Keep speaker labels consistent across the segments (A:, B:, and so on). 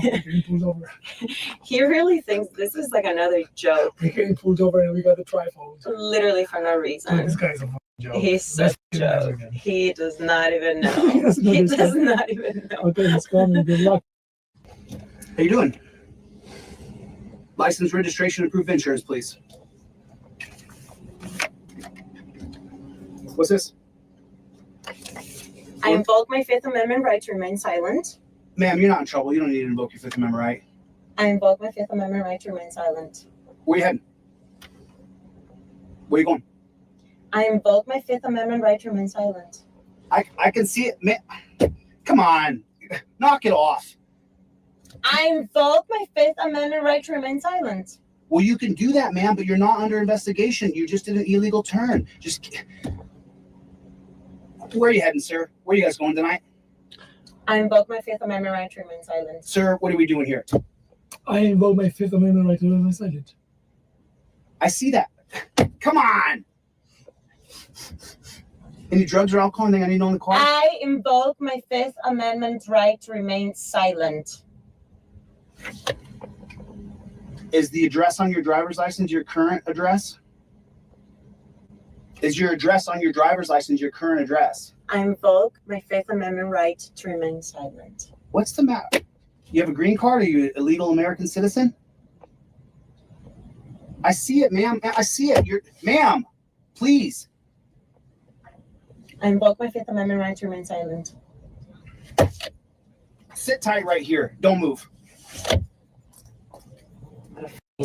A: we're getting pulled over.
B: He really thinks this is like another joke.
A: We're getting pulled over and we got the trifold.
B: Literally for no reason.
A: Dude, this guy's a joke.
B: He's such a joke. He does not even know.
A: He
B: does not even know.
A: Okay, he's coming. Good luck.
C: How you doing? License, registration, and proof of insurance, please. What's this?
B: I invoke my Fifth Amendment right to remain silent.
C: Ma'am, you're not in trouble. You don't need to invoke your Fifth Amendment right.
B: I invoke my Fifth Amendment right to remain silent.
C: Where you heading? Where you going?
B: I invoke my Fifth Amendment right to remain silent.
C: I can see it. Man, come on. Knock it off.
B: I invoke my Fifth Amendment right to remain silent.
C: Well, you can do that, ma'am, but you're not under investigation. You just did an illegal turn. Where are you heading, sir? Where are you guys going tonight?
B: I invoke my Fifth Amendment right to remain silent.
C: Sir, what are we doing here?
A: I invoke my Fifth Amendment right to remain silent.
C: I see that. Come on. Any drugs or alcohol? Anything I need to know in the car?
B: I invoke my Fifth Amendment right to remain silent.
C: Is the address on your driver's license your current address? Is your address on your driver's license your current address?
B: I invoke my Fifth Amendment right to remain silent.
C: What's the matter? You have a green card? Are you a legal American citizen? I see it, ma'am. I see it. Ma'am, please.
B: I invoke my Fifth Amendment right to remain silent.
C: Sit tight right here. Don't move.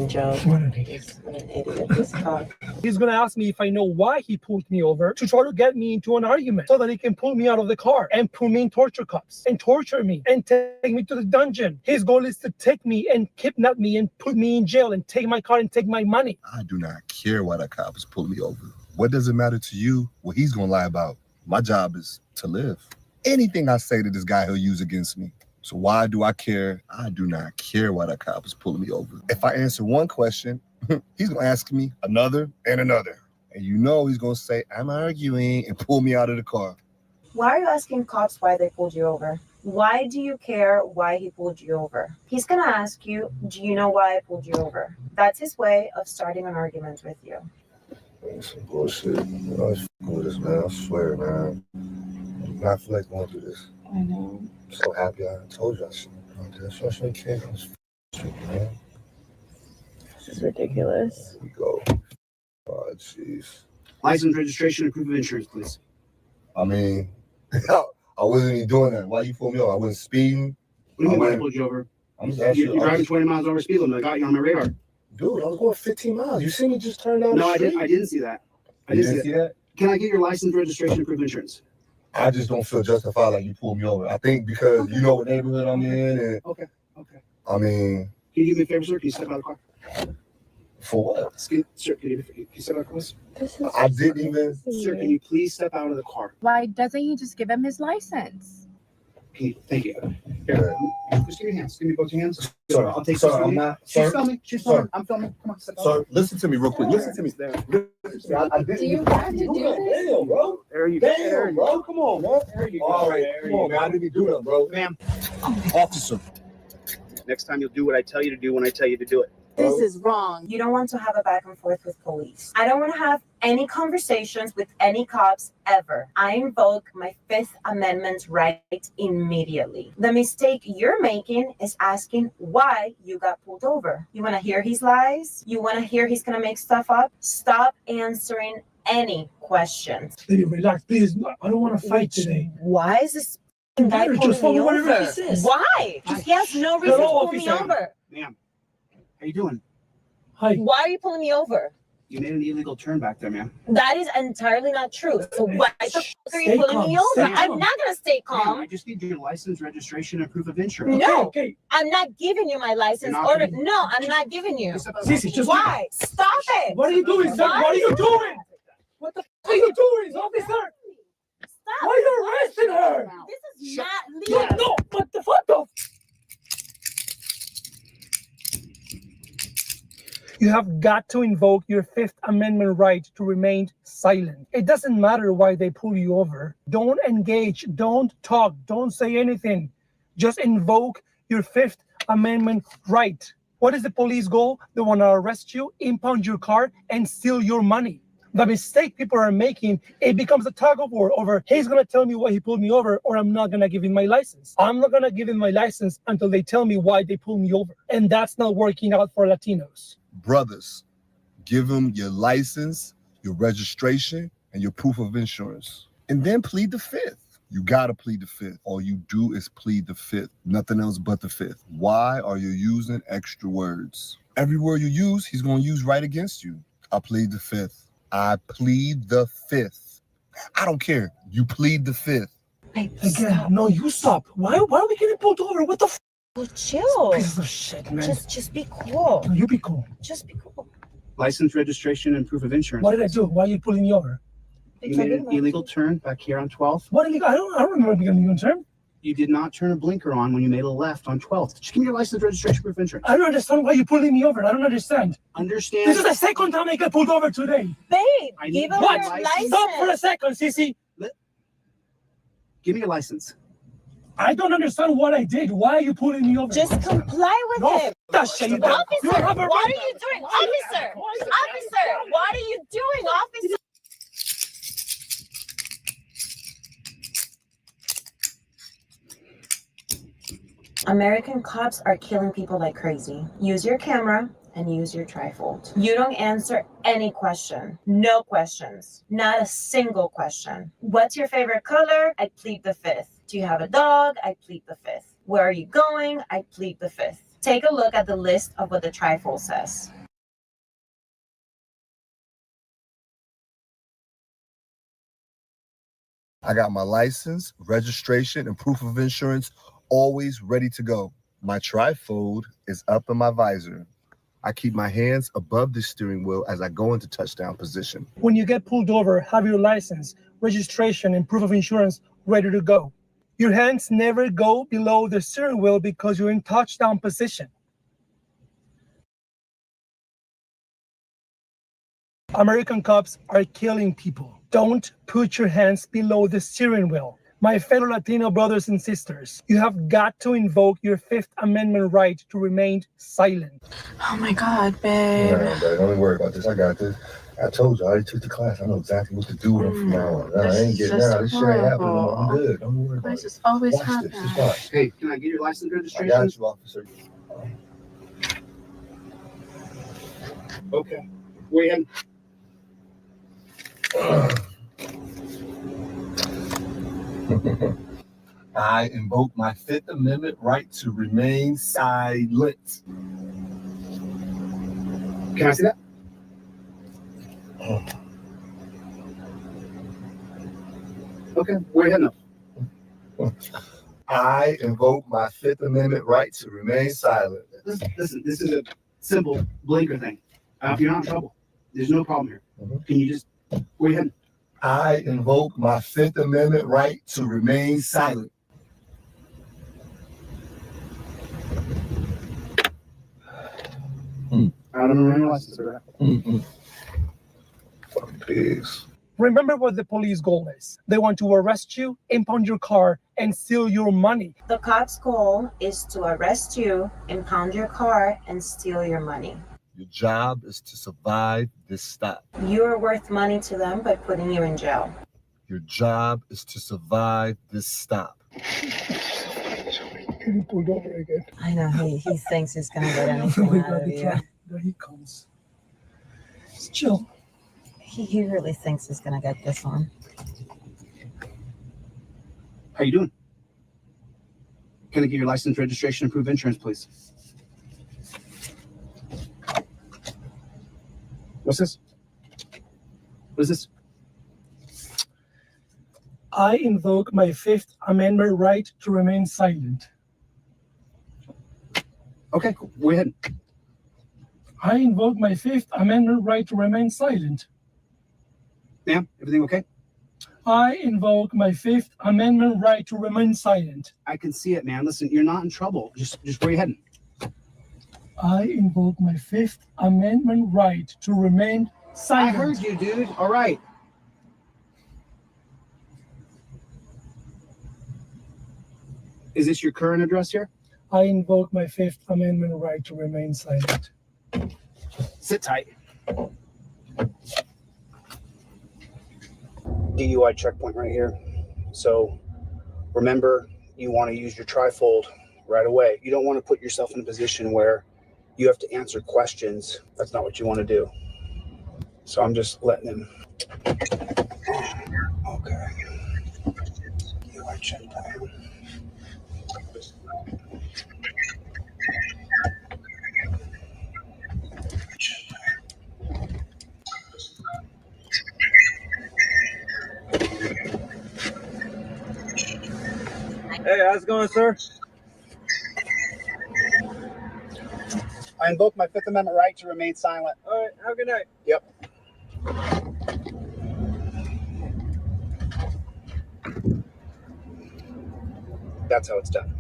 B: Joe.
A: What an idiot.
B: What an idiot. This cop.
A: He's going to ask me if I know why he pulled me over to try to get me into an argument so that he can pull me out of the car and put me in torture cuffs and torture me and take me to the dungeon. His goal is to take me and kidnap me and put me in jail and take my car and take my money.
D: I do not care why that cop is pulling me over. What does it matter to you what he's going to lie about? My job is to live. Anything I say to this guy, he'll use against me. So why do I care? I do not care why that cop is pulling me over. If I answer one question, he's going to ask me another and another. And you know he's going to say, I'm arguing, and pull me out of the car.
B: Why are you asking cops why they pulled you over? Why do you care why he pulled you over? He's going to ask you, do you know why I pulled you over? That's his way of starting an argument with you.
D: That's some bullshit. You know, it's with this, man. I swear, man. I'm not feel like going through this.
B: I know.
D: I'm so happy I told you I shouldn't. That's why I shouldn't care. Man.
B: This is ridiculous.
D: Here we go. Oh, jeez.
C: License, registration, and proof of insurance, please.
D: I mean, I wasn't even doing that. Why you pulled me over? I wasn't speeding.
C: What do you mean why I pulled you over?
D: I'm just asking.
C: You're driving 20 miles over speed limit. I got you on my radar.
D: Dude, I was going 15 miles. You see me just turn down the street?
C: I didn't see that.
D: You didn't see that?
C: Can I get your license, registration, and proof of insurance?
D: I just don't feel justified like you pulled me over. I think because you know what neighborhood I'm in. And,
C: Okay.
D: I mean.
C: Can you do me a favor, sir? Can you step out of the car?
D: For what?
C: Sir, can you step out of the car?
D: I didn't even.
C: Sir, can you please step out of the car?
E: Why doesn't he just give him his license?
C: Thank you. Here, just give me your hands. Give me both your hands.
D: Sorry,
C: I'll take
D: sorry,
C: this.
D: I'm not.
C: She's filming. She's filming. I'm filming. Come on, step out.
D: Sir, listen to me real quick. Listen to me. I didn't.
E: Do you have to do this?
D: Damn, bro.
C: There you go.
D: Damn, bro. Come on, man.
C: There you go.
D: All right, come on, man. I didn't do that, bro.
C: Ma'am,
D: Officer.
C: next time you'll do what I tell you to do when I tell you to do it.
B: This is wrong. You don't want to have a back and forth with police. I don't want to have any conversations with any cops ever. I invoke my Fifth Amendment right immediately. The mistake you're making is asking why you got pulled over. You want to hear his lies? You want to hear he's going to make stuff up? Stop answering any questions.
A: Lady, relax, please. I don't want to fight today.
B: Why is this guy
A: Just
B: pulling me
A: follow whatever
B: over?
A: he says.
B: Why? He has no reason to
A: Hello,
B: pull me
A: officer.
B: over.
C: Ma'am, how you doing?
A: Hi.
B: Why are you pulling me over?
C: You made an illegal turn back there, ma'am.
B: That is entirely not true. So why the fuck are you
A: Stay
B: pulling me
A: calm,
B: over?
A: stay
B: I'm
A: calm.
B: not gonna stay
C: Ma'am, I
B: calm.
C: just need your license, registration, and proof of insurance.
B: No.
A: Okay.
B: I'm not giving you my license
C: You're not
B: order.
C: giving-
B: No, I'm not giving you.
A: Sissy, just.
B: Why? Stop it.
A: What are you doing, sir?
B: Why?
A: What are you doing? What the fuck are you doing, officer?
B: Stop.
A: Why are you arresting her?
B: This is not
A: No,
B: legal.
A: no, what the fuck? You have got to invoke your Fifth Amendment right to remain silent. It doesn't matter why they pull you over. Don't engage, don't talk, don't say anything. Just invoke your Fifth Amendment right. What is the police goal? They want to arrest you, impound your car, and steal your money. The mistake people are making, it becomes a tug of war over, he's going to tell me why he pulled me over, or I'm not going to give him my license. I'm not going to give him my license until they tell me why they pulled me over. And that's not working out for Latinos.
D: Brothers, give them your license, your registration, and your proof of insurance. And then plead the fifth. You gotta plead the fifth. All you do is plead the fifth. Nothing else but the fifth. Why are you using extra words? Every word you use, he's gonna use right against you. I plead the fifth. I plead the fifth. I don't care. You plead the fifth.
B: Babe,
A: Again,
B: stop.
A: no, you stop. Why are we getting pulled over? What the f?
B: Well, chill.
A: Pieces of shit, man.
B: Just be cool.
A: No, you be cool.
B: Just be cool.
C: License, registration, and proof of insurance.
A: What did I do? Why are you pulling me over?
C: You made an illegal turn back here on 12th.
A: What illegal? I don't remember being illegal term.
C: You did not turn a blinker on when you made a left on 12th. Just give me your license, registration, proof of insurance.
A: I don't understand why you're pulling me over. I don't understand.
C: Understand?
A: This is the second time I get pulled over today.
B: Babe,
C: I
B: give
C: need
B: him
C: what?
B: your
C: License.
B: license.
A: Stop for a second, Sissy.
C: Give me your license.
A: I don't understand what I did. Why are you pulling me over?
B: Just comply with
A: No,
B: him.
A: that shit. You
B: Officer,
A: have a
B: what
A: right-
B: are you doing? Officer, officer, what are you doing, officer? American cops are killing people like crazy. Use your camera and use your trifold. You don't answer any question. No questions. Not a single question. What's your favorite color? I plead the fifth. Do you have a dog? I plead the fifth. Where are you going? I plead the fifth. Take a look at the list of what the trifold says.
D: I got my license, registration, and proof of insurance always ready to go. My trifold is up in my visor. I keep my hands above the steering wheel as I go into touchdown position.
A: When you get pulled over, have your license, registration, and proof of insurance ready to go. Your hands never go below the steering wheel because you're in touchdown position. American cops are killing people. Don't put your hands below the steering wheel. My fellow Latino brothers and sisters, you have got to invoke your Fifth Amendment right to remain silent.
E: Oh my God, babe.
D: Don't worry about this. I got this. I told you, I already took the class. I know exactly what to do with them from now on. I ain't getting out. This shit ain't happening. I'm good. Don't worry about
E: Why
D: it.
E: does this always
D: Watch
E: happen?
D: this. Just watch.
C: Hey, can I get your license,
D: I
C: registration?
D: got you, officer.
C: Okay. Wait, and
D: I invoke my Fifth Amendment right to remain silent.
C: can I see that? Okay. Where you heading up?
D: I invoke my Fifth Amendment right to remain silent.
C: Listen, this is a simple blinker thing. You're not in trouble. There's no problem here.
D: Mhm.
C: Can you just, where you heading?
D: I invoke my Fifth Amendment right to remain silent.
C: I don't know your license, sir.
D: Fucking pigs.
A: Remember what the police goal is. They want to arrest you, impound your car, and steal your money.
B: The cops' goal is to arrest you, impound your car, and steal your money.
D: Your job is to survive this stop.
B: You are worth money to them by putting you in jail.
D: Your job is to survive this stop.
A: Getting pulled over again.
B: I know, he thinks he's gonna get
A: Oh
B: anything
A: my
B: out
A: God,
B: of
A: the
B: you.
A: truck. There he comes. Just chill.
B: He really thinks he's gonna get this one.
C: How you doing? Can I get your license, registration, and proof of insurance, please? What's this? What is this?
A: I invoke my Fifth Amendment right to remain silent.
C: Okay, cool. Where you heading?
A: I invoke my Fifth Amendment right to remain silent.
C: Ma'am, everything okay?
A: I invoke my Fifth Amendment right to remain silent.
C: I can see it, man. Listen, you're not in trouble. Just where you heading?
A: I invoke my Fifth Amendment right to remain silent.
C: I heard you, dude. All right. Is this your current address here?
A: I invoke my Fifth Amendment right to remain silent.
C: Sit tight. DUI checkpoint right here. So remember, you want to use your trifold right away. You don't want to put yourself in a position where you have to answer questions. That's not what you want to do. So I'm just letting him. Okay. DUI checkpoint.
F: Hey, how's it going, sir?
C: I invoke my Fifth Amendment right to remain silent.
F: All right, have a good night.
C: Yep. That's how it's done.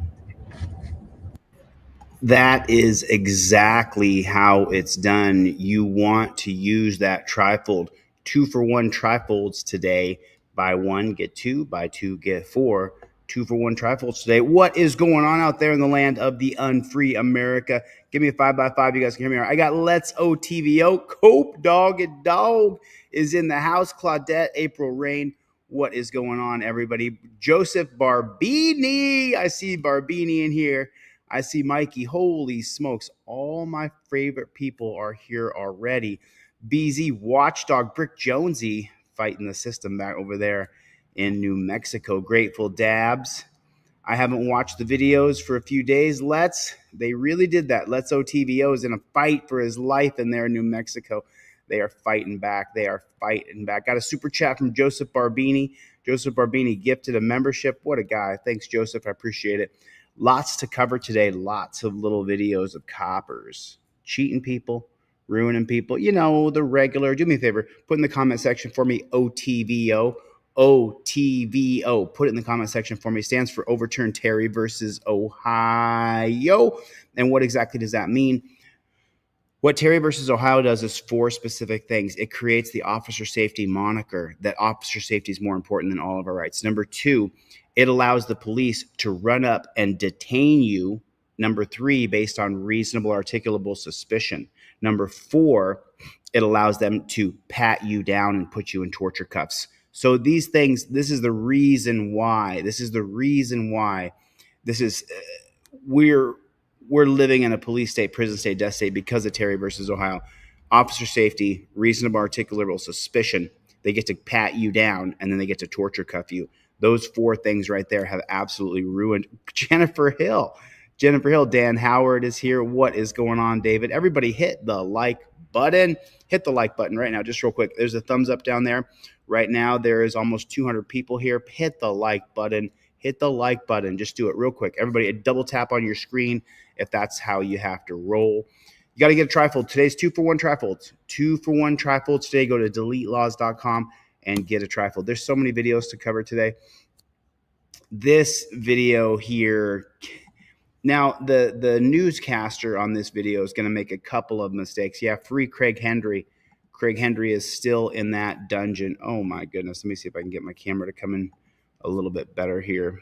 G: That is exactly how it's done. You want to use that trifold. 2-for-1 trifolds today. Buy one, get two. Buy two, get four. 2-for-1 trifolds today. What is going on out there in the land of the unfree America? Give me a 5x5. You guys can hear me all right. I got Let's OTVO. Cope Dog and Dog is in the house. Claudette, April Rain. What is going on, everybody? Joseph Barbini. I see Barbini in here. I see Mikey. Holy smokes. All my favorite people are here already. BZ Watchdog, Brick Jonesy fighting the system back over there in New Mexico. Grateful Dabs. I haven't watched the videos for a few days. They really did that. Let's OTVO is in a fight for his life in there in New Mexico. They are fighting back. They are fighting back. Got a super chat from Joseph Barbini. Joseph Barbini gifted a membership. What a guy. Thanks, Joseph. I appreciate it. Lots to cover today. Lots of little videos of coppers cheating people, ruining people. You know, the regular. Do me a favor. Put in the comment section for me, OTVO. OTVO. Put it in the comment section for me. It stands for Overturn Terry versus Ohio. And what exactly does that mean? What Terry versus Ohio does is 4 specific things. It creates the officer safety moniker, that officer safety is more important than all of our rights. Number 2, it allows the police to run up and detain you. Number 3, based on reasonable articulable suspicion. Number 4, it allows them to pat you down and put you in torture cuffs. So these things, this is the reason why. We're living in a police state, prison state, death state because of Terry versus Ohio. Officer safety, reasonable articulable suspicion. They get to pat you down and then they get to torture cuff you. Those 4 things right there have absolutely ruined Jennifer Hill. Dan Howard is here. What is going on, David? Everybody hit the like button. Hit the like button right now, just real quick. There's a thumbs up down there. Right now, there is almost 200 people here. Hit the like button. Hit the like button. Just do it real quick. Everybody, double tap on your screen if that's how you have to roll. You got to get a trifold. Today's 2-for-1 trifolds. 2-for-1 trifolds today. Go to deletelaws.com and get a trifold. There's so many videos to cover today. This video here. Now, the newscaster on this video is going to make a couple of mistakes. Yeah, free Craig Henry. Craig Henry is still in that dungeon. Oh, my goodness. Let me see if I can get my camera to come in a little bit better here.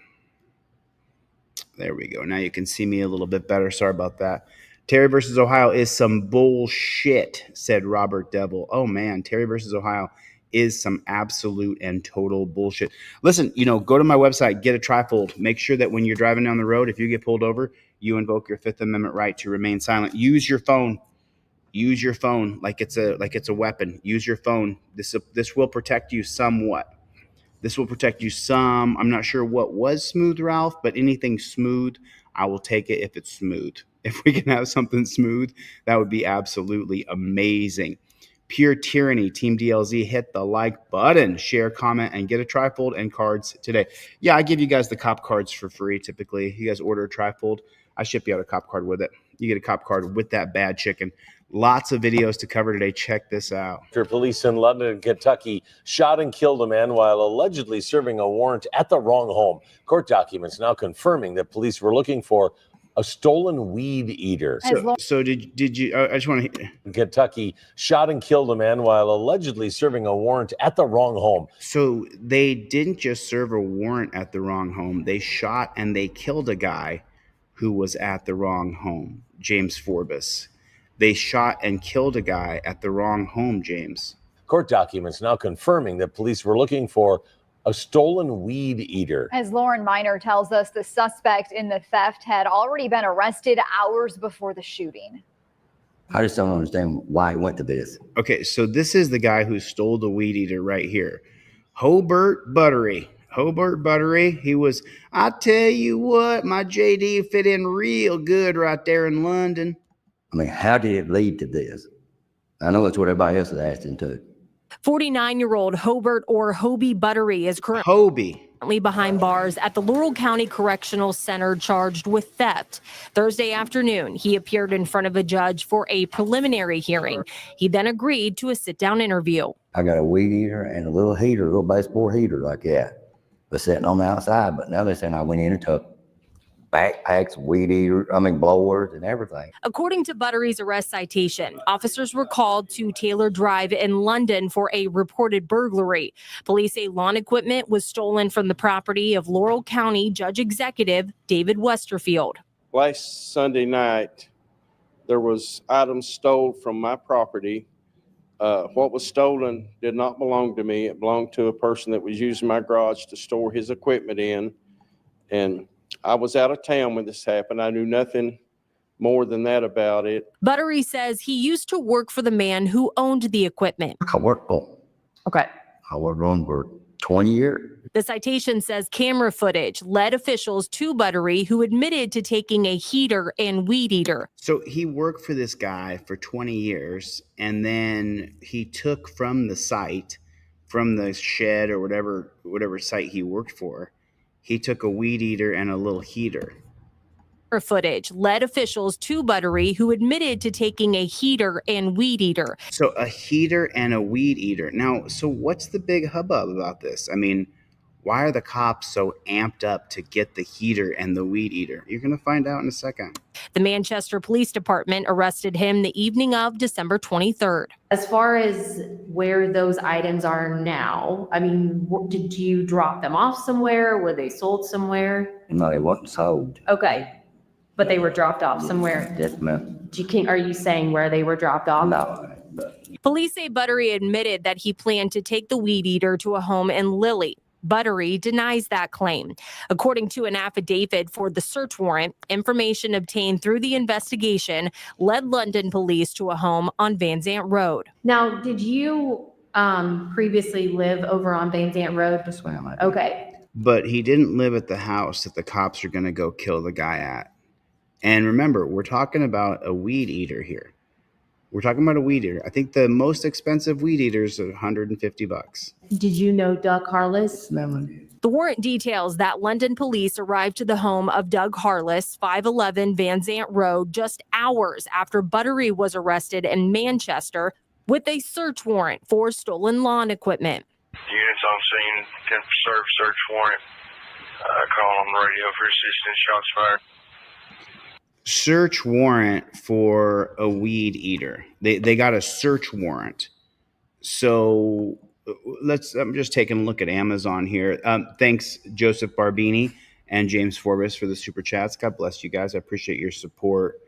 G: There we go. Now you can see me a little bit better. Sorry about that. Terry versus Ohio is some bullshit, said Robert Devil. Oh, man. Terry versus Ohio is some absolute and total bullshit. Listen, go to my website, get a trifold. Make sure that when you're driving down the road, if you get pulled over, you invoke your Fifth Amendment right to remain silent. Use your phone. Use your phone like it's a weapon. Use your phone. This will protect you somewhat. This will protect you some. I'm not sure what was smooth, Ralph, but anything smooth, I will take it if it's smooth. If we can have something smooth, that would be absolutely amazing. Pure Tyranny, Team DLZ, hit the like button, share, comment, and get a trifold and cards today. Yeah, I give you guys the cop cards for free typically. You guys order a trifold, I ship you out a cop card with it. You get a cop card with that bad chicken. Lots of videos to cover today. Check this out.
H: Police in London, Kentucky shot and killed a man while allegedly serving a warrant at the wrong home. Court documents now confirming that police were looking for a stolen weed eater.
G: So did you? I just want to.
H: Kentucky shot and killed a man while allegedly serving a warrant at the wrong home.
G: So they didn't just serve a warrant at the wrong home. They shot and they killed a guy who was at the wrong home, James Forbes. They shot and killed a guy at the wrong home, James.
H: Court documents now confirming that police were looking for a stolen weed eater.
I: As Lauren Miner tells us, the suspect in the theft had already been arrested hours before the shooting.
J: I just don't understand why he went to this.
G: Okay, so this is the guy who stole the weed eater right here. Hobart Buttery. Hobart Buttery, he was, I tell you what, my JD fit in real good right there in London.
J: I mean, how did it lead to this? I know that's what everybody else is asking too.
K: 49-year-old Hobart or Hobie Buttery is
G: Hobie.
K: currently behind bars at the Laurel County Correctional Center charged with theft. Thursday afternoon, he appeared in front of a judge for a preliminary hearing. He then agreed to a sit-down interview.
J: I got a weed eater and a little heater, a little baseboard heater like that, was sitting on the outside. But now they're saying I went in and took backpacks, blowers and everything.
K: According to Buttery's arrest citation, officers were called to Taylor Drive in London for a reported burglary. Police say lawn equipment was stolen from the property of Laurel County Judge Executive David Westerfield.
L: Last Sunday night, there was items stolen from my property. What was stolen did not belong to me. It belonged to a person that was using my garage to store his equipment in. And I was out of town when this happened. I knew nothing more than that about it.
K: Buttery says he used to work for the man who owned the equipment.
J: I worked for him.
K: Okay.
J: I worked on for 20 years.
K: The citation says camera footage led officials to Buttery, who admitted to taking a heater and weed eater.
G: So he worked for this guy for 20 years, and then he took from the site, from the shed or whatever site he worked for, he took a weed eater and a little heater.
K: Footage led officials to Buttery, who admitted to taking a heater and weed eater.
G: So a heater and a weed eater. Now, so what's the big hubbub about this? I mean, why are the cops so amped up to get the heater and the weed eater? You're going to find out in a second.
K: The Manchester Police Department arrested him the evening of December 23rd.
M: As far as where those items are now, I mean, did you drop them off somewhere? Were they sold somewhere?
J: No, they wasn't sold.
M: Okay. But they were dropped off somewhere.
J: Yes, ma'am.
M: Are you saying where they were dropped off?
J: No.
K: Police say Buttery admitted that he planned to take the weed eater to a home in Lilly. Buttery denies that claim. According to an affidavit for the search warrant, information obtained through the investigation led London police to a home on Van Zant Road.
M: Now, did you previously live over on Van Zant Road?
J: Yes, ma'am.
M: Okay.
G: But he didn't live at the house that the cops are going to go kill the guy at. And remember, we're talking about a weed eater here. We're talking about a weed eater. I think the most expensive weed eaters are $150.
M: Did you know Doug Harless?
K: The warrant details that London police arrived to the home of Doug Harless, 511 Van Zant Road, just hours after Buttery was arrested in Manchester with a search warrant for stolen lawn equipment.
N: Units on scene can serve search warrant. Call on the radio for assistance. Shots fired.
G: Search warrant for a weed eater. They got a search warrant. So I'm just taking a look at Amazon here. Thanks, Joseph Barbini and James Forbes, for the super chats. God bless you guys. I appreciate your support.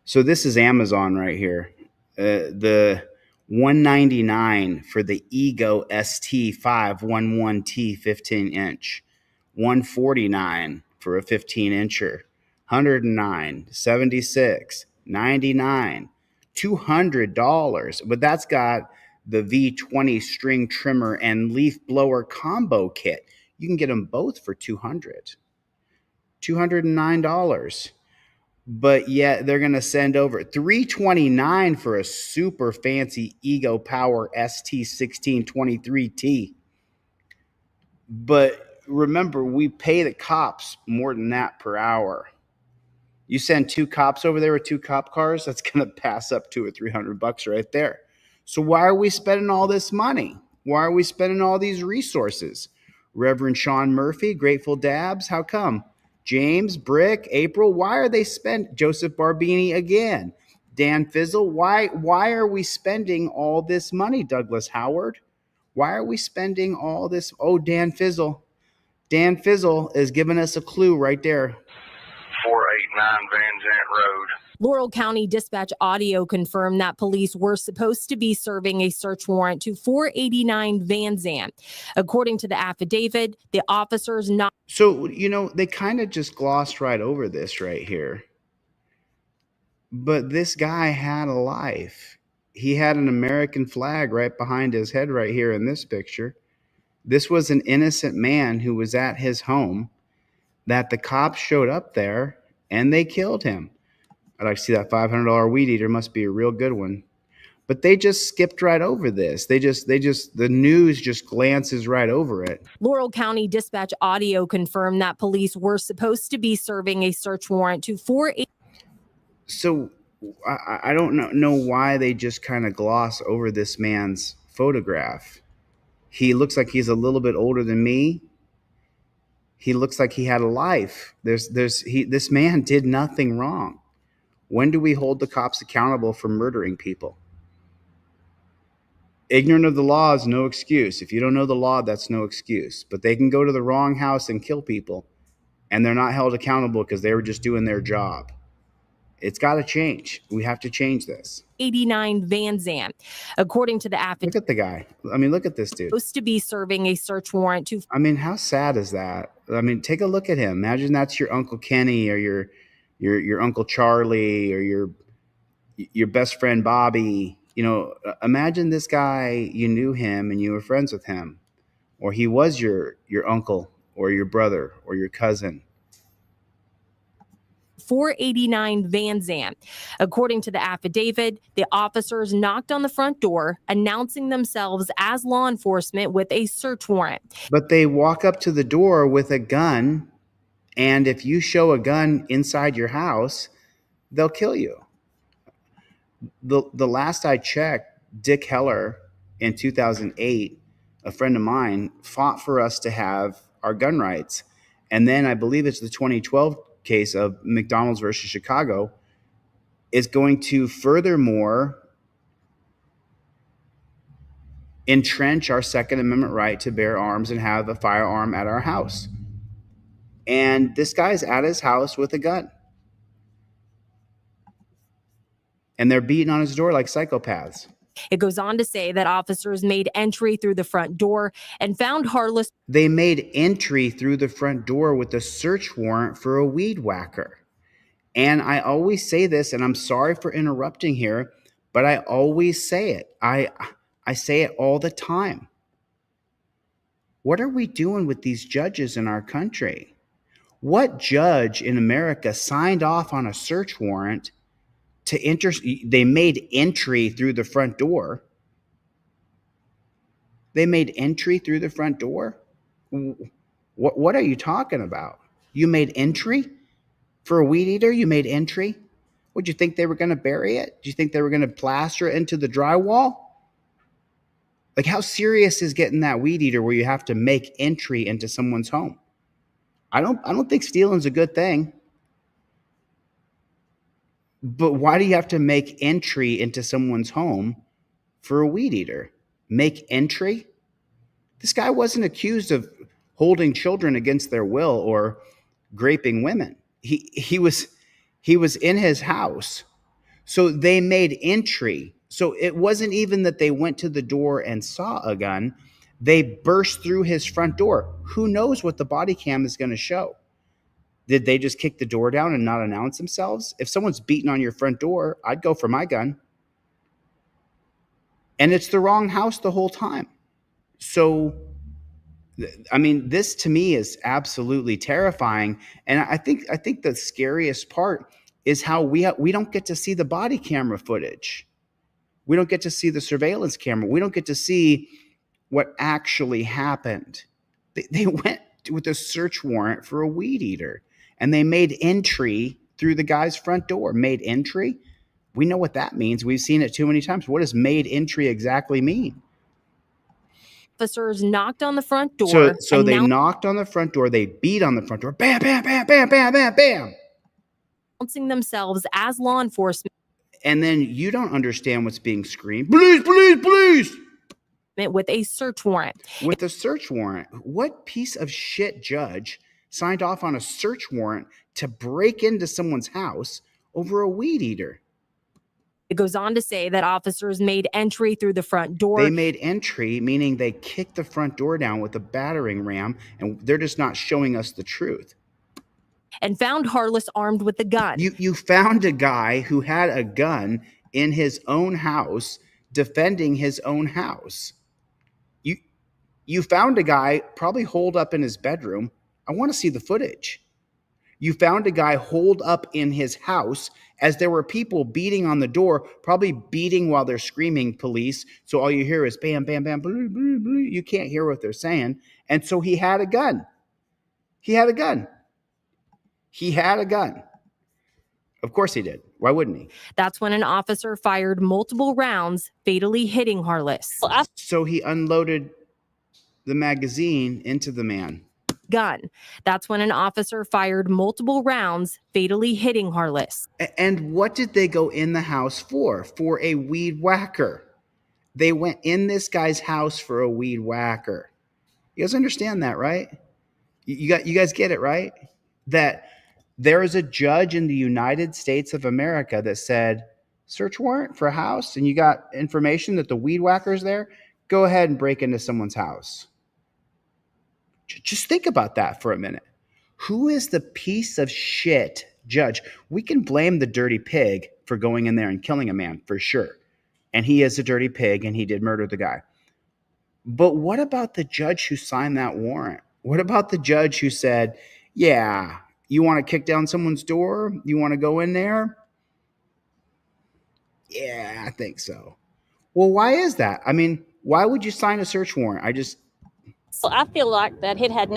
G: So this is Amazon right here. The $199 for the Ego ST 511T 15-inch. $149 for a 15-incher. $109, $76, $99, $200, but that's got the V20 string trimmer and leaf blower combo kit. You can get them both for $209. But yet they're going to send over $329 for a super fancy Ego Power ST1623T. But remember, we pay the cops more than that per hour. You send two cops over there with two cop cars, that's going to pass up $200 or $300 right there. So why are we spending all this money? Why are we spending all these resources? Reverend Sean Murphy, Grateful Dabs, how come? James, Brick, April, why are they spending? Joseph Barbini again. Dan Fizzle, why are we spending all this money? Douglas Howard, why are we spending all this? Oh, Dan Fizzle. Dan Fizzle is giving us a clue right there.
N: 489 Van Zant Road.
K: Laurel County Dispatch audio confirmed that police were supposed to be serving a search warrant to 489 Van Zant. According to the affidavit, the officers not.
G: So, they kind of just glossed right over this right here. But this guy had a life. He had an American flag right behind his head right here in this picture. This was an innocent man who was at his home that the cops showed up there and they killed him. I'd like to see that $500 weed eater. Must be a real good one. But they just skipped right over this. The news just glances right over it.
K: Laurel County Dispatch audio confirmed that police were supposed to be serving a search warrant to 489.
G: So I don't know why they just kind of gloss over this man's photograph. He looks like he's a little bit older than me. He looks like he had a life. This man did nothing wrong. When do we hold the cops accountable for murdering people? Ignorant of the law is no excuse. If you don't know the law, that's no excuse. But they can go to the wrong house and kill people, and they're not held accountable because they were just doing their job. It's got to change. We have to change this.
K: 89 Van Zant. According to the affidavit,
G: Look at the guy. I mean, look at this dude.
K: supposed to be serving a search warrant to.
G: I mean, how sad is that? I mean, take a look at him. Imagine that's your Uncle Kenny or your Uncle Charlie or your best friend Bobby. Imagine this guy, you knew him and you were friends with him, or he was your uncle or your brother or your cousin.
K: 489 Van Zant. According to the affidavit, the officers knocked on the front door, announcing themselves as law enforcement with a search warrant.
G: But they walk up to the door with a gun, and if you show a gun inside your house, they'll kill you. The last I checked, Dick Heller in 2008, a friend of mine, fought for us to have our gun rights. And then I believe it's the 2012 case of McDonald's versus Chicago is going to furthermore entrench our Second Amendment right to bear arms and have a firearm at our house. And this guy's at his house with a gun. And they're beating on his door like psychopaths.
K: It goes on to say that officers made entry through the front door and found Harless.
G: They made entry through the front door with a search warrant for a weed whacker. And I always say this, and I'm sorry for interrupting here, but I always say it. I say it all the time. What are we doing with these judges in our country? What judge in America signed off on a search warrant to enter? They made entry through the front door. They made entry through the front door? What are you talking about? You made entry for a weed eater? You made entry? Would you think they were going to bury it? Do you think they were going to plaster it into the drywall? Like, how serious is getting that weed eater where you have to make entry into someone's home? I don't think stealing's a good thing. But why do you have to make entry into someone's home for a weed eater? Make entry? This guy wasn't accused of holding children against their will or raping women. He was in his house. So they made entry. So it wasn't even that they went to the door and saw a gun. They burst through his front door. Who knows what the body cam is going to show? Did they just kick the door down and not announce themselves? If someone's beating on your front door, I'd go for my gun. And it's the wrong house the whole time. So, I mean, this to me is absolutely terrifying. And I think the scariest part is how we don't get to see the body camera footage. We don't get to see the surveillance camera. We don't get to see what actually happened. They went with a search warrant for a weed eater. And they made entry through the guy's front door. Made entry? We know what that means. We've seen it too many times. What does made entry exactly mean?
K: Officers knocked on the front door.
G: So they knocked on the front door. They beat on the front door. Bam, bam, bam, bam, bam, bam, bam.
K: Announcing themselves as law enforcement.
G: And then you don't understand what's being screamed. Police, police, police.
K: With a search warrant.
G: With a search warrant. What piece of shit judge signed off on a search warrant to break into someone's house over a weed eater.
K: It goes on to say that officers made entry through the front door.
G: They made entry, meaning they kicked the front door down with a battering ram, and they're just not showing us the truth.
K: And found Harless armed with a gun.
G: You found a guy who had a gun in his own house, defending his own house. You found a guy probably holed up in his bedroom. I want to see the footage. You found a guy holed up in his house as there were people beating on the door, probably beating while they're screaming police. So all you hear is bam, bam, bam, blue, blue, blue. You can't hear what they're saying. And so he had a gun. He had a gun. He had a gun. Of course he did. Why wouldn't he?
K: That's when an officer fired multiple rounds, fatally hitting Harless.
G: So he unloaded the magazine into the man.
K: Gun. That's when an officer fired multiple rounds, fatally hitting Harless.
G: And what did they go in the house for? For a weed whacker. They went in this guy's house for a weed whacker. You guys understand that, right? You guys get it, right? That there is a judge in the United States of America that said, search warrant for a house, and you got information that the weed whacker's there, go ahead and break into someone's house. Just think about that for a minute. Who is the piece of shit judge? We can blame the dirty pig for going in there and killing a man, for sure. And he is a dirty pig, and he did murder the guy. But what about the judge who signed that warrant? What about the judge who said, yeah, you want to kick down someone's door? You want to go in there? Yeah, I think so. Well, why is that? I mean, why would you sign a search warrant?
O: So I feel like that it had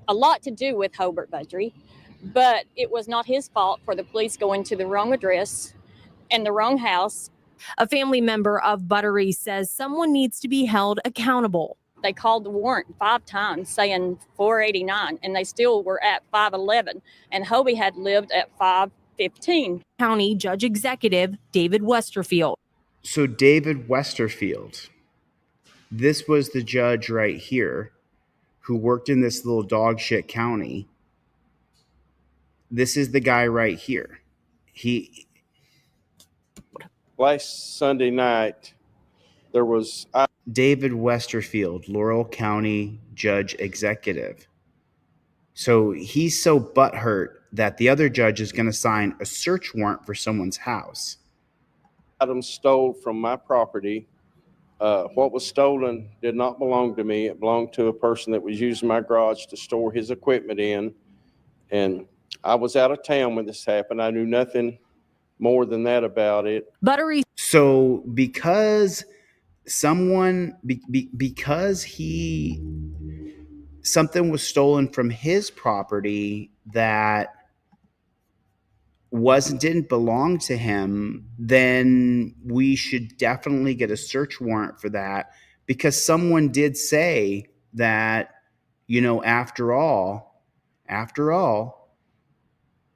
O: a lot to do with Hobart Budry, but it was not his fault for the police going to the wrong address and the wrong house.
K: A family member of Buttery says someone needs to be held accountable.
O: They called the warrant 5 times saying 489, and they still were at 511, and Hobie had lived at 515.
K: County Judge Executive David Westerfield.
G: So David Westerfield, this was the judge right here who worked in this little dog shit county. This is the guy right here.
L: Last Sunday night, there was
G: David Westerfield, Laurel County Judge Executive. So he's so butthurt that the other judge is going to sign a search warrant for someone's house.
L: items stole from my property. What was stolen did not belong to me. It belonged to a person that was using my garage to store his equipment in. And I was out of town when this happened. I knew nothing more than that about it.
K: Buttery.
G: So because something was stolen from his property that didn't belong to him, then we should definitely get a search warrant for that, because someone did say that, after all,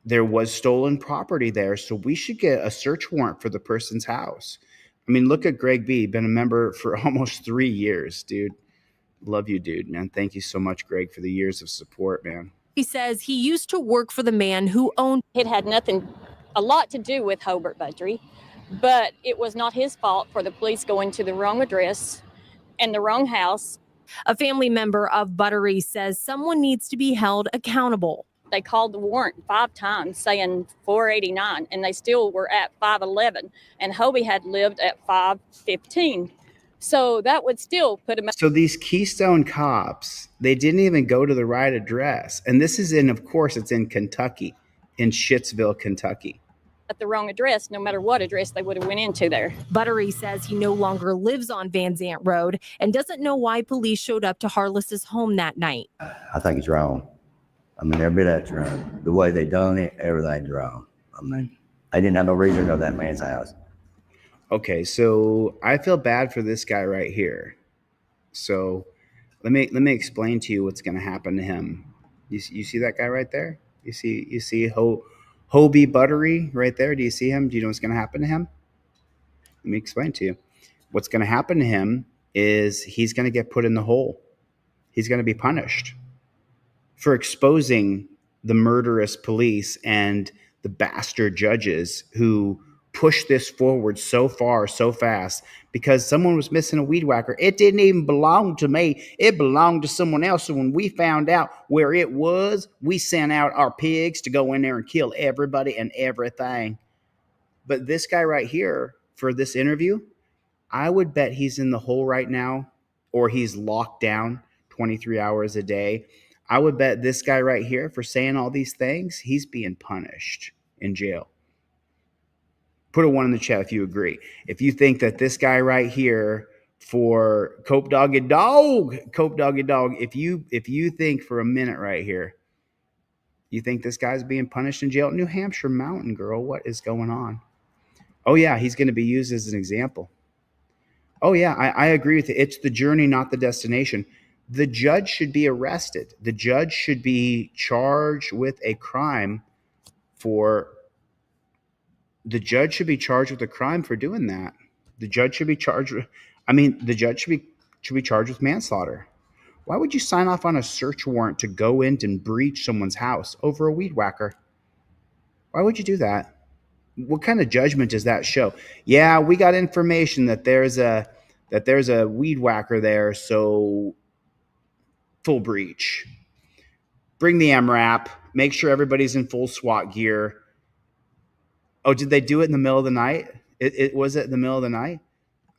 G: there was stolen property there. So we should get a search warrant for the person's house. I mean, look at Greg B. Been a member for almost 3 years, dude. Love you, dude, man. Thank you so much, Greg, for the years of support, man.
K: He says he used to work for the man who owned.
O: It had a lot to do with Hobart Budry, but it was not his fault for the police going to the wrong address and the wrong house.
K: A family member of Buttery says someone needs to be held accountable.
O: They called the warrant 5 times saying 489, and they still were at 511, and Hobie had lived at 515. So that would still put him.
G: So these Keystone cops, they didn't even go to the right address. And this is it's in Kentucky, in Shittsville, Kentucky.
O: At the wrong address, no matter what address they would have went into there.
K: Buttery says he no longer lives on Van Zant Road and doesn't know why police showed up to Harless's home that night.
J: I think it's wrong. I mean, every bit that's wrong. The way they done it, everything's wrong. I mean, they didn't have no reason to go to that man's house.
G: Okay, so I feel bad for this guy right here. So let me explain to you what's going to happen to him. You see that guy right there? You see Hobie Buttery right there? Do you see him? Do you know what's going to happen to him? Let me explain to you. What's going to happen to him is he's going to get put in the hole. He's going to be punished. for exposing the murderous police and the bastard judges who pushed this forward so far, so fast, because someone was missing a weed whacker. It didn't even belong to me. It belonged to someone else. So when we found out where it was, we sent out our pigs to go in there and kill everybody and everything. But this guy right here, for this interview, I would bet he's in the hole right now, or he's locked down 23 hours a day. I would bet this guy right here, for saying all these things, he's being punished in jail. Put a 1 in the chat if you agree. If you think that this guy right here, for Cope Doggy Dog, if you think for a minute right here, you think this guy's being punished in jail, New Hampshire mountain girl, what is going on? Oh yeah, he's going to be used as an example. Oh yeah, I agree with you. It's the journey, not the destination. The judge should be arrested. The judge should be charged with a crime for the judge should be charged with a crime for doing that. The judge should be charged with, the judge should be charged with manslaughter. Why would you sign off on a search warrant to go in and breach someone's house over a weed whacker? Why would you do that? What kind of judgment does that show? Yeah, we got information that there's a weed whacker there, so full breach. Bring the MRAP. Make sure everybody's in full SWAT gear. Oh, did they do it in the middle of the night? Was it in the middle of the night?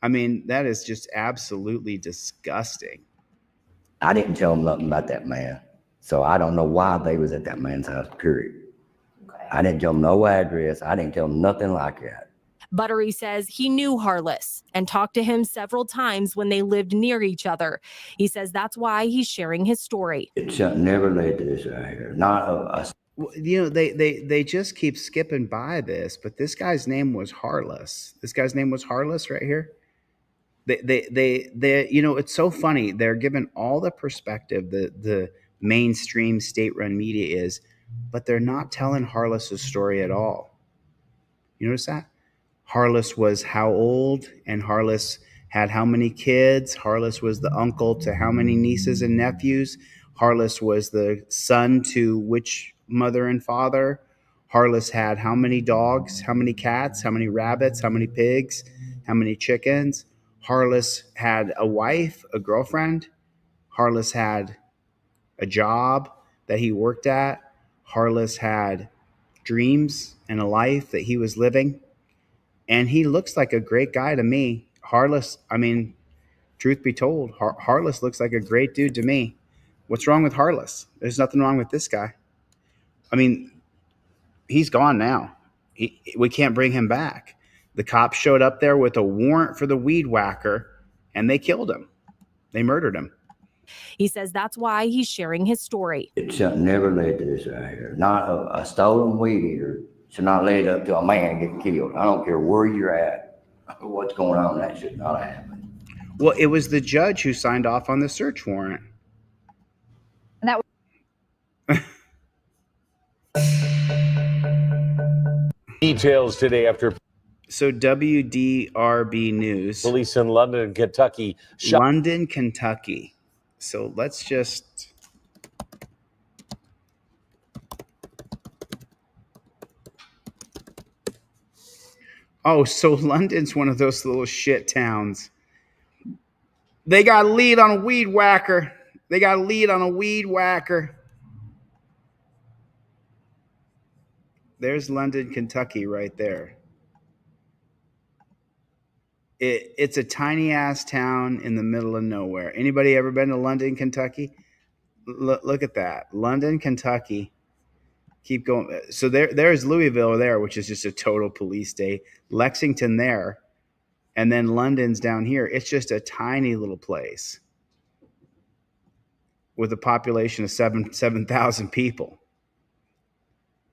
G: That is just absolutely disgusting.
J: I didn't tell them nothing about that man, so I don't know why they was at that man's house, period. I didn't tell them no address. I didn't tell them nothing like that.
K: Buttery says he knew Harless and talked to him several times when they lived near each other. He says that's why he's sharing his story.
J: It never led to this right here. Not a
G: they just keep skipping by this, but this guy's name was Harless. This guy's name was Harless right here. They it's so funny. They're given all the perspective the mainstream state-run media is, but they're not telling Harless's story at all. You notice that? Harless was how old, and Harless had how many kids. Harless was the uncle to how many nieces and nephews. Harless was the son to which mother and father. Harless had how many dogs, how many cats, how many rabbits, how many pigs, how many chickens. Harless had a wife, a girlfriend. Harless had a job that he worked at. Harless had dreams and a life that he was living. And he looks like a great guy to me. Harless, truth be told, Harless looks like a great dude to me. What's wrong with Harless? There's nothing wrong with this guy. He's gone now. We can't bring him back. The cops showed up there with a warrant for the weed whacker, and they killed him. They murdered him.
K: He says that's why he's sharing his story.
J: It never led to this right here. Not a stolen weed eater should not lead up to a man getting killed. I don't care where you're at, what's going on. That should not happen.
G: Well, it was the judge who signed off on the search warrant.
I: And that
H: Details today after.
G: So WDRB News.
H: Police in London, Kentucky.
G: London, Kentucky. So let's just. Oh, so London's one of those little shit towns. They got a lead on a weed whacker. There's London, Kentucky right there. It's a tiny ass town in the middle of nowhere. Anybody ever been to London, Kentucky? Look at that. London, Kentucky. Keep going. So there's Louisville there, which is just a total police state. Lexington there. And then London's down here. It's just a tiny little place with a population of 7,000 people.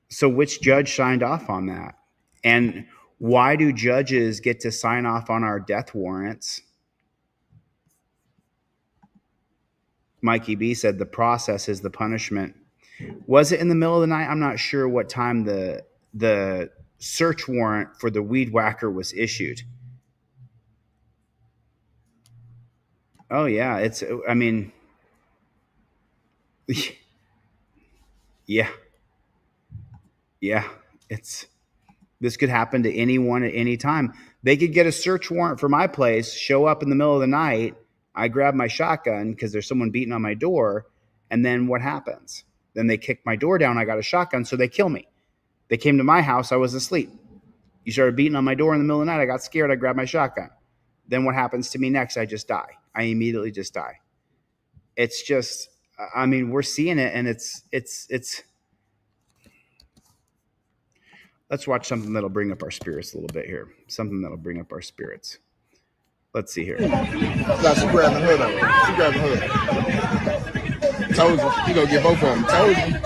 G: So which judge signed off on that? And why do judges get to sign off on our death warrants? Mikey B said the process is the punishment. Was it in the middle of the night? I'm not sure what time the search warrant for the weed whacker was issued. Oh yeah, Yeah. This could happen to anyone at any time. They could get a search warrant for my place, show up in the middle of the night. I grab my shotgun because there's someone beating on my door. And then what happens? Then they kick my door down. I got a shotgun, so they kill me. They came to my house. I was asleep. You started beating on my door in the middle of the night. I got scared. I grabbed my shotgun. Then what happens to me next? I just die. I immediately just die. It's just, I mean, we're seeing it, and it's. Let's watch something that'll bring up our spirits a little bit here. Something that'll bring up our spirits. Let's see here.
P: She grabbed the hood on her. She grabbed the hood. Told you. You gonna get both of them. Told you.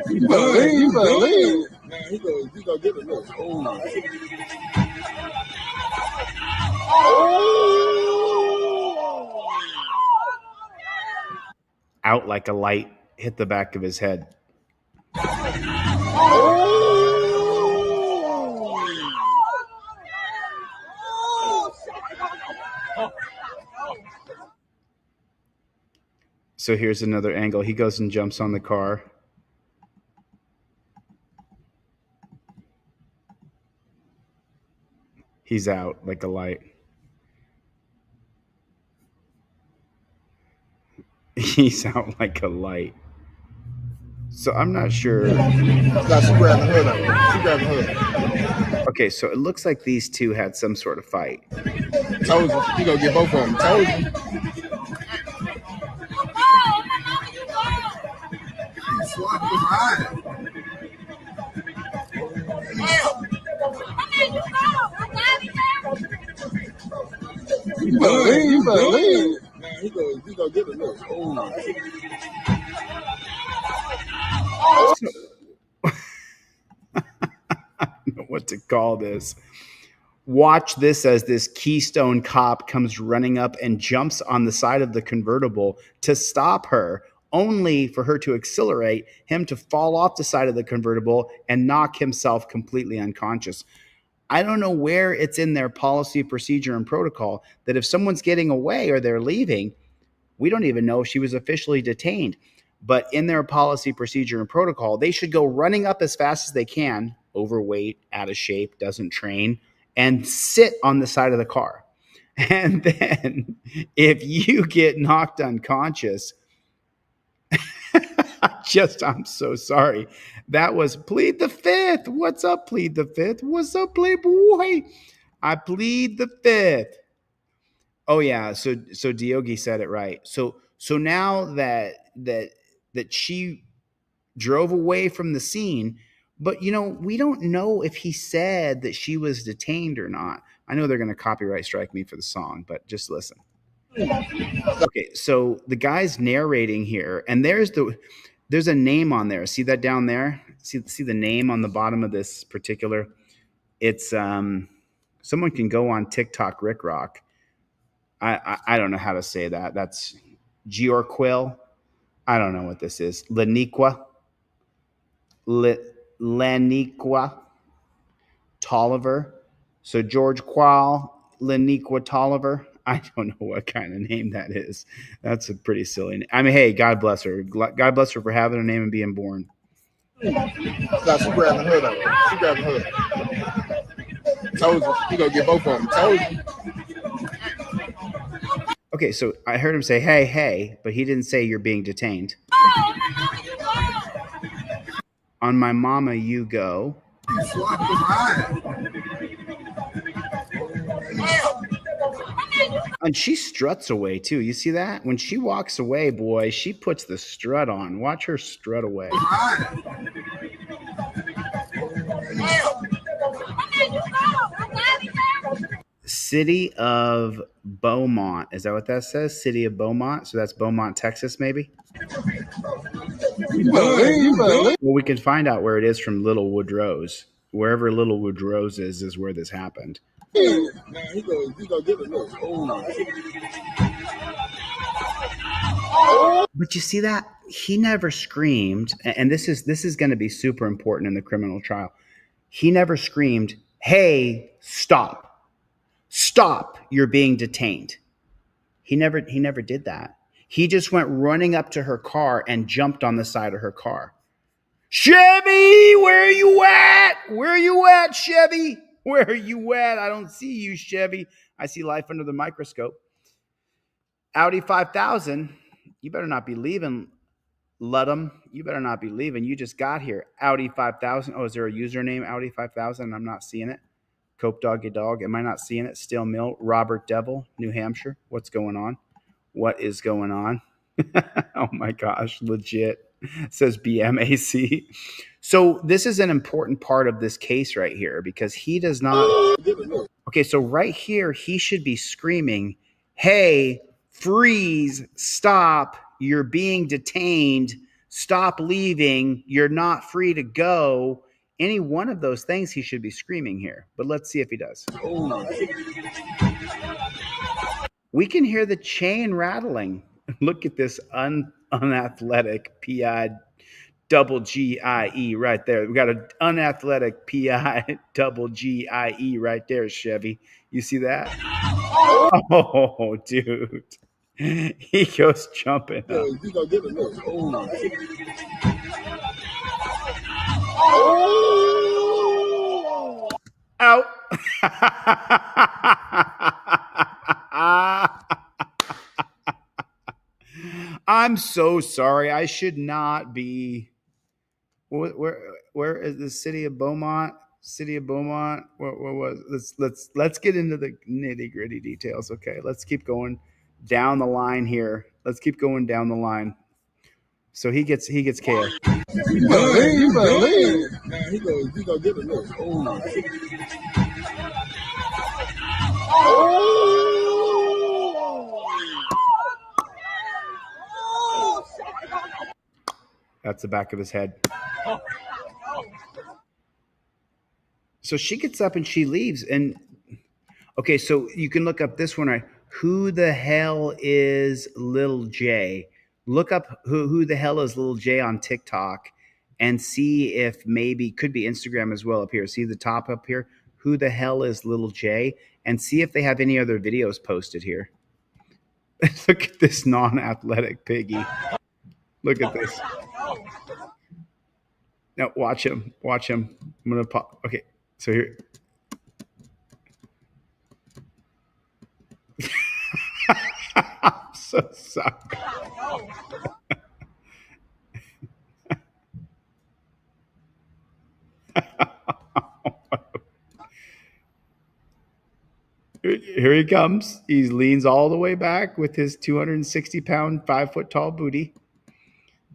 P: You better leave. Man, he gonna get it.
G: Out like a light, hit the back of his head. So here's another angle. He goes and jumps on the car. He's out like a light. He's out like a light. So I'm not sure. Okay, so it looks like these two had some sort of fight.
P: Told you. You gonna get both of them. Told you. You better leave. Man, he gonna get it.
G: I don't know what to call this. Watch this as this Keystone cop comes running up and jumps on the side of the convertible to stop her, only for her to accelerate, him to fall off the side of the convertible and knock himself completely unconscious. I don't know where it's in their policy, procedure, and protocol that if someone's getting away or they're leaving, we don't even know if she was officially detained. But in their policy, procedure, and protocol, they should go running up as fast as they can, overweight, out of shape, doesn't train, and sit on the side of the car. And then if you get knocked unconscious, I'm so sorry. That was Plead the Fifth. What's up, Plead the Fifth? What's up, Playboy? I plead the fifth. Oh yeah, so Diogi said it right. So now that she drove away from the scene, but we don't know if he said that she was detained or not. I know they're going to copyright strike me for the song, but just listen. Okay, so the guy's narrating here, and there's a name on there. See that down there? See the name on the bottom of this particular? It's someone can go on TikTok, Rick Rock. I don't know how to say that. That's Giorquil. I don't know what this is. Laniqua Tolliver. So George Qual Laniqua Tolliver. I don't know what kind of name that is. That's a pretty silly name. I mean, hey, God bless her. God bless her for having a name and being born.
P: She grabbed the hood on her. She grabbed the hood. Told you. You gonna get both of them. Told you.
G: Okay, so I heard him say, hey, but he didn't say you're being detained. On my mama, you go. And she struts away, too. You see that? When she walks away, boy, she puts the strut on. Watch her strut away. City of Beaumont. Is that what that says? City of Beaumont? So that's Beaumont, Texas, maybe? Well, we can find out where it is from Little Woodrose. Wherever Little Woodrose is where this happened.
P: Man, he gonna get it.
G: But you see that? he never screamed, and this is going to be super important in the criminal trial. He never screamed, "Hey, stop. Stop, you're being detained." He never did that. He just went running up to her car and jumped on the side of her car. "Chevy, where are you at? Where are you at, Chevy? Where are you at? I don't see you, Chevy. I see life under the microscope." Audi 5000, you better not be leaving, Ludum. You better not be leaving. You just got here. Audi 5000. Oh, is there a username, Audi 5000? I'm not seeing it. Cope Doggy Dog. Am I not seeing it? Steel Mill. Robert Devil, New Hampshire. What's going on? What is going on? Oh my gosh, legit. It says BMAC. So this is an important part of this case right here because he does not. Okay, so right here, he should be screaming, "Hey, freeze, stop, you're being detained, stop leaving, you're not free to go." Any one of those things he should be screaming here, but let's see if he does. We can hear the chain rattling. Look at this unathletic PI double GIE right there. We got an unathletic PI double GIE right there, Chevy. You see that? Oh, dude. He goes jumping up. Out. I'm so sorry. I should not be. Where is the city of Beaumont? City of Beaumont. Where was? Let's get into the nitty gritty details. Okay, let's keep going down the line here. Let's keep going down the line. So he gets KO.
P: You better leave. Man, he gonna get a look.
G: That's the back of his head. So she gets up and she leaves. And okay, so you can look up this one, right? Who the hell is Lil J? Look up who the hell is Lil J on TikTok and see if maybe, could be Instagram as well up here. See the top up here? Who the hell is Lil J? And see if they have any other videos posted here. Look at this non-athletic piggy. Look at this. Now watch him. Watch him. I'm gonna pop. Okay, so here. I'm so sorry. Here he comes. He leans all the way back with his 260-pound, 5-foot-tall booty.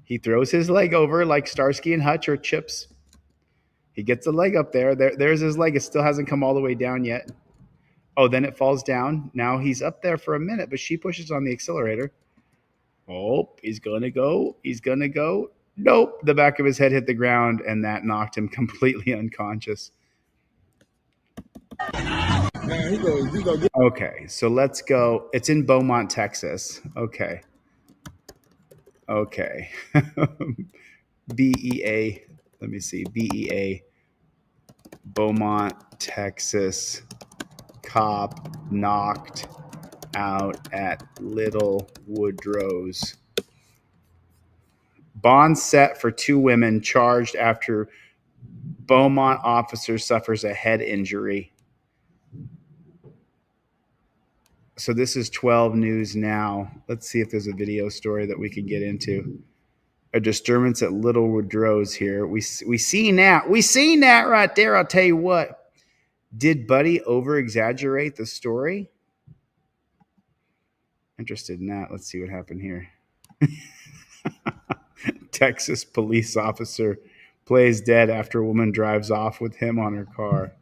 G: He throws his leg over like Starsky and Hutch or Chips. He gets a leg up there. There's his leg. It still hasn't come all the way down yet. Oh, then it falls down. Now he's up there for a minute, but she pushes on the accelerator. Oh, he's going to go. He's going to go. Nope. The back of his head hit the ground, and that knocked him completely unconscious. Okay, so let's go. It's in Beaumont, Texas. Okay. Okay. BEA. Let me see. BEA. Beaumont, Texas. Cop knocked out at Little Woodrow's. Bond set for 2 women charged after Beaumont officer suffers a head injury. So this is 12 News Now. Let's see if there's a video story that we can get into. A disturbance at Little Woodrow's here. We seen that. We seen that right there. I'll tell you what. Did Buddy over-exaggerate the story? Interested in that. Let's see what happened here. Texas police officer plays dead after a woman drives off with him on her car.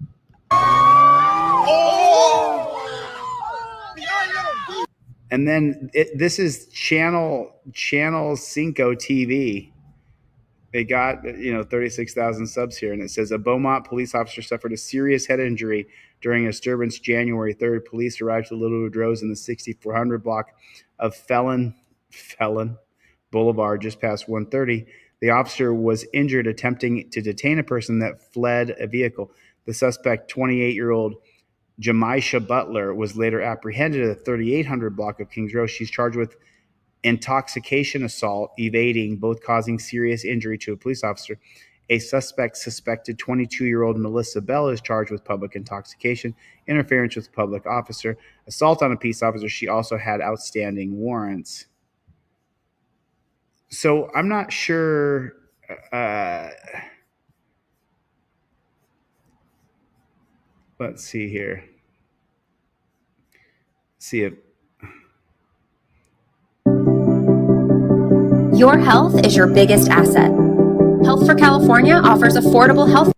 G: And then this is Channel 5 TV. They got 36,000 subs here, and it says a Beaumont police officer suffered a serious head injury during a disturbance January 3rd. Police arrived at Little Woodrow's in the 6400 block of Felon Boulevard just past 130. The officer was injured attempting to detain a person that fled a vehicle. The suspect, 28-year-old Jamisha Butler, was later apprehended at the 3800 block of Kings Road. She's charged with intoxication assault, evading, both causing serious injury to a police officer. A suspected 22-year-old Melissa Bell is charged with public intoxication, interference with a public officer, assault on a peace officer. She also had outstanding warrants. So I'm not sure. Let's see here. See if
Q: Your health is your biggest asset. Health for California offers affordable health.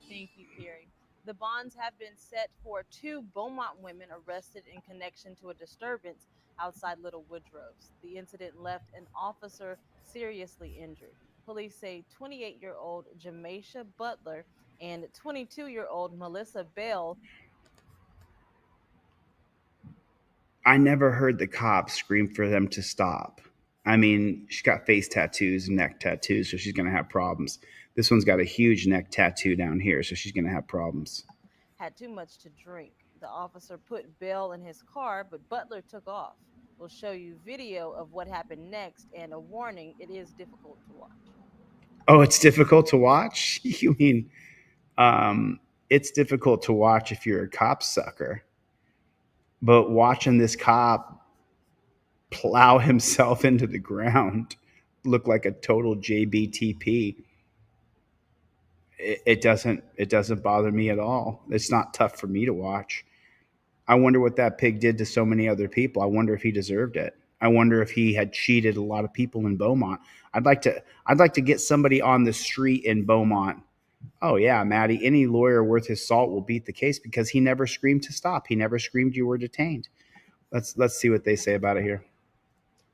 R: Thank you, Carrie. The bonds have been set for 2 Beaumont women arrested in connection to a disturbance outside Little Woodrows. The incident left an officer seriously injured. Police say 28-year-old Jamisha Butler and 22-year-old Melissa Bell.
G: I never heard the cops scream for them to stop. I mean, she's got face tattoos and neck tattoos, so she's going to have problems. This one's got a huge neck tattoo down here, so she's going to have problems.
R: Had too much to drink. The officer put Bell in his car, but Butler took off. We'll show you video of what happened next and a warning: it is difficult to watch.
G: Oh, it's difficult to watch? You mean it's difficult to watch if you're a cop sucker. But watching this cop plow himself into the ground look like a total JBTP, it doesn't bother me at all. It's not tough for me to watch. I wonder what that pig did to so many other people. I wonder if he deserved it. I wonder if he had cheated a lot of people in Beaumont. I'd like to get somebody on the street in Beaumont. Oh yeah, Maddie, any lawyer worth his salt will beat the case because he never screamed to stop. He never screamed you were detained. Let's see what they say about it here.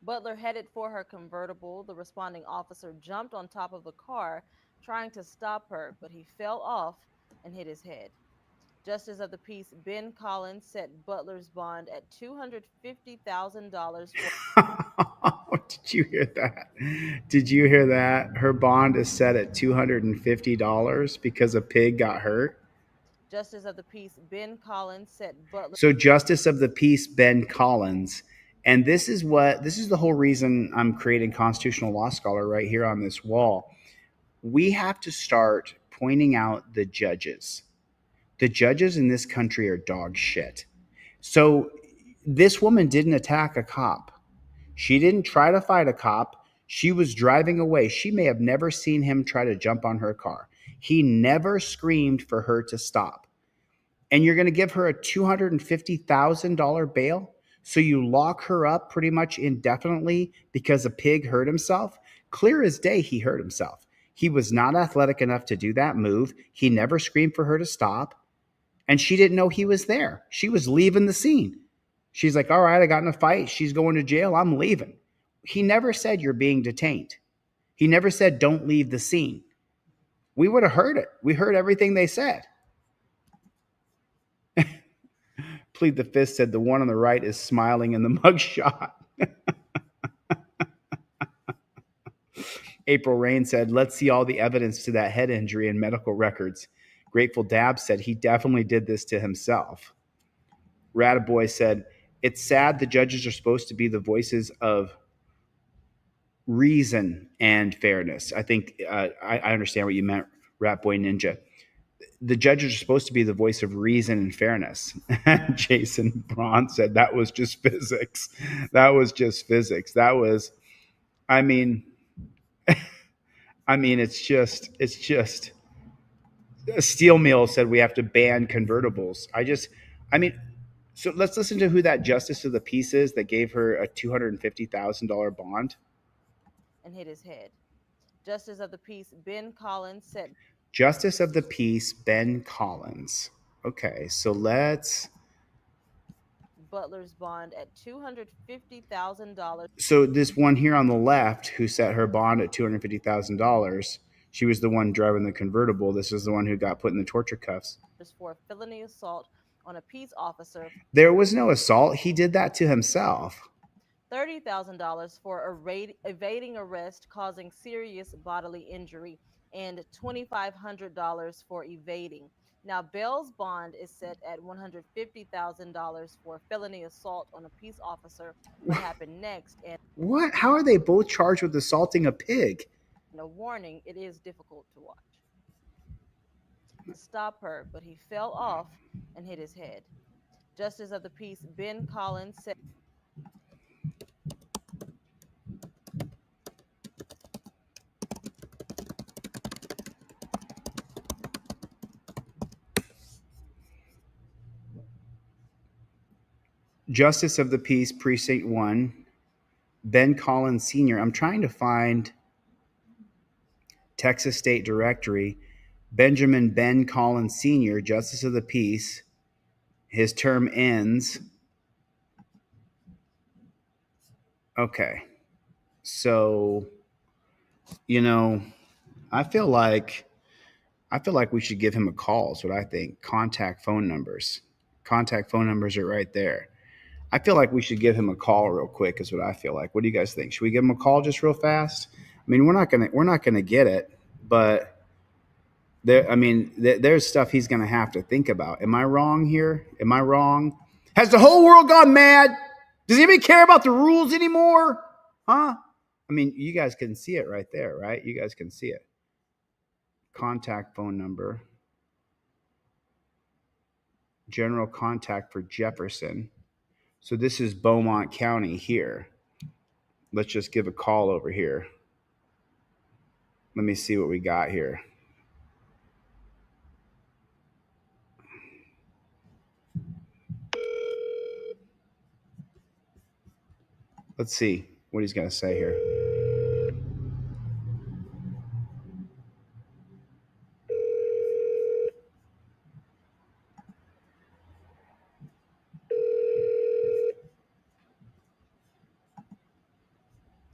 R: Butler headed for her convertible. The responding officer jumped on top of the car, trying to stop her, but he fell off and hit his head. Justice of the Peace Ben Collins set Butler's bond at $250,000.
G: Did you hear that? Did you hear that? Her bond is set at $250 because a pig got hurt.
R: Justice of the Peace Ben Collins set Butler.
G: So Justice of the Peace Ben Collins. And this is the whole reason I'm creating Constitutional Law Scholar right here on this wall. We have to start pointing out the judges. The judges in this country are dog shit. So this woman didn't attack a cop. She didn't try to fight a cop. She was driving away. She may have never seen him try to jump on her car. He never screamed for her to stop. And you're going to give her a $250,000 bail? So you lock her up pretty much indefinitely because a pig hurt himself? Clear as day, he hurt himself. He was not athletic enough to do that move. He never screamed for her to stop. And she didn't know he was there. She was leaving the scene. She's like, all right, I got in a fight. She's going to jail. I'm leaving. He never said you're being detained. He never said don't leave the scene. We would have heard it. We heard everything they said. Plead the Fifth said the one on the right is smiling in the mugshot. April Rain said, let's see all the evidence to that head injury and medical records. Grateful Dab said he definitely did this to himself. Rataboy said, it's sad the judges are supposed to be the voices of reason and fairness. I think I understand what you meant, Ratboy Ninja. The judges are supposed to be the voice of reason and fairness. Jason Braun said that was just physics. That was just physics. That was, I mean, it's just, Steel Mill said we have to ban convertibles. So let's listen to who that Justice of the Peace is that gave her a $250,000 bond.
R: And hit his head. Justice of the Peace Ben Collins said.
G: Justice of the Peace Ben Collins. Okay, so let's.
R: Butler's bond at $250,000.
G: So this one here on the left who set her bond at $250,000, she was the one driving the convertible. This is the one who got put in the torture cuffs.
R: For felony assault on a peace officer.
G: There was no assault. He did that to himself.
R: $30,000 for evading arrest causing serious bodily injury, and $2,500 for evading. Now, bail's bond is set at $150,000 for felony assault on a peace officer. What happened next? And
G: What? How are they both charged with assaulting a pig?
R: a warning, it is difficult to watch. To stop her, but he fell off and hit his head. Justice of the Peace Ben Collins said,
G: Justice of the Peace, Precinct 1, Ben Collins Sr. I'm trying to find Texas State Directory. Benjamin Ben Collins Sr., Justice of the Peace. His term ends. Okay. So, I feel like we should give him a call is what I think. Contact phone numbers. Contact phone numbers are right there. I feel like we should give him a call real quick is what I feel like. What do you guys think? Should we give him a call just real fast? I mean, we're not gonna get it, but there's stuff he's gonna have to think about. Am I wrong here? Am I wrong? Has the whole world gone mad? Does anybody care about the rules anymore? Huh? I mean, you guys can see it right there, right? You guys can see it. Contact phone number. General contact for Jefferson. So this is Beaumont County here. Let's just give a call over here. Let me see what we got here. Let's see what he's going to say here.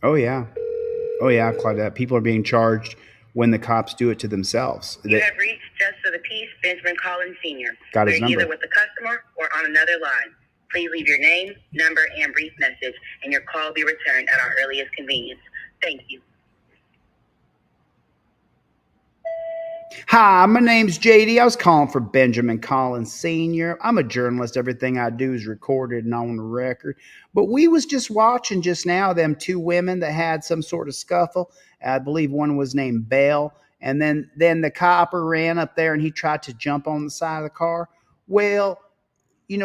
G: Oh, yeah. Oh, yeah, Claudette. People are being charged when the cops do it to themselves.
S: You have reached Justice of the Peace, Benjamin Collins Sr.
G: Got his
S: We're
G: number.
S: either with the customer or on another line. Please leave your name, number, and brief message, and your call will be returned at our earliest convenience. Thank you.
G: Hi, my name's JD. I was calling for Benjamin Collins Sr. I'm a journalist. Everything I do is recorded and on the record. But we was just watching just now them two women that had some sort of scuffle. I believe one was named Belle. And then the copper ran up there and he tried to jump on the side of the car. Well,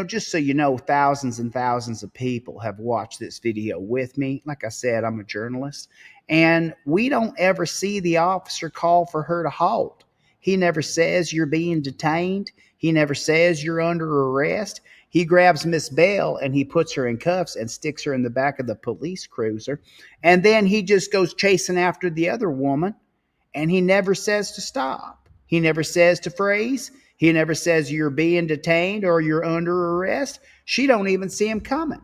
G: just so you know, thousands and thousands of people have watched this video with me. Like I said, I'm a journalist. And we don't ever see the officer call for her to halt. He never says you're being detained. He never says you're under arrest. He grabs Miss Belle and he puts her in cuffs and sticks her in the back of the police cruiser. And then he just goes chasing after the other woman. And he never says to stop. He never says to freeze. He never says you're being detained or you're under arrest. She don't even see him coming.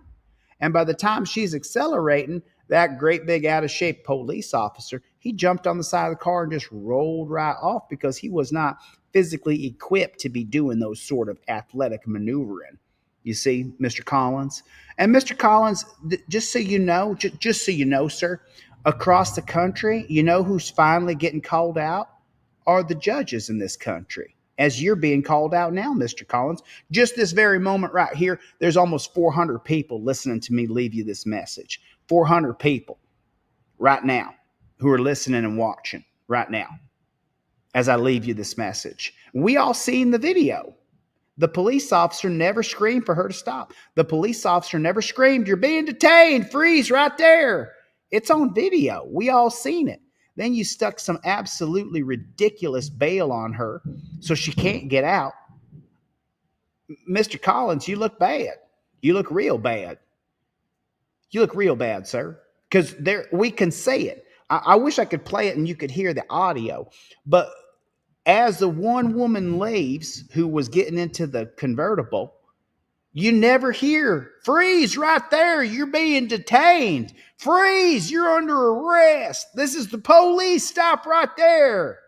G: And by the time she's accelerating, that great big out of shape police officer, he jumped on the side of the car and just rolled right off because he was not physically equipped to be doing those sort of athletic maneuvering. You see, Mr. Collins? And Mr. Collins, just so you know, sir, across the country, you know who's finally getting called out? Are the judges in this country. As you're being called out now, Mr. Collins. Just this very moment right here, there's almost 400 people listening to me leave you this message. 400 people right now who are listening and watching right now as I leave you this message. We all seen the video. The police officer never screamed for her to stop. The police officer never screamed, "You're being detained, freeze right there." It's on video. We all seen it. Then you stuck some absolutely ridiculous bail on her so she can't get out. Mr. Collins, you look bad. You look real bad. You look real bad, sir. Because we can say it. I wish I could play it and you could hear the audio. But as the one woman leaves who was getting into the convertible, you never hear, "Freeze right there, you're being detained. Freeze, you're under arrest. This is the police, stop right there."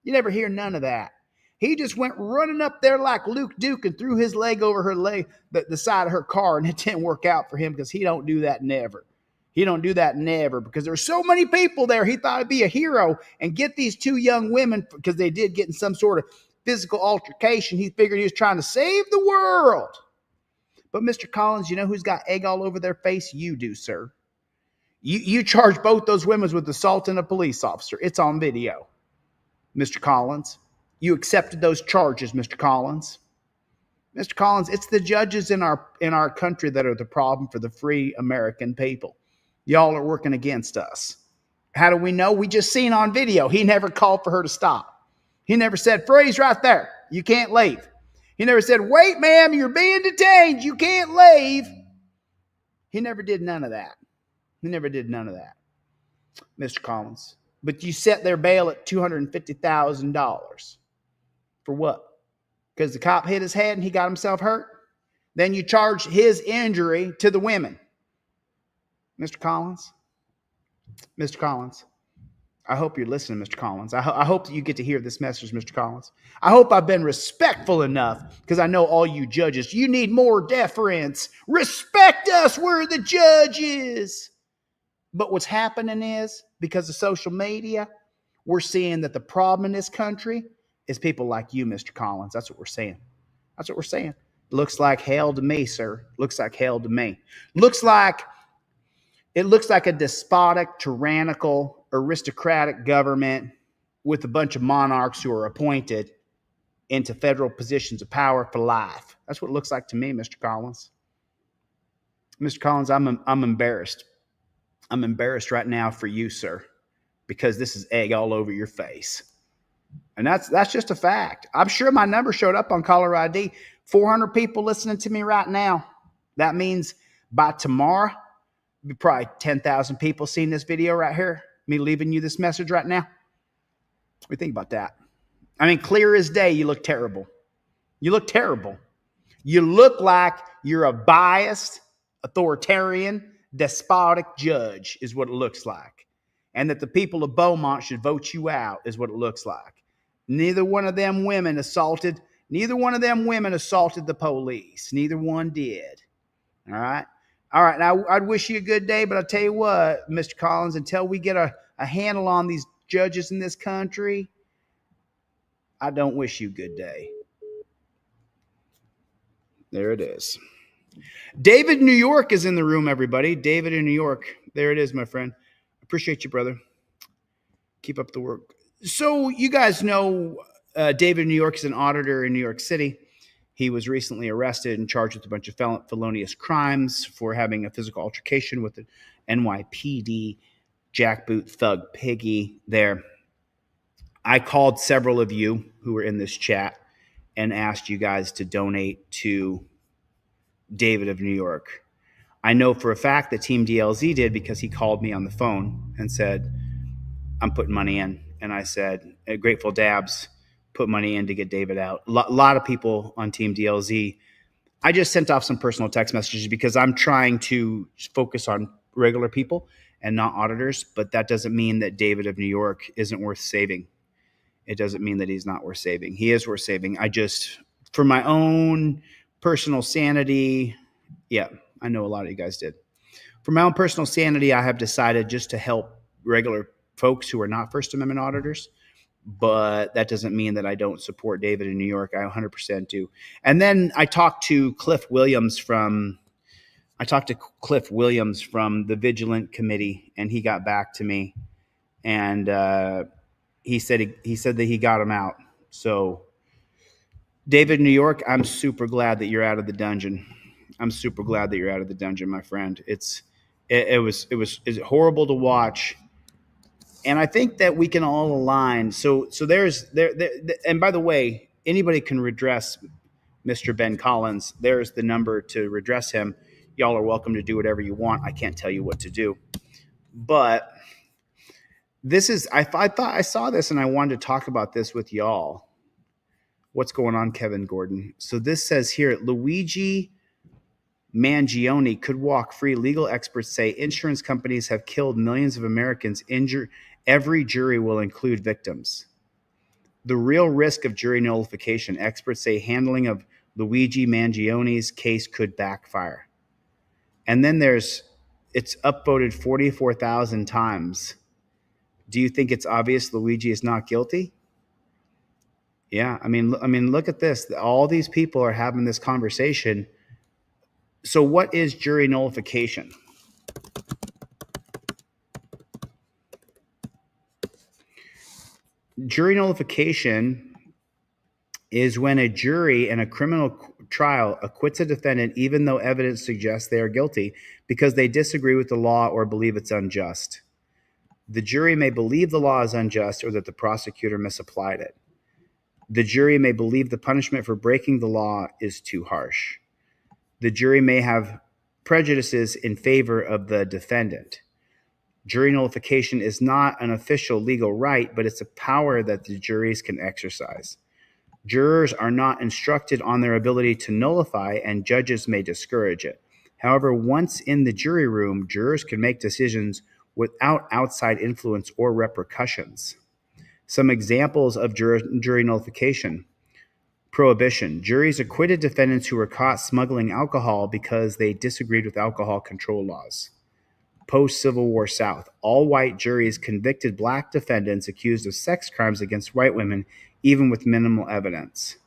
G: You never hear none of that. He just went running up there like Luke Duke and threw his leg over her leg, the side of her car, and it didn't work out for him because he don't do that never. He don't do that never, because there were so many people there. He thought it'd be a hero and get these two young women, because they did get in some sort of physical altercation. He figured he was trying to save the world. But Mr. Collins, you know who's got egg all over their face? You do, sir. You charged both those women with assaulting a police officer. It's on video, Mr. Collins. You accepted those charges, Mr. Collins. Mr. Collins, it's the judges in our country that are the problem for the free American people. Y'all are working against us. How do we know? We just seen on video. He never called for her to stop. He never said, freeze right there. You can't leave. He never said, wait, ma'am, you're being detained. You can't leave. He never did none of that. He never did none of that, Mr. Collins. But you set their bail at $250,000. For what? Because the cop hit his head and he got himself hurt? Then you charge his injury to the women. Mr. Collins, I hope you're listening, Mr. Collins. I hope that you get to hear this message, Mr. Collins. I hope I've been respectful enough, because I know all you judges, you need more deference. Respect us. We're the judges. But what's happening is, because of social media, we're seeing that the problem in this country is people like you, Mr. Collins. That's what we're saying. That's what we're saying. Looks like hell to me, sir. Looks like hell to me. It looks like a despotic, tyrannical, aristocratic government with a bunch of monarchs who are appointed into federal positions of power for life. That's what it looks like to me, Mr. Collins. Mr. Collins, I'm embarrassed. I'm embarrassed right now for you, sir, because this is egg all over your face. And that's just a fact. I'm sure my number showed up on caller ID. 400 people listening to me right now. That means by tomorrow, be probably 10,000 people seeing this video right here. Me leaving you this message right now. What do you think about that? I mean, clear as day, you look terrible. You look terrible. You look like you're a biased, authoritarian, despotic judge is what it looks like. And that the people of Beaumont should vote you out is what it looks like. Neither one of them women assaulted the police. Neither one did. All right. All right. Now, I'd wish you a good day, but I'll tell you what, Mr. Collins, until we get a handle on these judges in this country, I don't wish you a good day. There it is. David in New York is in the room, everybody. David in New York. There it is, my friend. Appreciate you, brother. Keep up the work. So you guys know David in New York is an auditor in New York City. He was recently arrested and charged with a bunch of felonious crimes for having a physical altercation with the NYPD jackboot thug Piggy there. I called several of you who were in this chat and asked you guys to donate to David of New York. I know for a fact that Team DLZ did, because he called me on the phone and said, I'm putting money in. And I said, Grateful Dabs, put money in to get David out. A lot of people on Team DLZ. I just sent off some personal text messages because I'm trying to focus on regular people and not auditors. But that doesn't mean that David of New York isn't worth saving. It doesn't mean that he's not worth saving. He is worth saving. I just, for my own personal sanity, yeah, I know a lot of you guys did. For my own personal sanity, I have decided just to help regular folks who are not First Amendment auditors, but that doesn't mean that I don't support David in New York. I 100% do. And then I talked to Cliff Williams from the Vigilant Committee, and he got back to me, and he said that he got him out. So David in New York, I'm super glad that you're out of the dungeon. I'm super glad that you're out of the dungeon, my friend. It was horrible to watch. And I think that we can all align. So there's and by the way, anybody can redress Mr. Ben Collins. There's the number to redress him. Y'all are welcome to do whatever you want. I can't tell you what to do. But this is, I thought I saw this and I wanted to talk about this with y'all. What's going on, Kevin Gordon? So this says here, Luigi Mangione could walk free. Legal experts say insurance companies have killed millions of Americans. Every jury will include victims. The real risk of jury nullification. Experts say handling of Luigi Mangione's case could backfire. And then there's It's upvoted 44,000 times. Do you think it's obvious Luigi is not guilty? Yeah, I mean, look at this. All these people are having this conversation. So what is jury nullification? Jury nullification is when a jury in a criminal trial acquits a defendant even though evidence suggests they are guilty because they disagree with the law or believe it's unjust. The jury may believe the law is unjust or that the prosecutor misapplied it. The jury may believe the punishment for breaking the law is too harsh. The jury may have prejudices in favor of the defendant. Jury nullification is not an official legal right, but it's a power that the juries can exercise. Jurors are not instructed on their ability to nullify, and judges may discourage it. However, once in the jury room, jurors can make decisions without outside influence or repercussions. Some examples of jury nullification. Prohibition. Juries acquitted defendants who were caught smuggling alcohol because they disagreed with alcohol control laws. Post-Civil War South. All white juries convicted black defendants accused of sex crimes against white women, even with minimal evidence.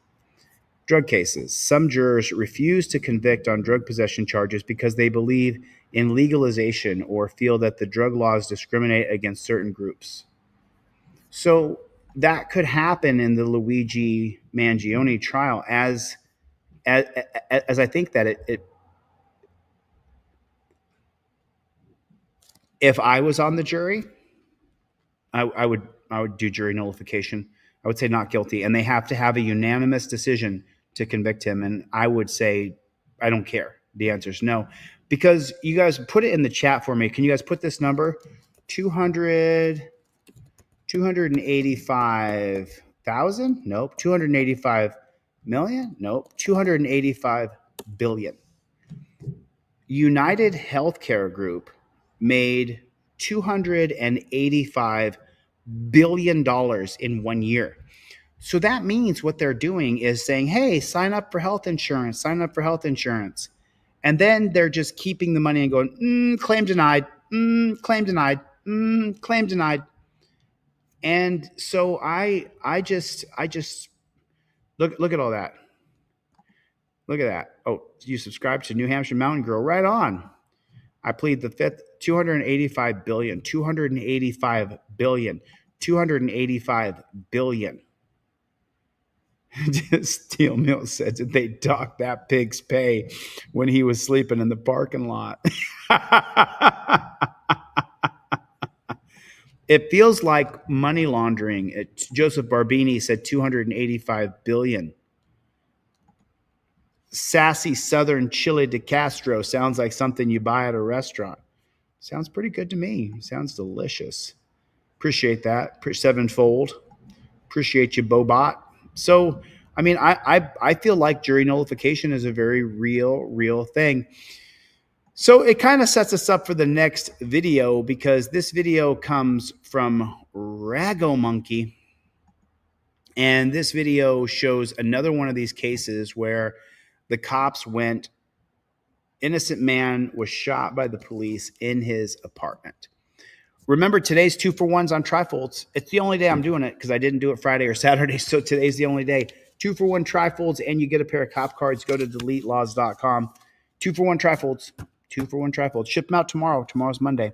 G: Drug cases. Some jurors refuse to convict on drug possession charges because they believe in legalization or feel that the drug laws discriminate against certain groups. So that could happen in the Luigi Mangione trial as I think that it if I was on the jury, I would do jury nullification. I would say not guilty, and they have to have a unanimous decision to convict him. And I would say, I don't care. The answer is no, because you guys put it in the chat for me. Can you guys put this number? 285,000? Nope. 285 million? Nope. 285 billion. United Healthcare Group made $285 billion in 1 year. So that means what they're doing is saying, hey, sign up for health insurance, sign up for health insurance. And then they're just keeping the money and going, claim denied, claim denied, claim denied. And so I just look at all that. Look at that. Oh, you subscribe to New Hampshire Mountain Girl. Right on. I plead the fifth. 285 billion, 285 billion, 285 billion. Steel Mill said that they docked that pig's pay when he was sleeping in the parking lot. It feels like money laundering. Joseph Barbini said 285 billion. Sassy Southern Chili de Castro sounds like something you buy at a restaurant. Sounds pretty good to me. Sounds delicious. Appreciate that. Sevenfold. Appreciate you, Bobot. So, I mean, I feel like jury nullification is a very real thing. So it kind of sets us up for the next video, because this video comes from Rago Monkey. And this video shows another one of these cases where the cops went, innocent man was shot by the police in his apartment. Remember, today's 2-for-1s on trifolds. It's the only day I'm doing it because I didn't do it Friday or Saturday. So today's the only day. 2-for-1 trifolds, and you get a pair of cop cards. Go to deletelaws.com. 2-for-1 trifolds. 2-for-1 trifolds. Ship them out tomorrow. Tomorrow's Monday.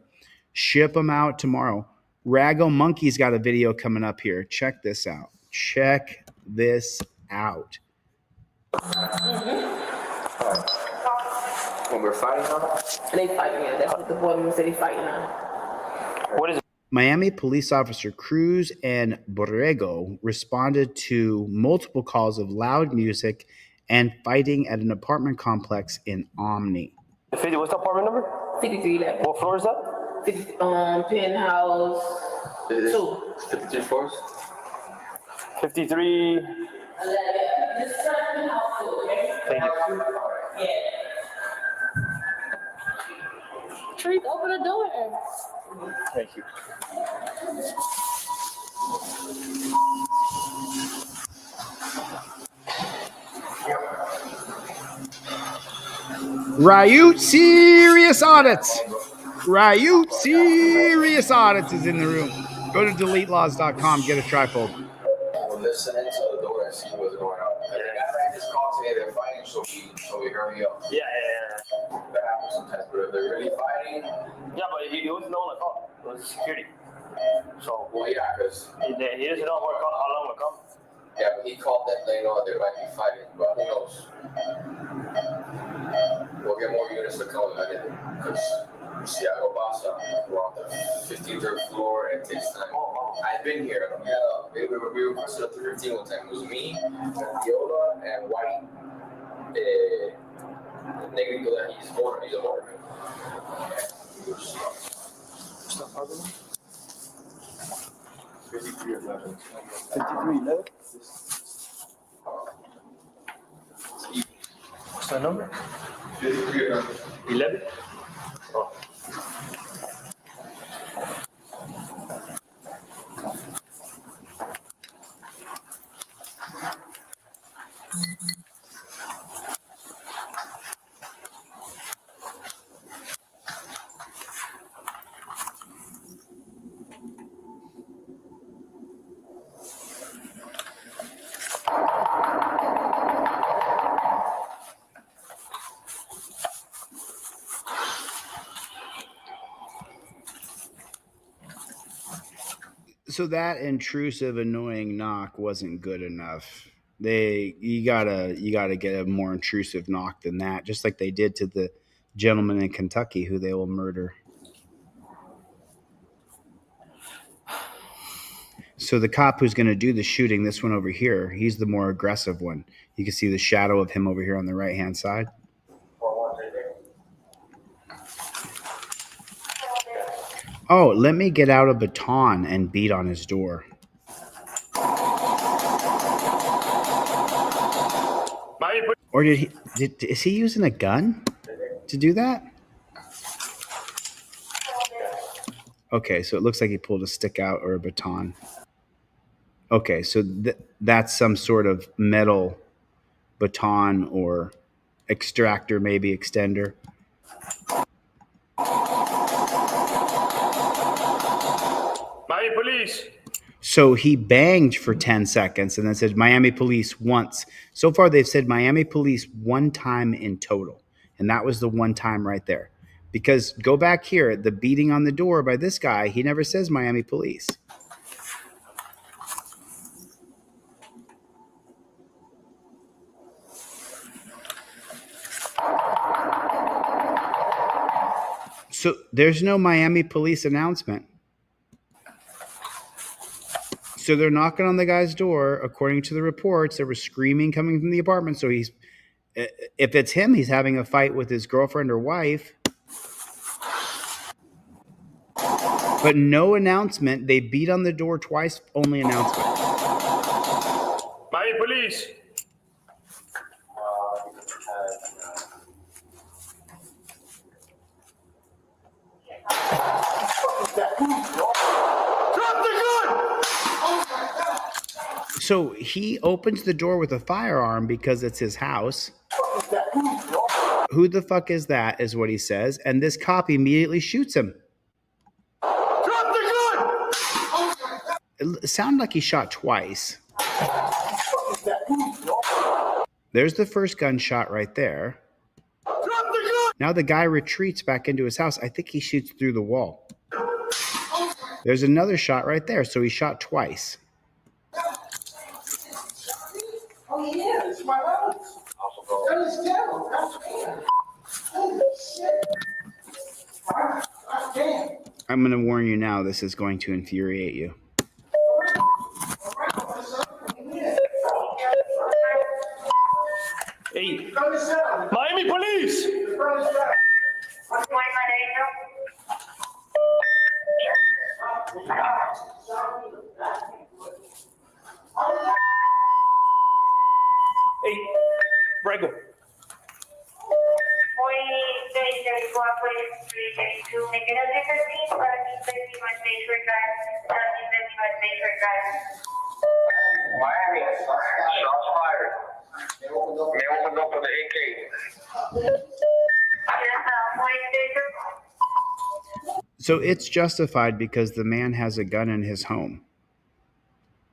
G: Ship them out tomorrow. Rago Monkey's got a video coming up here. Check this out. Check this out.
T: When we're fighting on it? And they fighting it. That's what the boy said, they fighting on it. What is it?
G: Miami police officer Cruz and Borrego responded to multiple calls of loud music and fighting at an apartment complex in Omni.
T: What's the apartment number? 53. What floor is that? Penthouse 2. 53 floors? 53. Thank you. Yeah.
R: Treat, open the door.
T: Thank you.
G: Ryute Serious Audits. Ryute Serious Audits is in the room. Go to deletelaws.com, get a trifold.
U: We're listening to the door and see what's going on. The guy just called today, they're fighting, so we hurry up.
V: Yeah.
U: That happens sometimes, but if they're really fighting.
V: Yeah, but he was no one call. It was security. So.
U: Well, yeah, because.
V: He doesn't know how long it come.
U: Yeah, but he called them, they know they might be fighting, but who knows? We'll get more units to come because Seattle Bassa, we're on the 53rd floor and it takes time. I've been here. We requested a 315 one time. It was me, Viola, and White. Negrito that he's a motorman. Stop talking. 5311. 5311?
V: What's that number?
U: 5311.
V: Oh.
G: So that intrusive, annoying knock wasn't good enough. You gotta get a more intrusive knock than that, just like they did to the gentleman in Kentucky who they will murder. So the cop who's going to do the shooting, this one over here, he's the more aggressive one. You can see the shadow of him over here on the right-hand side. Oh, let me get out a baton and beat on his door. Or is he using a gun to do that? Okay, so it looks like he pulled a stick out or a baton. Okay, so that's some sort of metal baton or extractor, maybe extender.
V: Miami Police.
G: So he banged for 10 seconds and then said Miami Police once. So far, they've said Miami Police one time in total. And that was the one time right there. Because go back here, the beating on the door by this guy, he never says Miami Police. So there's no Miami Police announcement. So they're knocking on the guy's door. According to the reports, there was screaming coming from the apartment. So if it's him, he's having a fight with his girlfriend or wife. But no announcement. They beat on the door twice, only announcement.
V: Miami Police.
G: So he opens the door with a firearm because it's his house. Who the fuck is that, is what he says. And this cop immediately shoots him. It sounded like he shot twice. There's the first gunshot right there. Now the guy retreats back into his house. I think he shoots through the wall. There's another shot right there. So he shot twice.
W: Oh, yeah, it's my house. That is terrible. Holy shit. Damn.
G: I'm going to warn you now, this is going to infuriate you.
V: Hey, Miami Police. Hey, Brego.
N: Miami, shots fired. May open up for the AK.
G: So it's justified because the man has a gun in his home.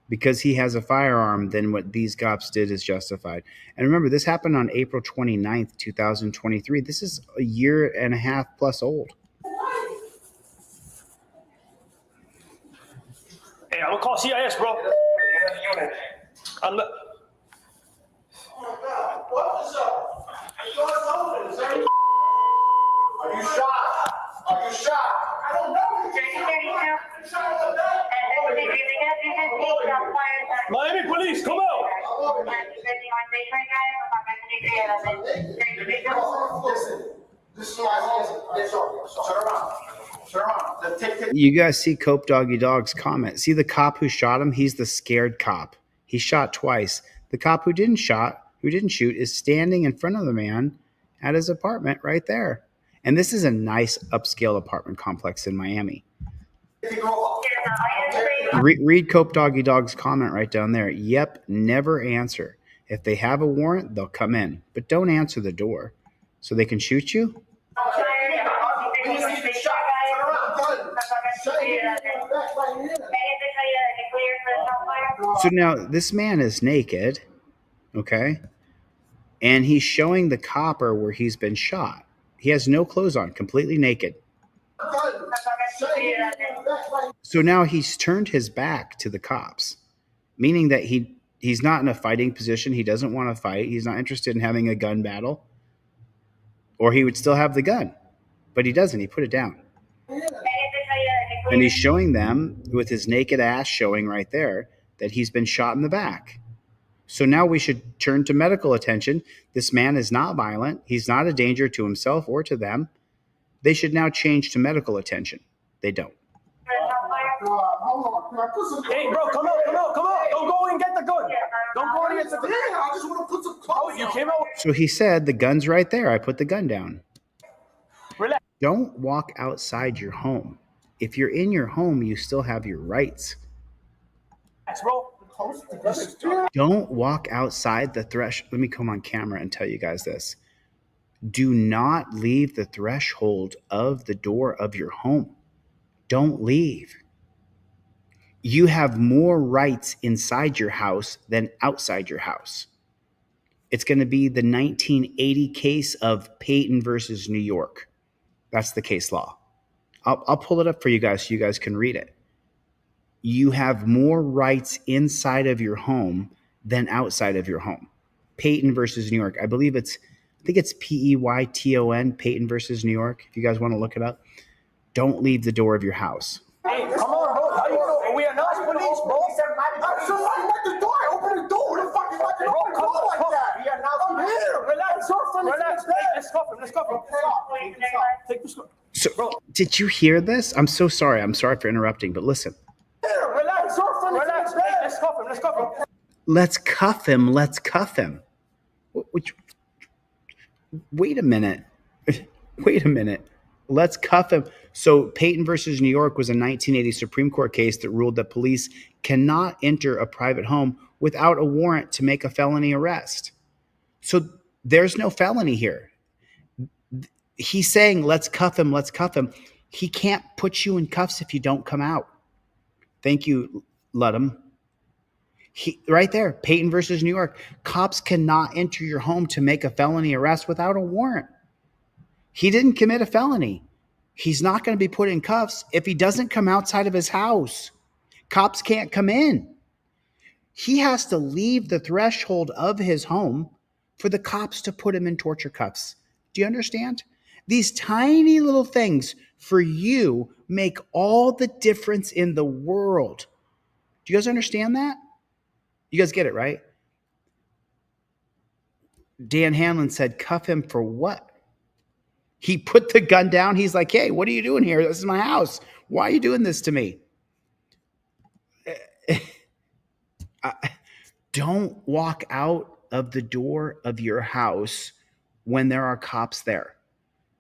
G: Because he has a firearm, then what these cops did is justified. And remember, this happened on April 29th, 2023. This is a year and a half plus old.
V: Hey, I'm gonna call CIS, bro. I'm not.
W: What is up? Are you shot? Are you shot? I don't know.
V: Miami police, come out.
G: You guys see Cope Doggy Dog's comment. See the cop who shot him? He's the scared cop. He shot twice. The cop who didn't shoot, is standing in front of the man at his apartment right there. And this is a nice upscale apartment complex in Miami. Read Cope Doggy Dog's comment right down there. Yep, never answer. If they have a warrant, they'll come in. But don't answer the door. So they can shoot you? So now this man is naked, okay? And he's showing the copper where he's been shot. He has no clothes on, completely naked. So now he's turned his back to the cops, meaning that he's not in a fighting position. He doesn't want to fight. He's not interested in having a gun battle. Or he would still have the gun. But he doesn't. He put it down. And he's showing them with his naked ass showing right there that he's been shot in the back. So now we should turn to medical attention. This man is not violent. He's not a danger to himself or to them. They should now change to medical attention. They don't.
V: Hey, bro, come out. Don't go and get the gun. Don't go and get the gun.
W: I just want to put some clothes
V: on. You came out.
G: So he said, the gun's right there. I put the gun down.
V: Relax.
G: Don't walk outside your home. If you're in your home, you still have your rights.
V: Bro.
G: Don't walk outside the threshold. Let me come on camera and tell you guys this. Do not leave the threshold of the door of your home. Don't leave. You have more rights inside your house than outside your house. It's going to be the 1980 case of Payton versus New York. That's the case law. I'll pull it up for you guys so you guys can read it. You have more rights inside of your home than outside of your home. Payton versus New York. I think it's Peyton, Payton versus New York. If you guys want to look it up. Don't leave the door of your house.
V: Hey, come on, bro. How you know? We are not police, bro.
W: Somebody let the door. Open the door. What the fuck is like an open door like that? We are not. I'm here. Relax.
V: Relax. Let's cuff him. Take this.
G: So, did you hear this? I'm so sorry. I'm sorry for interrupting, but listen.
W: Relax.
V: Let's cuff him.
G: Let's cuff him. Wait a minute. Let's cuff him. So Payton versus New York was a 1980 Supreme Court case that ruled that police cannot enter a private home without a warrant to make a felony arrest. So there's no felony here. He's saying, let's cuff him. He can't put you in cuffs if you don't come out. Thank you, Ludham. Right there, Payton versus New York. Cops cannot enter your home to make a felony arrest without a warrant. He didn't commit a felony. He's not going to be put in cuffs if he doesn't come outside of his house. Cops can't come in. He has to leave the threshold of his home for the cops to put him in torture cuffs. Do you understand? These tiny little things for you make all the difference in the world. Do you guys understand that? You guys get it, right? Dan Hanlon said, cuff him for what? He put the gun down. He's like, hey, what are you doing here? This is my house. Why are you doing this to me? Don't walk out of the door of your house when there are cops there.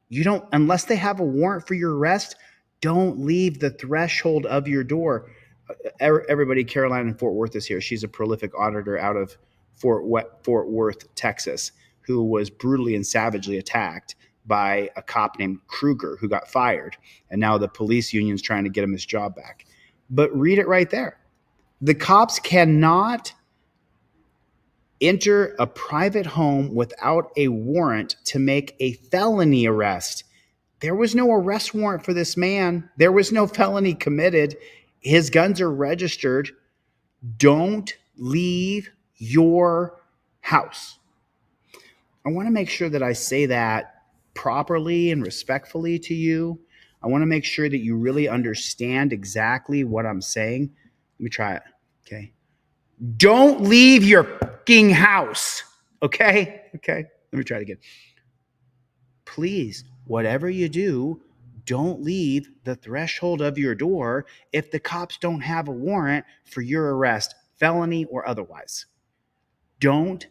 G: You don't, unless they have a warrant for your arrest, don't leave the threshold of your door. Everybody, Caroline in Fort Worth is here. She's a prolific auditor out of Fort Worth, Texas, who was brutally and savagely attacked by a cop named Kruger who got fired. And now the police union's trying to get him his job back. But read it right there. The cops cannot enter a private home without a warrant to make a felony arrest. There was no arrest warrant for this man. There was no felony committed. His guns are registered. Don't leave your house. I want to make sure that I say that properly and respectfully to you. I want to make sure that you really understand exactly what I'm saying. Let me try it. Okay. Don't leave your fucking house. Okay. Okay. Let me try it again. Please, whatever you do, don't leave the threshold of your door if the cops don't have a warrant for your arrest, felony or otherwise. Don't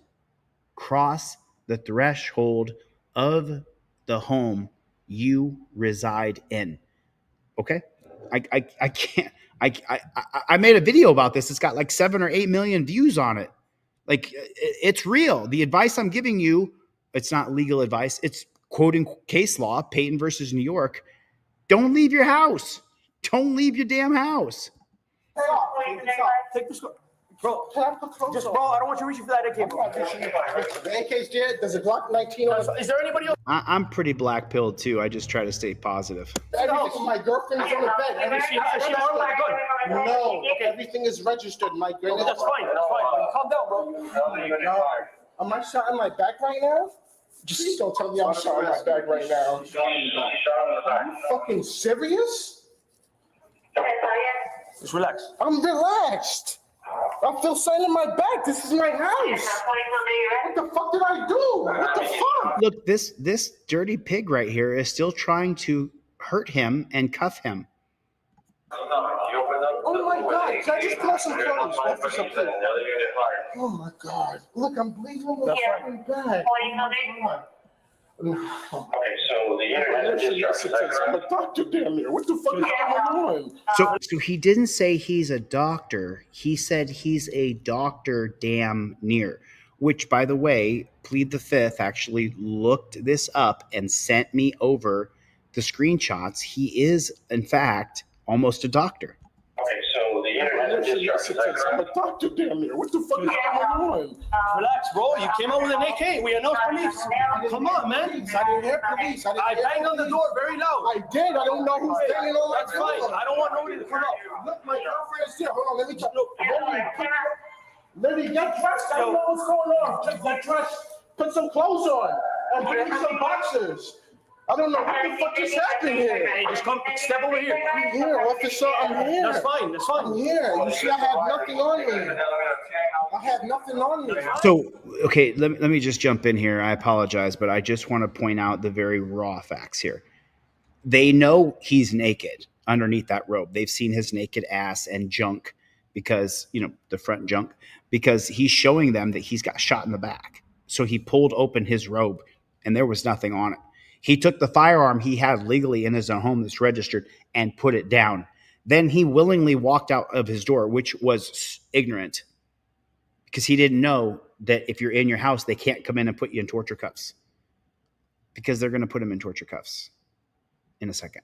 G: cross the threshold of the home you reside in. Okay? I can't. I made a video about this. It's got like 7 or 8 million views on it. Like, it's real. The advice I'm giving you, it's not legal advice. It's quoting case law, Payton versus New York. Don't leave your house. Don't leave your damn house.
V: Take this. Bro, just bro, I don't want you reaching for that AK. Bro.
P: The AK's dead. There's a Glock 19 on.
V: Is there anybody else?
G: I'm pretty black pilled too. I just try to stay positive.
P: Everything, my girlfriend is on the bed. Everything is registered. No, everything is registered. My girl.
V: That's fine. That's fine. Calm down, bro.
P: No. Am I shot in my back right now? Please don't tell me I'm shot in my back right now. Are you fucking serious?
V: Just relax.
P: I'm relaxed. I feel something in my back. This is my house. What the fuck did I do? What the fuck?
G: Look, this dirty pig right here is still trying to hurt him and cuff him.
P: Oh my God. Can I just put on some clothes? Oh my God. Look, I'm bleeding on my fucking back.
N: Okay, so the internet
P: I'm a doctor damn near. What the fuck is going on?
G: So he didn't say he's a doctor. He said he's a doctor damn near, which, by the way, Plead the Fifth actually looked this up and sent me over the screenshots. He is, in fact, almost a doctor.
N: Okay, so the internet
P: I'm a doctor damn near. What the fuck is going on?
V: Relax, bro. You came out with an AK. We announced police. Come on, man.
P: I didn't hear police.
V: I banged on the door very loud.
P: I did. I don't know who's banging on my
V: That's fine. I don't want nobody to come up.
P: Look, my girlfriend's here. Hold on, let me talk. Lily, get dressed. I don't know what's going on. Just get dressed. Put some clothes on. And bring me some boxers. I don't know what the fuck just happened here.
V: Hey, just come, step over here.
P: I'm here, officer. I'm here.
V: That's fine. That's fine.
P: I'm here. You see, I have nothing on me. I have nothing on me.
G: So, okay, let me just jump in here. I apologize, but I just want to point out the very raw facts here. They know he's naked underneath that robe. They've seen his naked ass and junk because, the front junk, because he's showing them that he's got shot in the back. So he pulled open his robe and there was nothing on it. He took the firearm he had legally in his own home that's registered and put it down. Then he willingly walked out of his door, which was ignorant because he didn't know that if you're in your house, they can't come in and put you in torture cuffs because they're going to put him in torture cuffs in a second.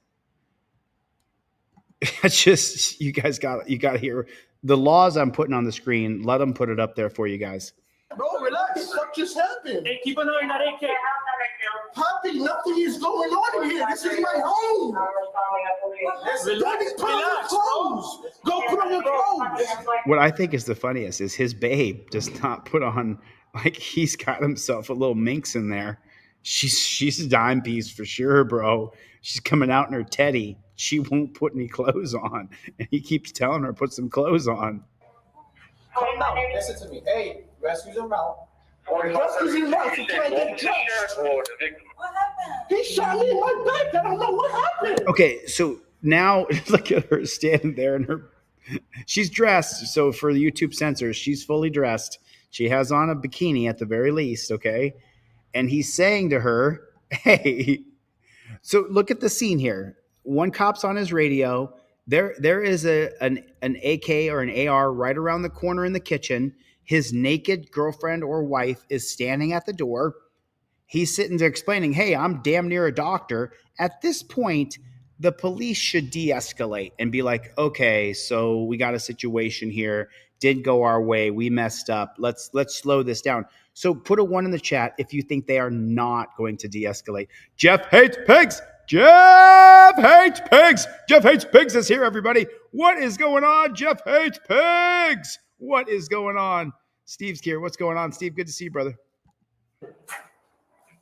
G: It's just, you got to hear the laws I'm putting on the screen. Let them put it up there for you guys.
P: Bro, relax. What the fuck just happened?
V: Hey, keep an eye on that AK.
P: Poppy, nothing is going on in here. This is my home. Daddy, put on your clothes. Go put on your clothes.
G: What I think is the funniest is his babe does not put on, like, he's got himself a little minx in there. She's a dime piece for sure, bro. She's coming out in her teddy. She won't put any clothes on. And he keeps telling her, put some clothes on.
V: Calm down.
U: Listen to me. Hey, rescues him out.
P: Rescues him out. You can't get dressed. What happened? He shot me in my back. I don't know what happened.
G: Okay, so now look at her standing there and she's dressed. So for the YouTube censors, she's fully dressed. She has on a bikini at the very least, okay? And he's saying to her, hey, so look at the scene here. One cop's on his radio. There is an AK or an AR right around the corner in the kitchen. His naked girlfriend or wife is standing at the door. He's sitting there explaining, hey, I'm damn near a doctor. At this point, the police should de-escalate and be like, okay, so we got a situation here. Didn't go our way. We messed up. Let's slow this down. So put a 1 in the chat if you think they are not going to de-escalate. Jeff hates pigs. Jeff hates pigs. Jeff hates pigs is here, everybody. What is going on? Jeff hates pigs. What is going on? Steve's here. What's going on, Steve? Good to see you, brother.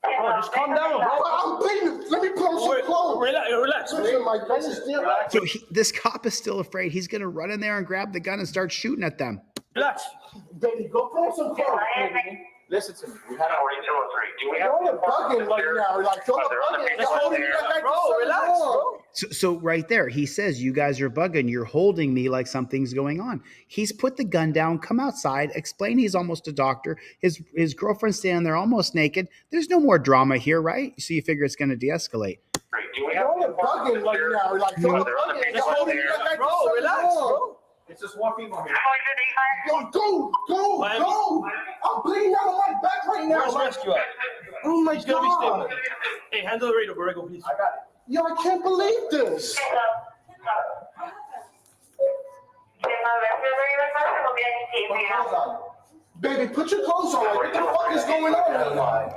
V: Oh, just calm down, bro.
P: I'm bleeding. Let me put on some clothes.
V: Relax.
P: Listen, my gun is still out.
G: So this cop is still afraid. He's going to run in there and grab the gun and start shooting at them.
V: Relax.
P: Baby, go put on some clothes. Baby.
V: Listen to me. We had
N: 4203. Do we have
P: You're bugging right now. Like, you're bugging.
V: Bro, relax, bro.
G: So right there, he says, you guys are bugging. You're holding me like something's going on. He's put the gun down, come outside, explain he's almost a doctor. His girlfriend's standing there almost naked. There's no more drama here, right? So you figure it's going to de-escalate.
N: Do we have
P: You're bugging right now. Like, you're bugging.
V: Bro, relax, bro. It's just one female here.
P: Yo, go. I'm bleeding out of my back right now.
V: Where's rescue at?
P: Oh my
V: He's gonna be
P: God.
V: stable. Hey, handle the radio, Borrego, please. I got it.
P: Yo, I can't believe this. Baby, put your clothes on. What the fuck is going on?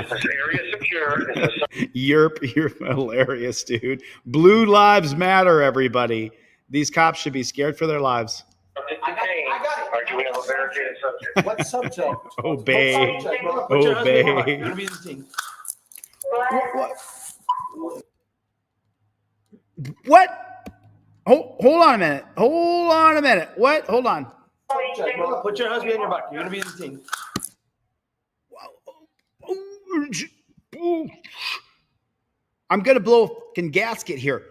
N: Is this area secure? Is this
G: You're hilarious, dude. Blue lives matter, everybody. These cops should be scared for their lives.
P: I got it.
N: or do we have a barricaded subject?
P: What subject?
G: Obey.
P: What subject, bro?
V: Put your husband in your back.
G: Obey.
V: You're gonna be the team.
G: What? Hold on a minute. Hold on a minute. What? Hold on.
V: Subject, bro. Put your husband in your back. You're gonna be the team.
G: I'm going to blow a fucking gasket here.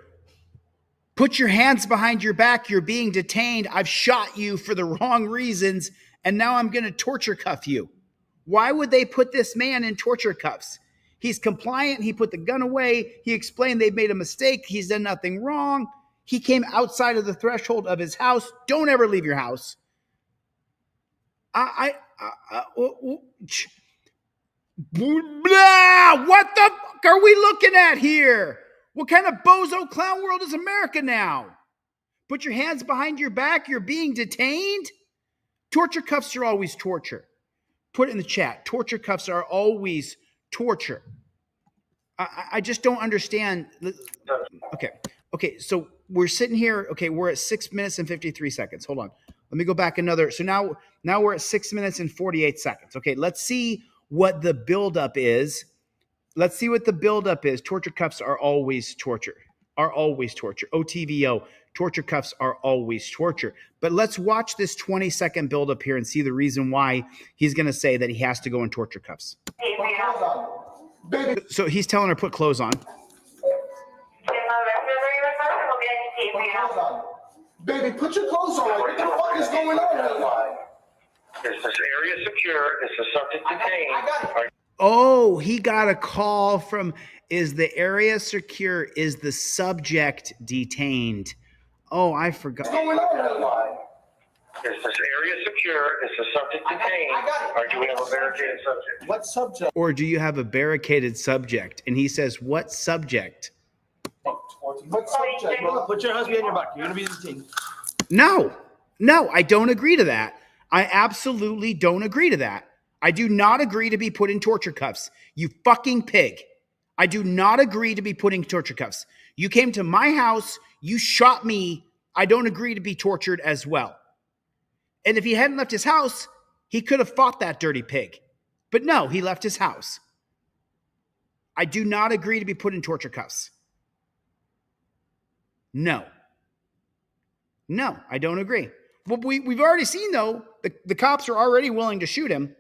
G: Put your hands behind your back. You're being detained. I've shot you for the wrong reasons, and now I'm going to torture cuff you. Why would they put this man in torture cuffs? He's compliant. He put the gun away. He explained they've made a mistake. He's done nothing wrong. He came outside of the threshold of his house. Don't ever leave your house. What the fuck are we looking at here? What kind of bozo clown world is America now? Put your hands behind your back. You're being detained. Torture cuffs are always torture. Put it in the chat. Torture cuffs are always torture. I just don't understand. Okay. So we're sitting here. Okay. We're at 6 minutes and 53 seconds. Hold on. Let me go back another. So now we're at 6 minutes and 48 seconds. Okay. Let's see what the buildup is. Let's see what the buildup is. Torture cuffs are always torture. OTVO. Torture cuffs are always torture. But let's watch this 20-second buildup here and see the reason why he's going to say that he has to go in torture cuffs. So he's telling her put clothes on.
P: Baby, put your clothes on. What the fuck is going on?
N: Is this area secure? Is the subject detained?
G: Oh, he got a call from, is the area secure? Is the subject detained? Oh, I forgot.
N: Is this area secure? Is the subject detained? Or do we have a barricaded subject?
P: What subject?
G: Or do you have a barricaded subject? And he says, what subject?
P: What subject, bro?
V: Put your husband in your back. You're gonna be the team.
G: No, I don't agree to that. I absolutely don't agree to that. I do not agree to be put in torture cuffs. You fucking pig. I do not agree to be put in torture cuffs. You came to my house. You shot me. I don't agree to be tortured as well. And if he hadn't left his house, he could have fought that dirty pig. But no, he left his house. I do not agree to be put in torture cuffs. No, I don't agree. Well, we've already seen, though, the cops are already willing to shoot him.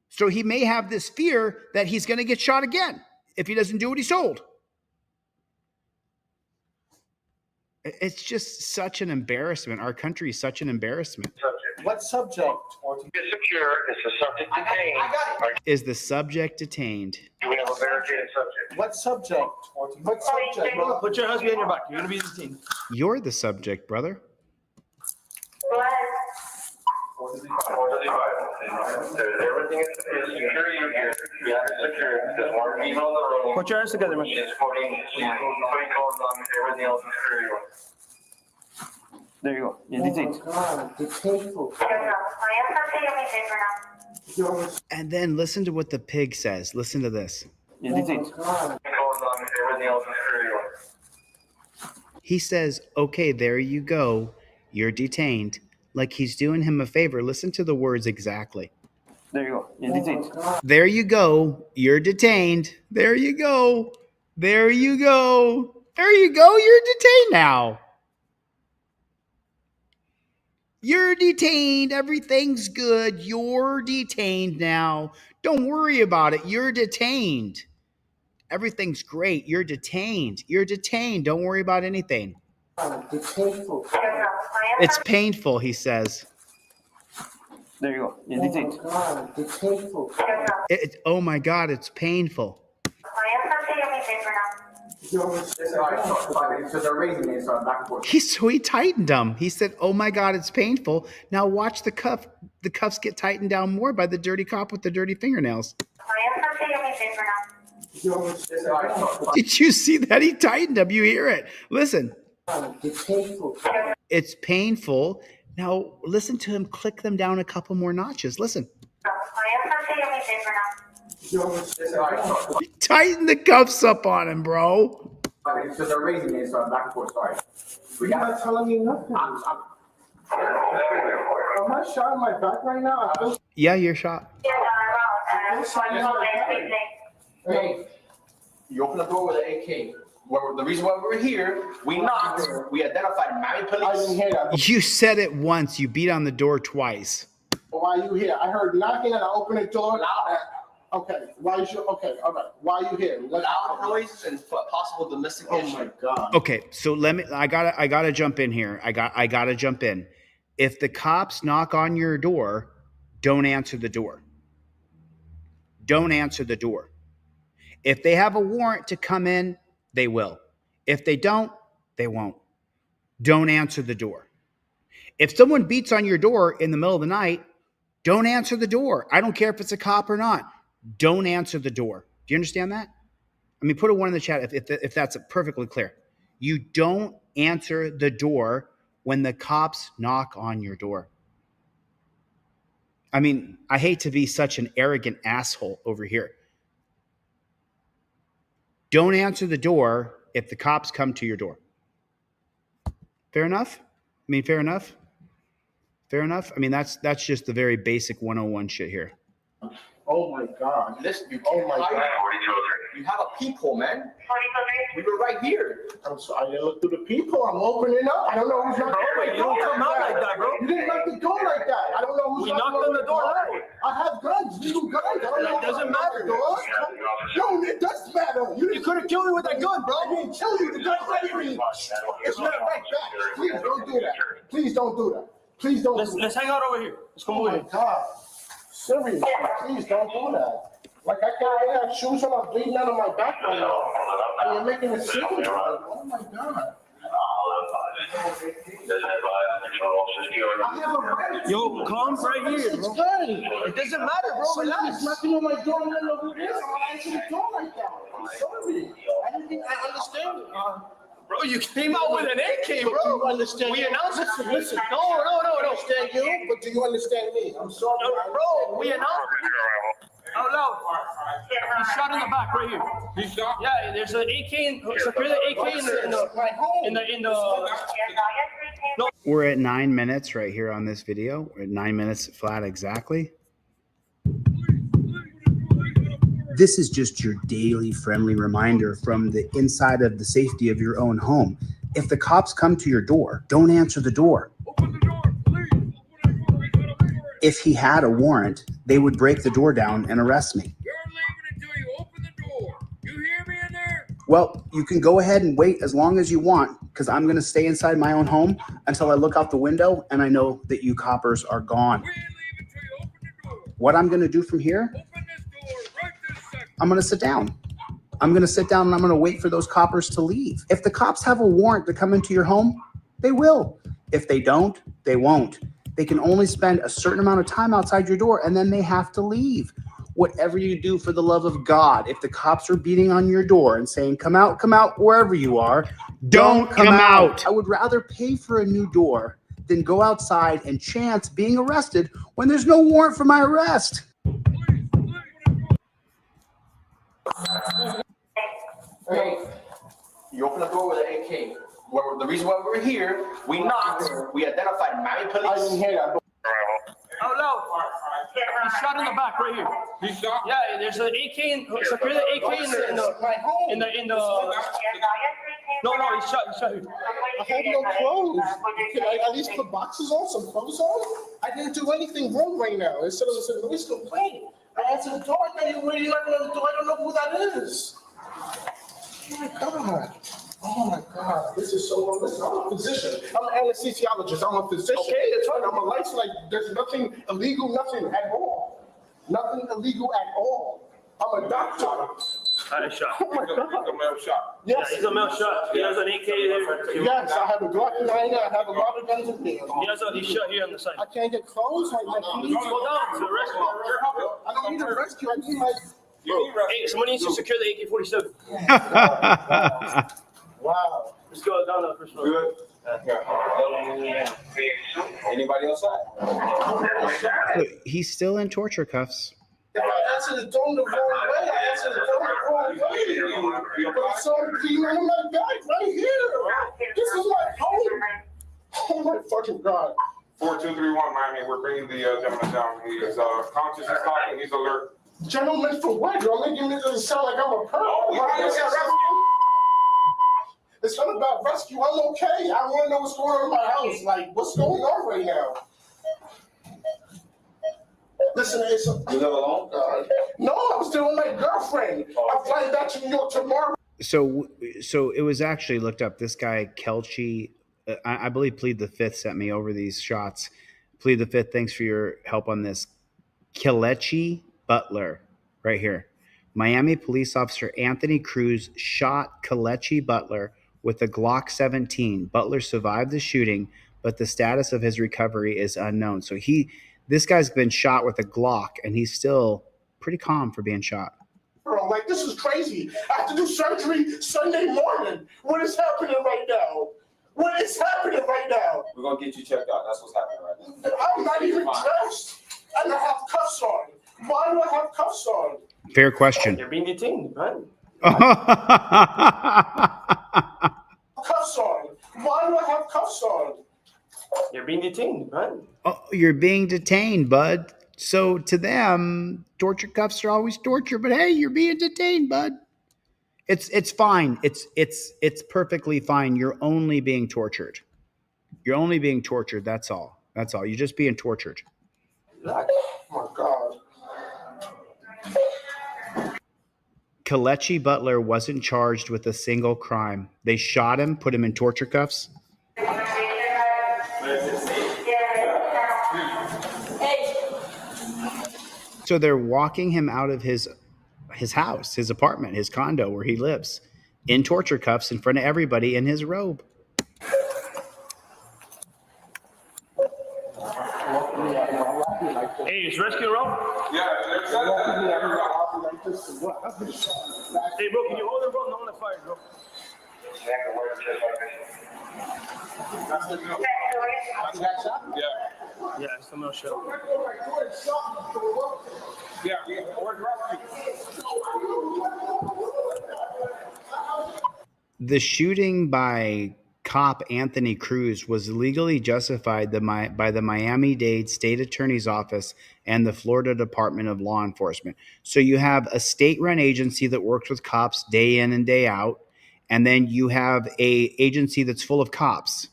G: So he may have this fear that he's going to get shot again if he doesn't do what he's told. It's just such an embarrassment. Our country is such an embarrassment.
P: What subject?
N: Is secure? Is the subject detained?
G: Is the subject detained?
N: Do we have a barricaded subject?
P: What subject? What subject, bro?
V: Put your husband in your back. You're gonna be the team.
G: You're the subject, brother.
N: Everything is secure. You sir. There's more people in the room.
V: Put your hands together, man.
N: She's putting calls on everything else is clear.
V: There you go. You're detained.
G: And then listen to what the pig says. Listen to this.
V: You're detained.
N: Calls on everything else is clear.
G: He says, okay, there you go. You're detained. Like he's doing him a favor. Listen to the words exactly.
V: There you go. You're detained.
G: There you go. You're detained. There you go. There you go. There you go. You're detained now. You're detained. Everything's good. You're detained now. Don't worry about it. You're detained. Everything's great. You're detained. You're detained. Don't worry about anything. It's painful, he says.
V: There you go. You're detained.
G: Oh my God, it's painful. So he tightened them. He said, oh my God, it's painful. Now watch the cuffs get tightened down more by the dirty cop with the dirty fingernails. Did you see that? He tightened them. You hear it. Listen. It's painful. Now listen to him click them down a couple more notches. Listen. Tighten the cuffs up on him, bro.
V: It's just a raising it, so I'm back and forth. Sorry.
P: You're not telling me nothing. Am I shot in my back right now?
G: Yeah, you're shot.
U: Hey, you open the door with an AK. The reason why we're here, we knocked, we identified Miami police.
P: I didn't hear that.
G: You said it once. You beat on the door twice.
P: Why are you here? I heard knocking and I opened the door. Okay, why you okay, all right. Why are you here?
U: Loud noises and possible domestic
P: issue. Oh my God.
G: Okay, so I gotta jump in here. I gotta jump in. If the cops knock on your door, don't answer the door. Don't answer the door. If they have a warrant to come in, they will. If they don't, they won't. Don't answer the door. If someone beats on your door in the middle of the night, don't answer the door. I don't care if it's a cop or not. Don't answer the door. Do you understand that? I mean, put a 1 in the chat if that's perfectly clear. You don't answer the door when the cops knock on your door. I mean, I hate to be such an arrogant asshole over here. Don't answer the door if the cops come to your door. Fair enough? I mean, fair enough? Fair enough? I mean, that's just the very basic 101 shit here.
P: Oh my God.
U: Listen, you
P: oh my God.
U: You have a peephole, man. We were right here.
P: I'm sorry, I didn't look through the people. I'm opening up. I don't know who's knocking.
V: Bro, you don't come out like that, bro.
P: You didn't knock the door like that. I don't know who's knocking.
V: We knocked on the door.
P: I have guns, legal guns. I don't know.
V: It doesn't matter.
P: No, it does matter.
V: You could have killed me with that gun, bro.
P: I didn't kill you. The gun's right here. It's not right back. Please don't do that. Please don't do that. Please don't.
V: Let's hang out over here. Let's come over here.
P: Oh my God. Seriously, please don't do that. Like I have shoes on, I'm bleeding out of my back right now. And you're making a scene. Oh my God.
V: Yo, calm right here.
P: It's good.
V: It doesn't matter, bro.
P: Somebody's knocking on my door and I don't know who it is. I'm not answering the door like that. I'm sorry. I didn't think I understand it.
V: Bro, you came out with an AK, bro.
P: Do you understand?
V: We announced it.
P: Listen.
V: No.
P: I understand you, but do you understand me? I'm sorry.
V: Bro, we announced it. Out loud. He's shot in the back right here. He's shot? Yeah, there's an AK in the No.
G: We're at 9 minutes right here on this video. We're at 9 minutes flat exactly. This is just your daily friendly reminder from the inside of the safety of your own home. If the cops come to your door, don't answer the door. If he had a warrant, they would break the door down and arrest me.
W: You're leaving until you open the door. You hear me in there?
G: Well, you can go ahead and wait as long as you want, because I'm going to stay inside my own home until I look out the window and I know that you coppers are gone.
W: We ain't leaving until you open the door.
G: What I'm going to do from here,
W: Open this door right this second.
G: I'm going to sit down. I'm going to sit down and I'm going to wait for those coppers to leave. If the cops have a warrant to come into your home, they will. If they don't, they won't. They can only spend a certain amount of time outside your door and then they have to leave.
C: whatever you do for the love of God. If the cops are beating on your door and saying, come out, wherever you are,
G: Don't come out.
C: I would rather pay for a new door than go outside and chance being arrested when there's no warrant for my arrest.
V: Hey, you open the door with an AK. Well, the reason why we're here, we knocked, we identified Miami police. I didn't hear that. Hello. He's shot in the back right here. He's shot? Yeah, there's an AK secure the AK in the No, he's shot here.
P: I have no clothes. Can I at least put boxes on, some clothes on? I didn't do anything wrong right now. Instead of saying, Luis complain. I answered the door, I thought you were really knocking on the door. I don't know who that is. Oh my God. Oh my God. This is so, listen, I'm a physician. I'm an anesthesiologist. I'm a physician. Okay, that's right. I'm a license, like, there's nothing illegal, nothing at all. Nothing illegal at all. I'm a doctor.
V: Shot.
P: Oh my God.
V: He's a male shot.
P: Yes.
V: Yeah, he's a male shot. He has an AK here.
P: Yes, I have a Glock 9. I have a lot of guns in there.
V: He's shot here on the side.
P: I can't get clothes. Like, my police.
V: Go down to the rescue.
P: I don't need a rescue. I need my.
V: Hey, somebody needs to secure the AK-47.
P: Wow.
V: Let's go down to the first floor.
U: Good. Anybody outside?
G: He's still in torture cuffs.
P: If I answer the door the wrong way, I answer the door the wrong way. But I saw him clean on my back right here. This is my home. Oh my fucking God.
B: 4231 Miami, we're bringing the gentleman down. He is conscious, he's talking, he's alert.
P: Gentlemen, for what? You're making it sound like I'm a perp. It's not about rescue. I'm okay. I want to know what's going on in my house. Like, what's going on right now? Listen, it's a...
U: You live alone?
P: No, I was still with my girlfriend. I'm flying back to New York tomorrow.
G: So it was actually looked up. This guy, Kelchi, I believe Plead the Fifth sent me over these shots. Plead the Fifth, thanks for your help on this. Kelechi Butler, right here. Miami police officer Anthony Cruz shot Kelechi Butler with a Glock 17. Butler survived the shooting, but the status of his recovery is unknown. So this guy's been shot with a Glock, and he's still pretty calm for being shot.
P: Bro, like, this is crazy. I have to do surgery Sunday morning. What is happening right now? What is happening right now?
U: We're going to get you checked out. That's what's happening right now.
P: I'm not even dressed. And I have cuffs on. Why do I have cuffs on?
G: Fair question.
V: You're being detained, right?
P: Cuffs on. Why do I have cuffs on?
V: You're being detained, right?
G: Oh, you're being detained, bud. So to them, torture cuffs are always torture, but hey, you're being detained, bud. It's fine. It's perfectly fine. You're only being tortured. You're only being tortured. That's all. That's all. You're just being tortured.
P: Oh my God.
G: Kelechi Butler wasn't charged with a single crime. They shot him, put him in torture cuffs. So they're walking him out of his house, his apartment, his condo where he lives, in torture cuffs in front of everybody in his robe.
V: Hey, is rescue around?
B: Yeah, there's
V: Hey, bro, can you hold it, bro? No one to fire, bro. Yeah, it's the no show.
B: Yeah, where's rescue?
G: The shooting by cop Anthony Cruz was legally justified by the Miami-Dade State Attorney's Office and the Florida Department of Law Enforcement. So you have a state-run agency that works with cops day in and day out, and then you have a agency that's full of cops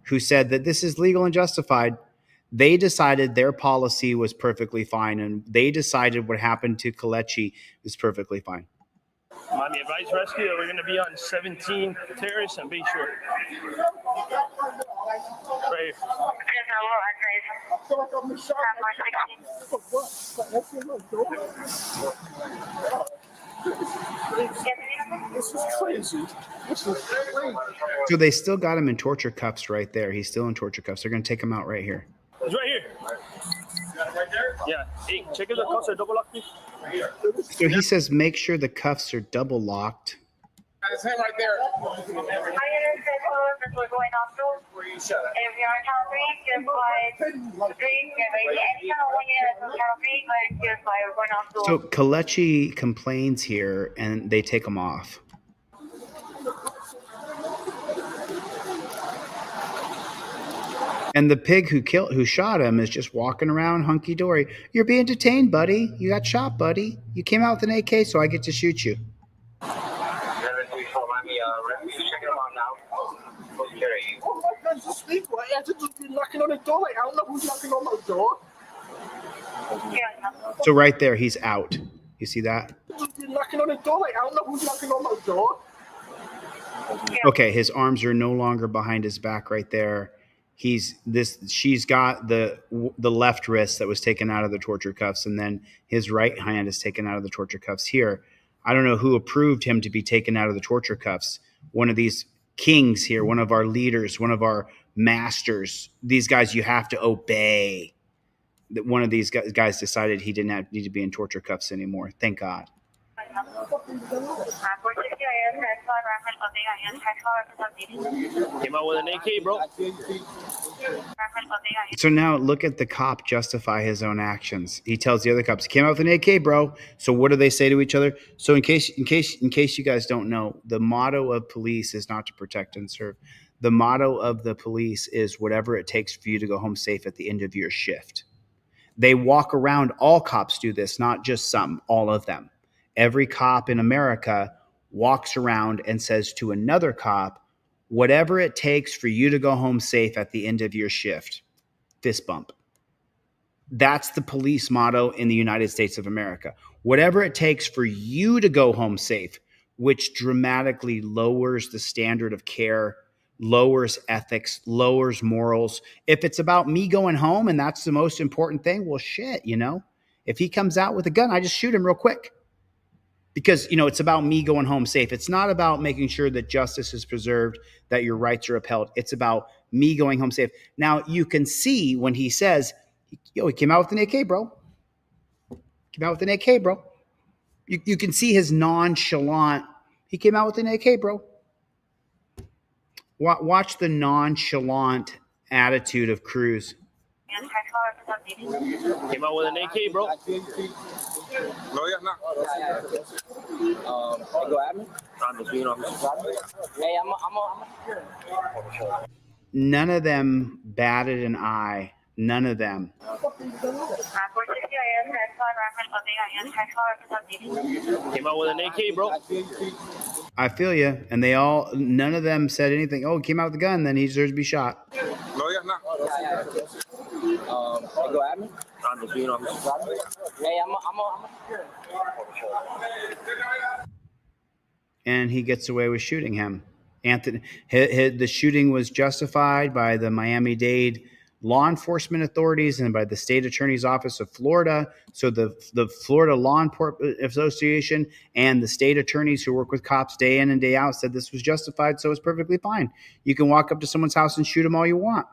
G: who said that this is legal and justified. They decided their policy was perfectly fine, and they decided what happened to Kelechi is perfectly fine.
V: Miami Advice Rescue, we're going to be on 17 Terrace and Bay Shore. Right here.
P: I feel like I'm shot. For what? Like, this is crazy. This is crazy.
G: So they still got him in torture cuffs right there. He's still in torture cuffs. They're going to take him out right here.
V: It's right here.
A: Yeah. Hey, check if the cuffs are double locked, please.
G: So he says, make sure the cuffs are double locked.
P: His hand right there.
G: So Kalechi complains here, and they take him off. And the pig who shot him is just walking around hunky dory. You're being detained, buddy. You got shot, buddy. You came out with an AK, so I get to shoot you.
P: Knocking on the door. Like, I don't know who's knocking on my door.
G: So right there, he's out. You see that?
P: Knocking on the door. Like, I don't know who's knocking on my door.
G: Okay, his arms are no longer behind his back right there. She's got the left wrist that was taken out of the torture cuffs, and then his right hand is taken out of the torture cuffs here. I don't know who approved him to be taken out of the torture cuffs. One of these kings here, one of our leaders, one of our masters. These guys you have to obey. That one of these guys decided he didn't need to be in torture cuffs anymore. Thank God.
A: Came out with an AK, bro.
G: So now look at the cop justify his own actions. He tells the other cops, he came out with an AK, bro. So what do they say to each other? So in case you guys don't know, the motto of police is not to protect and serve. The motto of the police is whatever it takes for you to go home safe at the end of your shift. They walk around, all cops do this, not just some, all of them. Every cop in America walks around and says to another cop, whatever it takes for you to go home safe at the end of your shift. Fist bump. That's the police motto in the United States of America. Whatever it takes for you to go home safe, which dramatically lowers the standard of care, lowers ethics, lowers morals. If it's about me going home and that's the most important thing, well, shit, you know, if he comes out with a gun, I just shoot him real quick. Because, you know, it's about me going home safe. It's not about making sure that justice is preserved, that your rights are upheld. It's about me going home safe. Now, you can see when he says, yo, he came out with an AK, bro. Came out with an AK, bro. You can see his nonchalant, he came out with an AK, bro. Watch the nonchalant attitude of Cruz.
A: Came out with an AK, bro.
B: No, yeah, no.
A: Go at me. Hey,
G: None of them batted an eye. None of them.
A: Came out with an AK, bro.
G: I feel you. And none of them said anything. Oh, he came out with a gun, then he deserves to be shot.
B: No, yeah, no.
A: Go at me. Hey,
G: And he gets away with shooting him. Anthony, the shooting was justified by the Miami-Dade law enforcement authorities and by the state attorney's office of Florida. So the Florida Law Enforcement Association and the state attorneys who work with cops day in and day out said this was justified, so it's perfectly fine. You can walk up to someone's house and shoot them all you want.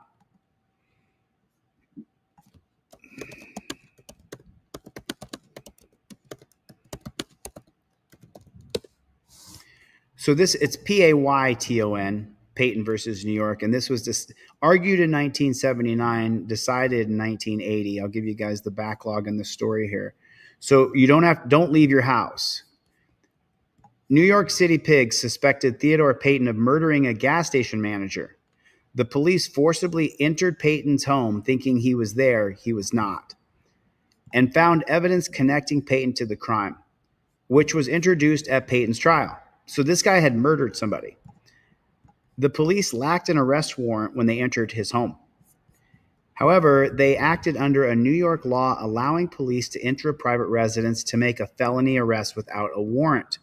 G: So it's Payton, Payton versus New York, and this was argued in 1979, decided in 1980. I'll give you guys the backlog and the story here. So you don't leave your house. New York City pigs suspected Theodore Payton of murdering a gas station manager. The police forcibly entered Payton's home thinking he was there. He was not, and found evidence connecting Payton to the crime, which was introduced at Payton's trial. So this guy had murdered somebody. The police lacked an arrest warrant when they entered his home. However, they acted under a New York law allowing police to enter a private residence to make a felony arrest without a warrant.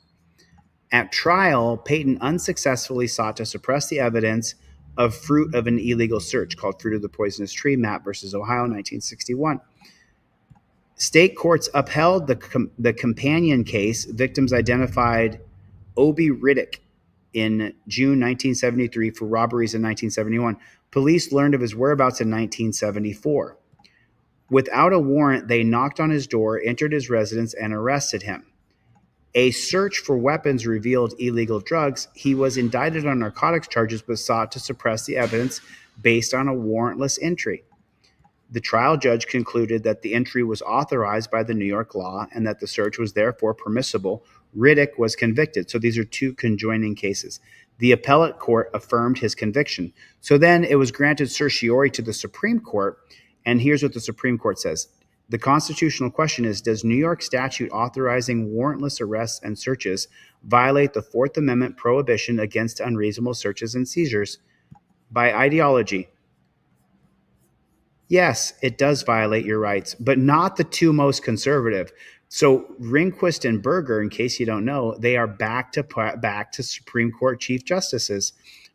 G: At trial, Payton unsuccessfully sought to suppress the evidence of fruit of an illegal search called Fruit of the Poisonous Tree, Mapp versus Ohio, 1961. State courts upheld the companion case. Victims identified Obie Riddick in June 1973 for robberies in 1971. Police learned of his whereabouts in 1974. Without a warrant, they knocked on his door, entered his residence, and arrested him. A search for weapons revealed illegal drugs. He was indicted on narcotics charges but sought to suppress the evidence based on a warrantless entry. The trial judge concluded that the entry was authorized by the New York law and that the search was therefore permissible. Riddick was convicted. So these are two conjoining cases. The appellate court affirmed his conviction. So then it was granted certiorari to the Supreme Court. And here's what the Supreme Court says. The constitutional question is, does New York statute authorizing warrantless arrests and searches violate the Fourth Amendment prohibition against unreasonable searches and seizures? By ideology, yes, it does violate your rights, but not the two most conservative. So Rehnquist and Berger, in case you don't know, they are back to Supreme Court Chief Justices.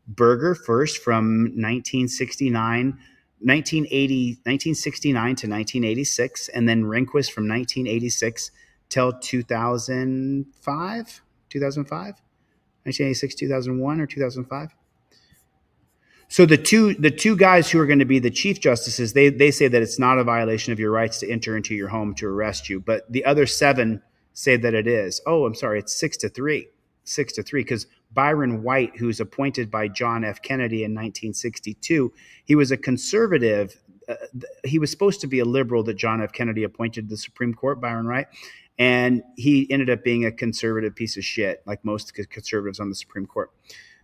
G: Berger first from 1969 to 1986, and then Rehnquist from 1986 till 2005, 1986, 2001, or 2005. So the two guys who are going to be the chief justices, they say that it's not a violation of your rights to enter into your home to arrest you, but the other 7 say that it is. Oh, I'm sorry, it's 6-3, because Byron White, who's appointed by John F. Kennedy in 1962, he was a conservative. He was supposed to be a liberal that John F. Kennedy appointed to the Supreme Court, Byron White, and he ended up being a conservative piece of shit, like most conservatives on the Supreme Court.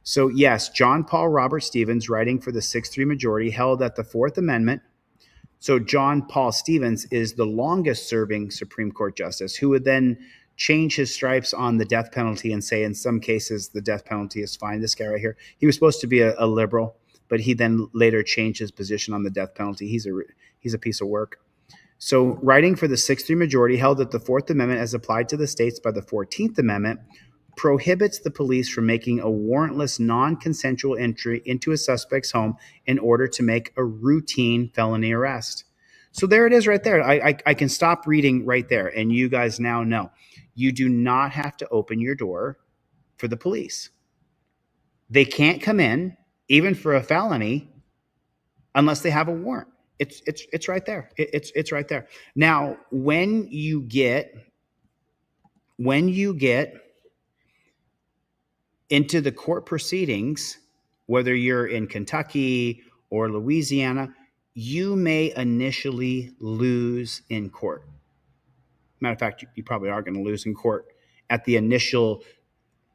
G: So yes, John Paul Robert Stevens, writing for the 6-3 majority, held that the Fourth Amendment. So John Paul Stevens is the longest serving Supreme Court justice, who would then change his stripes on the death penalty and say in some cases the death penalty is fine. This guy right here, he was supposed to be a liberal, but he then later changed his position on the death penalty. He's a piece of work. So writing for the 6-3 majority, held that the Fourth Amendment, as applied to the states by the 14th Amendment, prohibits the police from making a warrantless, non-consensual entry into a suspect's home in order to make a routine felony arrest. So there it is right there. I can stop reading right there, and you guys now know. You do not have to open your door for the police. They can't come in, even for a felony, unless they have a warrant. It's right there. It's right there. Now, when you get into the court proceedings, whether you're in Kentucky or Louisiana, you may initially lose in court. Matter of fact, you probably are going to lose in court at the initial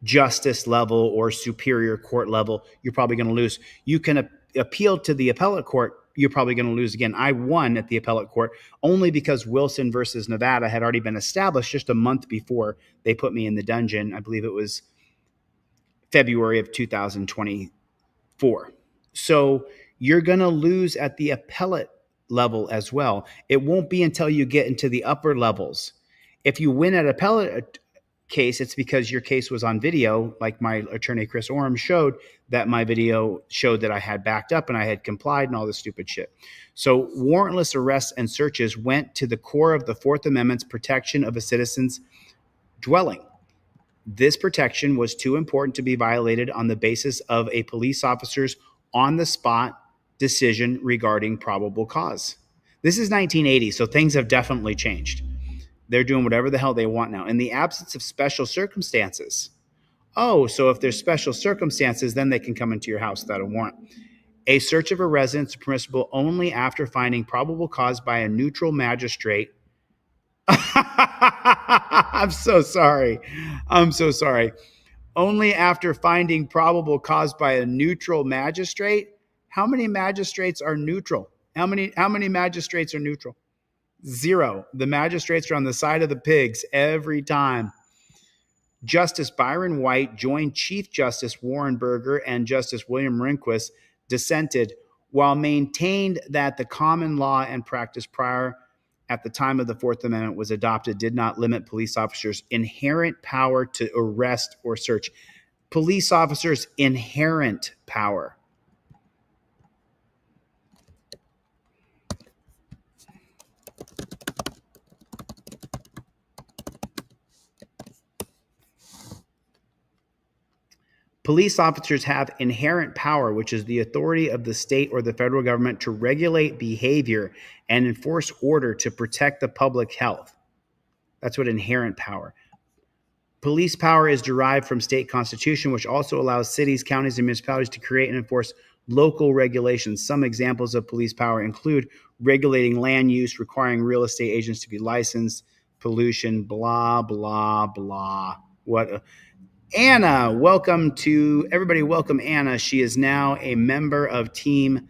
G: justice level or superior court level. You're probably going to lose. You can appeal to the appellate court. You're probably going to lose again. I won at the appellate court only because Wilson versus Nevada had already been established just a month before they put me in the dungeon. I believe it was February of 2024. So you're going to lose at the appellate level as well. It won't be until you get into the upper levels. If you win at appellate case, it's because your case was on video, like my attorney Chris Orem showed, that my video showed that I had backed up and I had complied and all this stupid shit. So warrantless arrests and searches went to the core of the Fourth Amendment's protection of a citizen's dwelling. This protection was too important to be violated on the basis of a police officer's on-the-spot decision regarding probable cause. This is 1980, so things have definitely changed. They're doing whatever the hell they want now. In the absence of special circumstances. Oh, so if there's special circumstances, then they can come into your house without a warrant. A search of a residence is permissible only after finding probable cause by a neutral magistrate. I'm so sorry. Only after finding probable cause by a neutral magistrate. How many magistrates are neutral? How many magistrates are neutral? 0. The magistrates are on the side of the pigs every time. Justice Byron White joined Chief Justice Warren Burger and Justice William Rehnquist dissented, while maintained that the common law and practice prior at the time of the Fourth Amendment was adopted did not limit police officers' inherent power to arrest or search. Police officers' inherent power. Police officers have inherent power, which is the authority of the state or the federal government to regulate behavior and enforce order to protect the public health. That's what inherent power. Police power is derived from state constitution, which also allows cities, counties, and municipalities to create and enforce local regulations. Some examples of police power include regulating land use, requiring real estate agents to be licensed, pollution, blah, blah, blah. Anna, welcome to everybody. Welcome, Anna. She is now a member of Team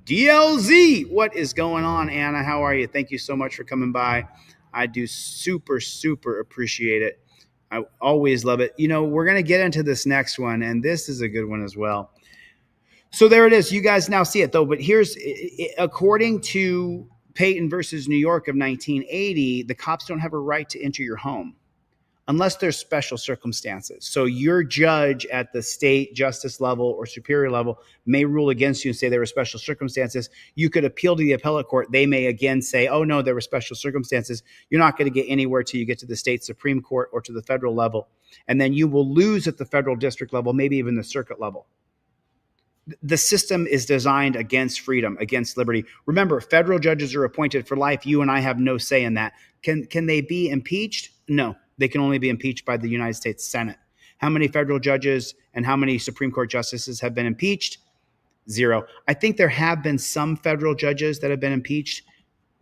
G: DLZ. What is going on, Anna? How are you? Thank you so much for coming by. I do super, super appreciate it. I always love it. You know, we're going to get into this next one, and this is a good one as well. So there it is. You guys now see it, though. But here's, according to Payton versus New York of 1980, the cops don't have a right to enter your home unless there's special circumstances. So your judge at the state justice level or superior level may rule against you and say there were special circumstances. You could appeal to the appellate court. They may again say, oh, no, there were special circumstances. You're not going to get anywhere till you get to the state Supreme Court or to the federal level. And then you will lose at the federal district level, maybe even the circuit level. The system is designed against freedom, against liberty. Remember, federal judges are appointed for life. You and I have no say in that. Can they be impeached? No. They can only be impeached by the United States Senate. How many federal judges and how many Supreme Court justices have been impeached? 0. I think there have been some federal judges that have been impeached,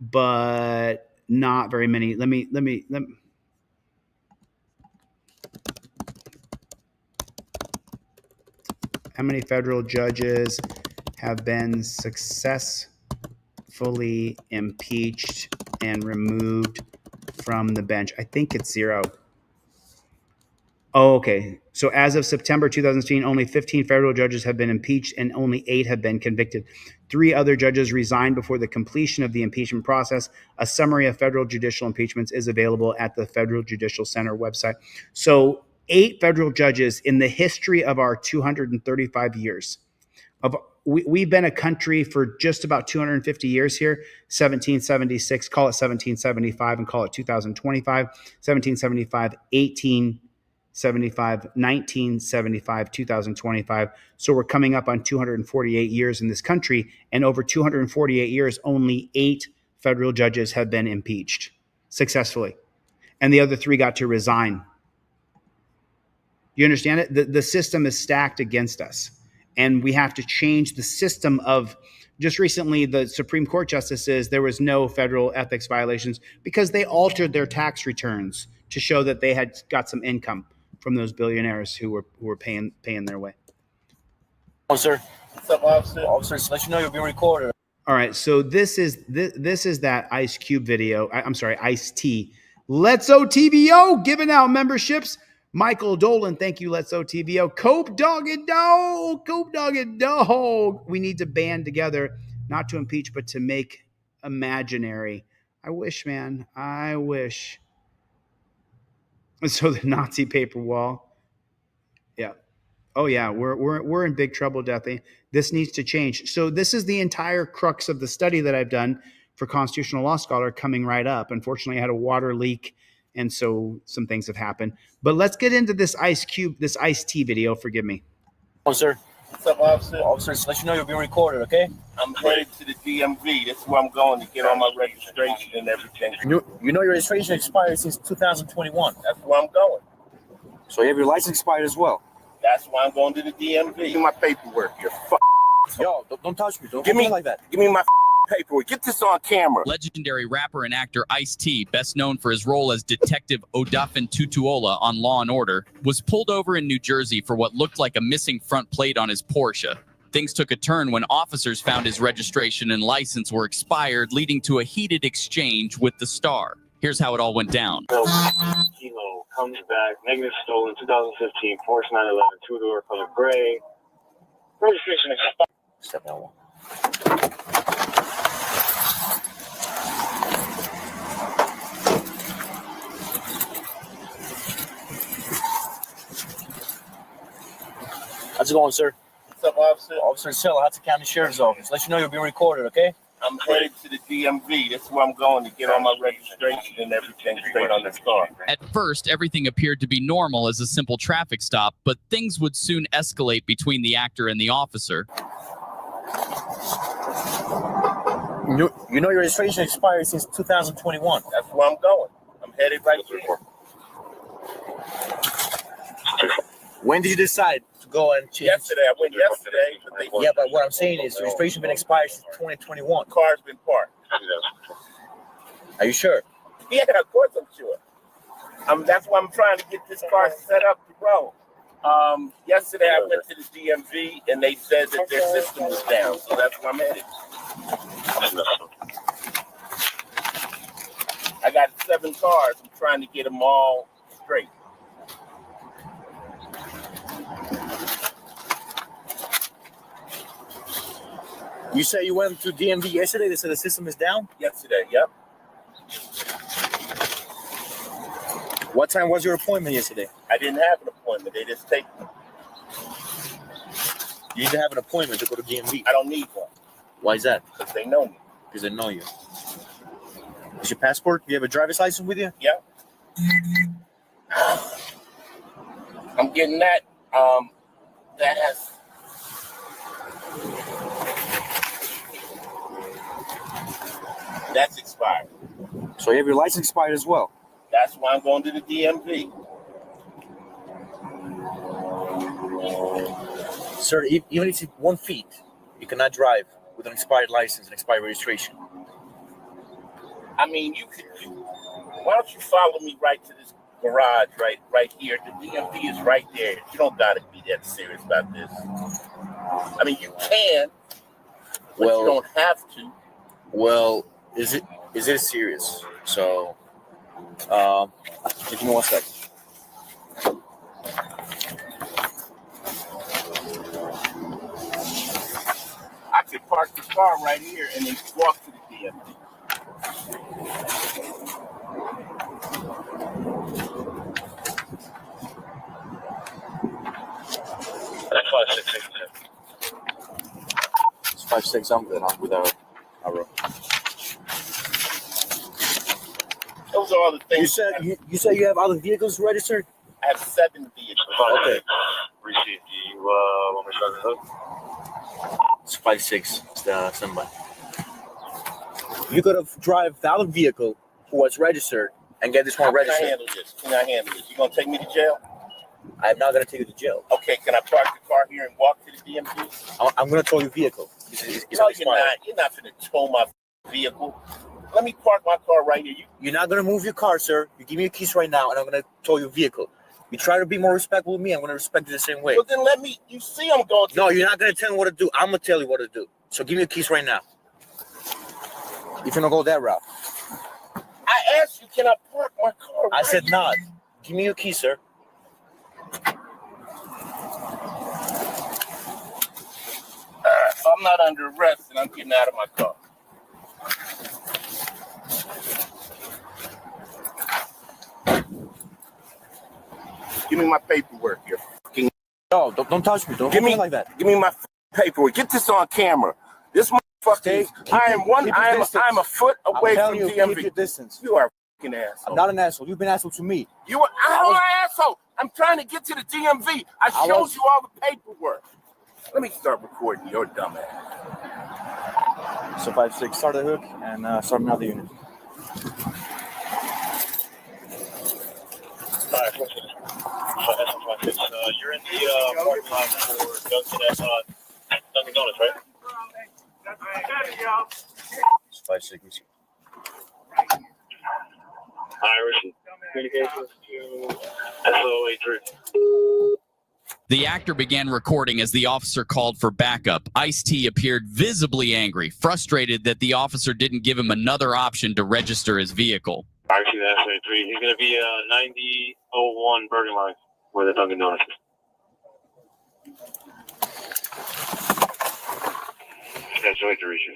G: but not very many. Let me. How many federal judges have been successfully impeached and removed from the bench? I think it's 0. Oh, okay. So as of September 2016, only 15 federal judges have been impeached and only 8 have been convicted. 3 other judges resigned before the completion of the impeachment process. A summary of federal judicial impeachments is available at the Federal Judicial Center website. So 8 federal judges in the history of our 235 years. We've been a country for just about 250 years here, 1776, call it 1775 and call it 2025, 1775, 1875, 1975, 2025. So we're coming up on 248 years in this country, and over 248 years, only 8 federal judges have been impeached successfully. And the other 3 got to resign. You understand it? The system is stacked against us. And we have to change the system of, just recently, the Supreme Court justices, there was no federal ethics violations because they altered their tax returns to show that they had got some income from those billionaires who were paying their way.
D: Oh, sir. What's up, officer? Officer, just let you know you're being recorded.
G: All right, so this is that Ice Cube video. I'm sorry, Ice-T. Let's OTVO giving out memberships. Michael Dolan, thank you, Let's OTVO. Cope Dog and Dog, Cope Dog and Dog. We need to band together, not to impeach, but to make imaginary. I wish, man. I wish. So the Nazi paper wall. Yeah. Oh yeah, we're in big trouble, Deathy. This needs to change. So this is the entire crux of the study that I've done for Constitutional Law Scholar coming right up. Unfortunately, I had a water leak, and so some things have happened. But let's get into this this Ice-T video. Forgive me.
D: Oh, sir. What's up, officer? Officer, just let you know you're being recorded, okay?
E: I'm headed to the DMV. That's where I'm going to get all my registration and everything.
D: You know your registration expired since 2021.
E: That's where I'm going.
D: So you have your license expired as well?
E: That's why I'm going to the DMV. Give me my paperwork. You're
D: Yo, don't touch me. Don't
E: give me
D: like that.
E: Give me my paperwork. Get this on camera.
F: Legendary rapper and actor Ice-T, best known for his role as Detective Odafin Tutuola on Law & Order, was pulled over in New Jersey for what looked like a missing front plate on his Porsche. Things took a turn when officers found his registration and license were expired, leading to a heated exchange with the star. Here's how it all went down.
X: Kilo comes back, negative stolen, 2015 Porsche 911, 2-door color gray. Registration expired.
D: Step down one. How's it going, sir?
E: What's up, officer?
D: Officer Silla, Hudson County Sheriff's Office. Let you know you're being recorded, okay?
E: I'm headed to the DMV. This is where I'm going to get all my registration and everything straight on this car.
F: At first, everything appeared to be normal as a simple traffic stop, but things would soon escalate between the actor and the officer.
D: You know your registration expired since 2021.
E: That's where I'm going. I'm headed right here.
D: When did you decide to go and change?
E: Yesterday. I went yesterday. But
D: Yeah, but what I'm saying is your registration been expired since 2021.
E: Car's been parked.
D: Are you sure?
E: Yeah, of course I'm sure. That's why I'm trying to get this car set up to roll. Yesterday I went to the DMV and they said that their system was down, so that's where I'm headed. I got 7 cars. I'm trying to get them all straight.
D: You say you went to DMV yesterday. They said the system is down.
E: Yesterday, yep.
D: What time was your appointment yesterday?
E: I didn't have an appointment. They just take me.
D: You need to have an appointment to go to DMV.
E: I don't need one.
D: Why is that?
E: Because they know me.
D: Because they know you. Is your passport? Do you have a driver's license with you?
E: Yeah. I'm getting that. That has. That's expired.
D: So you have your license expired as well?
E: That's why I'm going to the DMV.
D: Sir, even if it's 1 feet, you cannot drive with an expired license and expired registration.
E: I mean, you could. Why don't you follow me right to this garage right here? The DMV is right there. You don't gotta be that serious about this. I mean, you can, but you don't have to.
D: Well, is it serious? So, give me 1 second.
E: I could park the car right here and then walk to the DMV.
X: That's 566.
D: It's 5-6. I'm good. I'm with our
E: Those are all the things.
D: You said you have other vehicles registered?
E: I have 7 vehicles.
X: Okay. Receipt. Do you want me to start the hook?
D: It's 5-6. It's the somebody. You could have drive the other vehicle who was registered and get this one registered.
E: Can I handle this? You gonna take me to jail?
D: I'm not gonna take you to jail.
E: Okay, can I park the car here and walk to the DMV?
D: I'm gonna tow your vehicle. It's
E: No, you're not. You're not gonna tow my vehicle. Let me park my car right here.
D: You're not gonna move your car, sir. You give me your keys right now, and I'm gonna tow your vehicle. You try to be more respectful with me, I'm gonna respect you the same way.
E: Well, then let me. You see, I'm going to.
D: No, you're not gonna tell me what to do. I'm gonna tell you what to do. So give me your keys right now. If you're gonna go that route.
E: I asked you, can I park my car?
D: I said not. Give me your keys, sir.
E: If I'm not under arrest, then I'm getting out of my car. Give me my paperwork here.
D: No, don't touch me. Don't give me like that.
E: Give me my paperwork. Get this on camera. This motherfucker. I'm a foot away from DMV.
D: Keep your distance.
E: You are a fucking asshole.
D: I'm not an asshole. You've been an asshole to me.
E: I'm an asshole. I'm trying to get to the DMV. I showed you all the paperwork. Let me start recording your dumb ass.
D: So 5-6, start the hook and start another unit.
X: You're in the parking lot for Dunkin' Donuts, right?
D: It's 5-6.
X: Irish communications to SO83.
F: The actor began recording as the officer called for backup. Ice-T appeared visibly angry, frustrated that the officer didn't give him another option to register his vehicle.
X: Irish to SO83. He's going to be 9001 Bergen Line, where the Dunkin' Donuts is. That's right to reach you.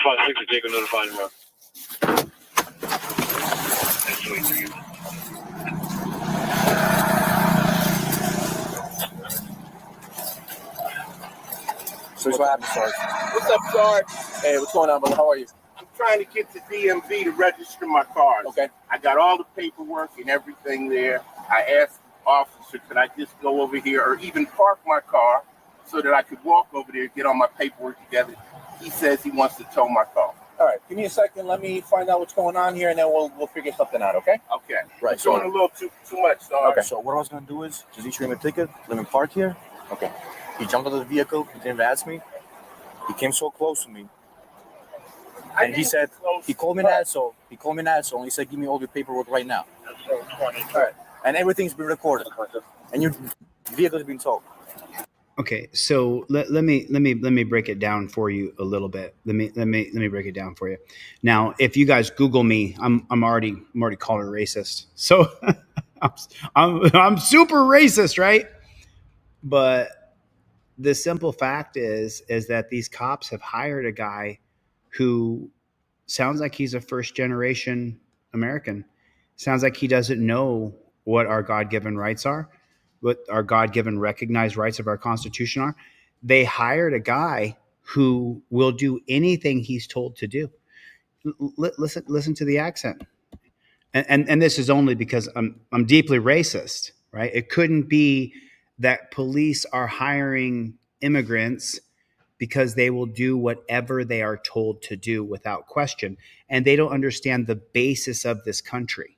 X: 5-6 is Jacob notified him.
V: So what happened, Sarge? What's up, Sarge? Hey, what's going on, brother? How are you?
E: I'm trying to get to DMV to register my cars.
V: Okay.
E: I got all the paperwork and everything there. I asked the officer, could I just go over here or even park my car so that I could walk over there and get all my paperwork together. He says he wants to tow my car.
V: All right, give me a second. Let me find out what's going on here, and then we'll figure something out, okay?
E: Okay.
V: Right.
E: It's doing a little too much, Sarge.
V: Okay, so what I was going to do is, just issue him a ticket, let him park here. Okay. He jumped out of the vehicle. He didn't ask me. He came so close to me. And he said, he called me an asshole. He called me an asshole, and he said, give me all your paperwork right now. All right. And everything's been recorded. And your vehicle's been towed.
G: Okay, so let me break it down for you a little bit. Let me break it down for you. Now, if you guys Google me, I'm already called a racist. So I'm super racist, right? But the simple fact is that these cops have hired a guy who sounds like he's a first generation American. Sounds like he doesn't know what our God-given rights are, what our God-given recognized rights of our Constitution are. They hired a guy who will do anything he's told to do. Listen to the accent. And this is only because I'm deeply racist, right? It couldn't be that police are hiring immigrants because they will do whatever they are told to do without question. And they don't understand the basis of this country.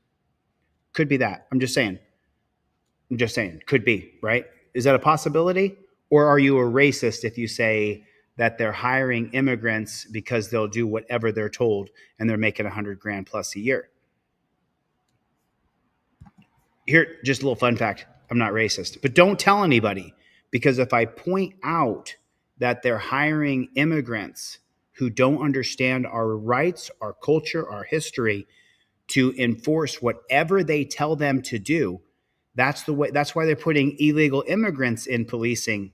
G: Could be that. I'm just saying. Could be, right? Is that a possibility? Or are you a racist if you say that they're hiring immigrants because they'll do whatever they're told and they're making $100,000 plus a year? Here, just a little fun fact. I'm not racist, but don't tell anybody, because if I point out that they're hiring immigrants who don't understand our rights, our culture, our history, to enforce whatever they tell them to do, that's the way. That's why they're putting illegal immigrants in policing.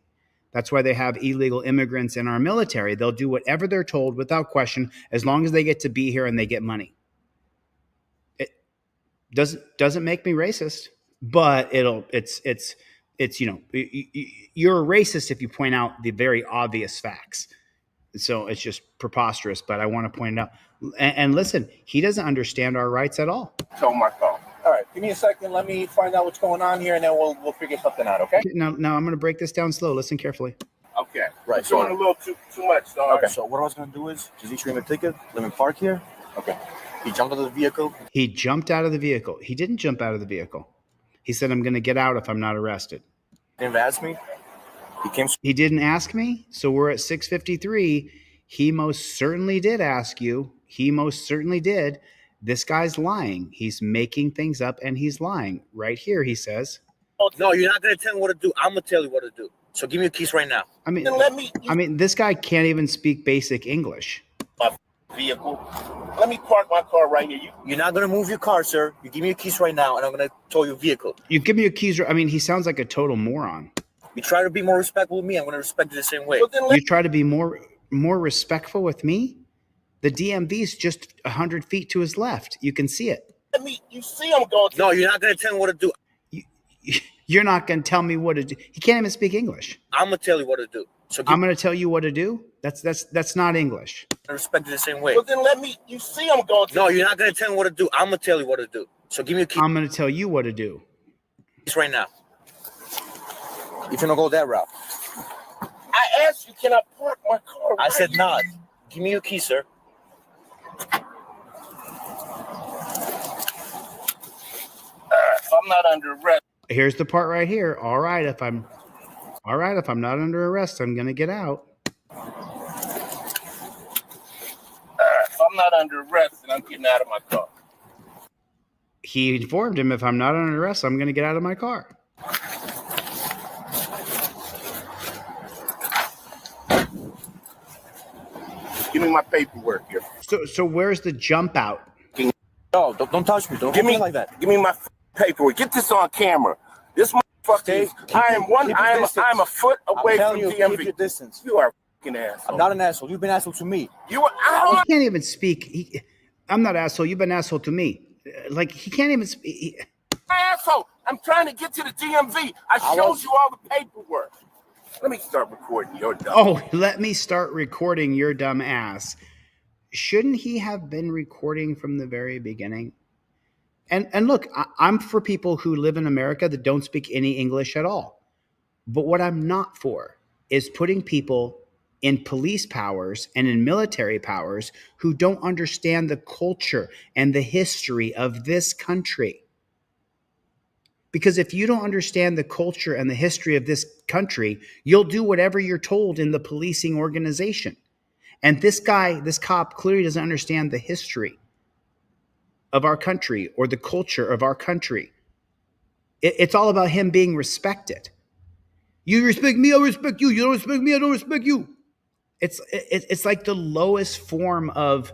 G: That's why they have illegal immigrants in our military. They'll do whatever they're told without question, as long as they get to be here and they get money. It doesn't make me racist, but it's you're a racist if you point out the very obvious facts. So it's just preposterous, but I want to point it out. And listen, he doesn't understand our rights at all.
E: Tow my car.
V: All right, give me a second. Let me find out what's going on here, and then we'll figure something out, okay?
G: Now I'm going to break this down slow. Listen carefully.
E: Okay.
V: Right.
E: It's doing a little too much, Sarge.
V: Okay, so what I was going to do is just issue him a ticket, let him park here. Okay. He jumped out of the vehicle.
G: He jumped out of the vehicle. He didn't jump out of the vehicle. He said, I'm going to get out if I'm not arrested.
V: He didn't ask me.
G: He didn't ask me. So we're at 6:53. He most certainly did ask you. He most certainly did. This guy's lying. He's making things up and he's lying. Right here, he says.
D: No, you're not going to tell me what to do. I'm going to tell you what to do. So give me your keys right now.
G: I mean, this guy can't even speak basic English.
E: My vehicle. Let me park my car right here.
D: You're not going to move your car, sir. You give me your keys right now, and I'm going to tow your vehicle.
G: You give me your keys. I mean, he sounds like a total moron.
D: You try to be more respectful with me, I'm going to respect you the same way.
G: You try to be more respectful with me? The DMV is just 100 feet to his left. You can see it.
E: You see I'm going to...
D: No, you're not going to tell me what to do.
G: You're not going to tell me what to do. He can't even speak English.
D: I'm going to tell you what to do. So
G: I'm going to tell you what to do? That's not English.
D: I respect you the same way.
E: Well, then you see I'm going to...
D: No, you're not going to tell me what to do. I'm going to tell you what to do. So give me your keys.
G: I'm going to tell you what to do.
D: Right now. You're going to go that route.
E: I asked you, can I park my car
D: I said not. Give me your keys, sir.
E: If I'm not under arrest.
G: Here's the part right here. All right, if I'm not under arrest, I'm going to get out.
E: If I'm not under arrest, then I'm getting out of my car.
G: He informed him, if I'm not under arrest, I'm going to get out of my car.
E: Give me my paperwork here.
G: So where's the jump out?
D: No, don't touch me. Don't
E: give me
D: like that.
E: Give me my paperwork. Get this on camera. This motherfucker. I'm a foot away from DMV.
D: Keep your distance.
E: You are An asshole.
D: I'm not an asshole. You've been an asshole to me.
E: You were
G: He can't even speak. I'm not asshole. You've been asshole to me. Like, he can't even speak.
E: asshole. I'm trying to get to the DMV. I showed you all the paperwork. Let me start recording your dumb.
G: Oh, let me start recording your dumb ass. Shouldn't he have been recording from the very beginning? And look, I'm for people who live in America that don't speak any English at all. But what I'm not for is putting people in police powers and in military powers who don't understand the culture and the history of this country. Because if you don't understand the culture and the history of this country, you'll do whatever you're told in the policing organization. And this cop clearly doesn't understand the history of our country or the culture of our country. It's all about him being respected. You respect me, I respect you. You don't respect me, I don't respect you. It's like the lowest form of,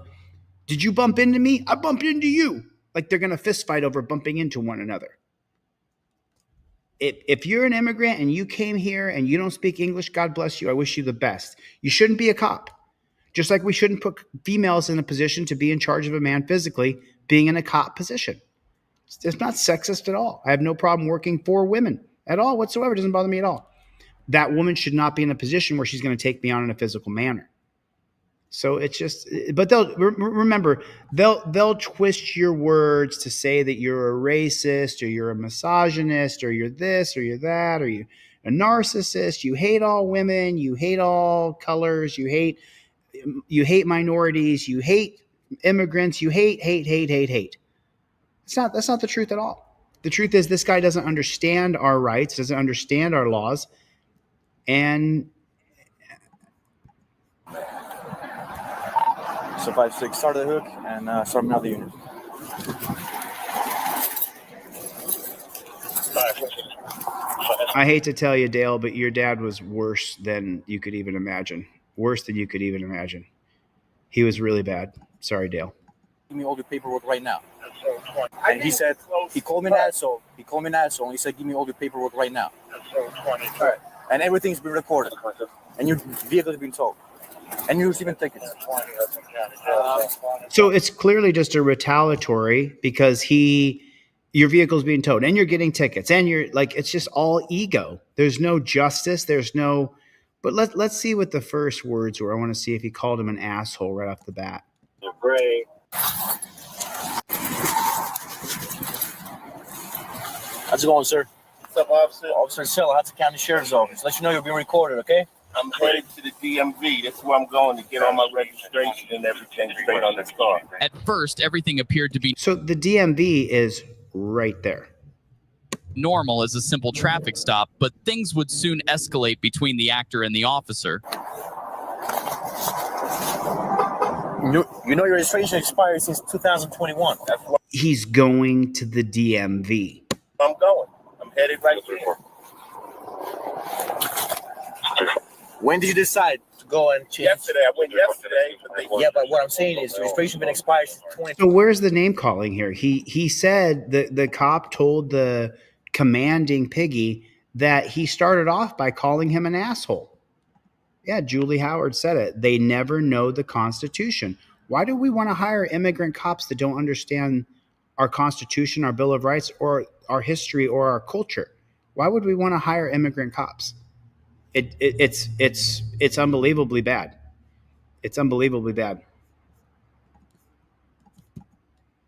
G: did you bump into me? I bumped into you. Like they're going to fist fight over bumping into one another. If you're an immigrant and you came here and you don't speak English, God bless you. I wish you the best. You shouldn't be a cop. Just like we shouldn't put females in a position to be in charge of a man physically being in a cop position. It's not sexist at all. I have no problem working for women at all whatsoever. It doesn't bother me at all. That woman should not be in a position where she's going to take me on in a physical manner. So it's just, but they'll twist your words to say that you're a racist or you're a misogynist or you're this or you're that or you're a narcissist. You hate all women. You hate all colors. You hate minorities. You hate immigrants. You hate. That's not the truth at all. The truth is this guy doesn't understand our rights, doesn't understand our laws. And
D: So 5-6, start of the hook and start another unit.
G: I hate to tell you, Dale, but your dad was worse than you could even imagine. Worse than you could even imagine. He was really bad. Sorry, Dale.
D: Give me all the paperwork right now. And he said, he called me an asshole. And he said, give me all the paperwork right now. All right. And everything's been recorded. And your vehicle's been towed. And you're receiving tickets.
G: So it's clearly just a retaliatory because your vehicle's being towed and you're getting tickets and you're like, it's just all ego. There's no justice. But let's see what the first words were. I want to see if he called him an asshole right off the bat.
X: Gray.
D: How's it going, sir?
E: What's up, officer?
D: Officer Silla, Hudson County Sheriff's Office. Let you know you're being recorded, okay?
E: I'm headed to the DMV. That's where I'm going to get all my registration and everything straight on this car.
F: At first, everything appeared to be
G: So the DMV is right there.
F: normal as a simple traffic stop, but things would soon escalate between the actor and the officer.
D: You know your registration expired since 2021.
E: That's where
G: He's going to the DMV.
E: I'm going. I'm headed right there.
D: When did you decide to go and change?
E: Yesterday. I went yesterday.
D: But what I'm saying is your registration been expired since 2020.
G: So where's the name calling here? He said the cop told the commanding Piggy that he started off by calling him an asshole. Yeah, Julie Howard said it. They never know the Constitution. Why do we want to hire immigrant cops that don't understand our Constitution, our Bill of Rights, or our history or our culture? Why would we want to hire immigrant cops? It's unbelievably bad. It's unbelievably bad.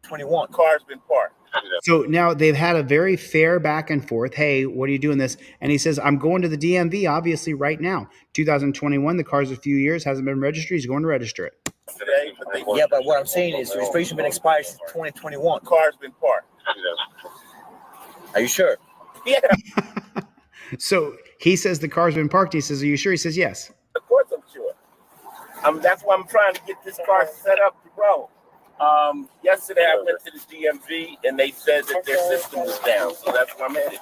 D: 21.
E: Car's been parked.
G: So now they've had a very fair back and forth. Hey, what are you doing this? And he says, I'm going to the DMV, obviously, right now. 2021, the car's a few years, hasn't been registered. He's going to register it.
E: Today,
D: But what I'm saying is your registration been expired since 2021.
E: Car's been parked.
D: Are you sure?
E: Yeah.
G: So he says the car's been parked. He says, are you sure? He says, yes.
E: Of course I'm sure. That's why I'm trying to get this car set up to roll. Yesterday I went to the DMV and they said that their system was down, so that's where I'm headed.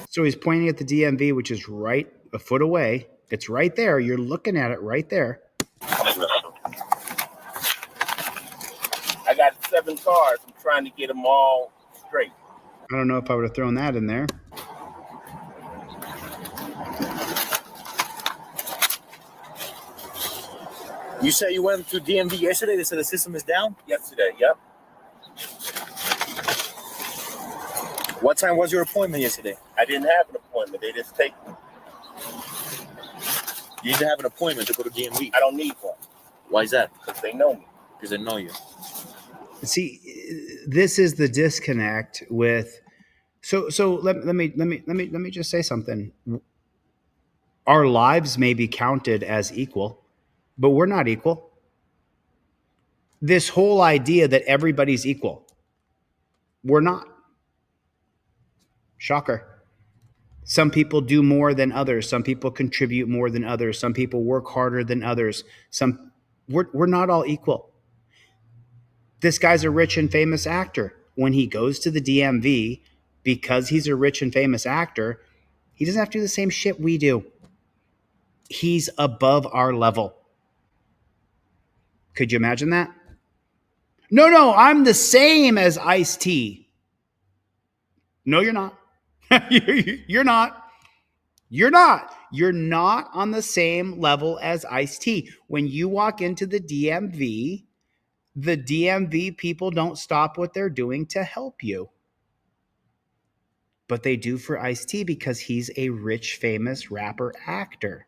G: So he's pointing at the DMV, which is right a foot away. It's right there. You're looking at it right there.
E: I got 7 cars. I'm trying to get them all straight.
G: I don't know if I would have thrown that in there.
D: You said you went to DMV yesterday. They said the system is down.
E: Yesterday, yep.
D: What time was your appointment yesterday?
E: I didn't have an appointment. They just take me.
D: You need to have an appointment to go to DMV.
E: I don't need one.
D: Why is that?
E: Because they know me.
D: Because they know you.
G: See, this is the disconnect with. So let me just say something. Our lives may be counted as equal, but we're not equal. This whole idea that everybody's equal, we're not. Shocker. Some people do more than others. Some people contribute more than others. Some people work harder than others. We're not all equal. This guy's a rich and famous actor. When he goes to the DMV, because he's a rich and famous actor, he doesn't have to do the same shit we do. He's above our level. Could you imagine that? No, I'm the same as Ice-T. No, you're not. You're not. You're not. You're not on the same level as Ice-T. When you walk into the DMV people don't stop what they're doing to help you. But they do for Ice-T because he's a rich, famous rapper actor.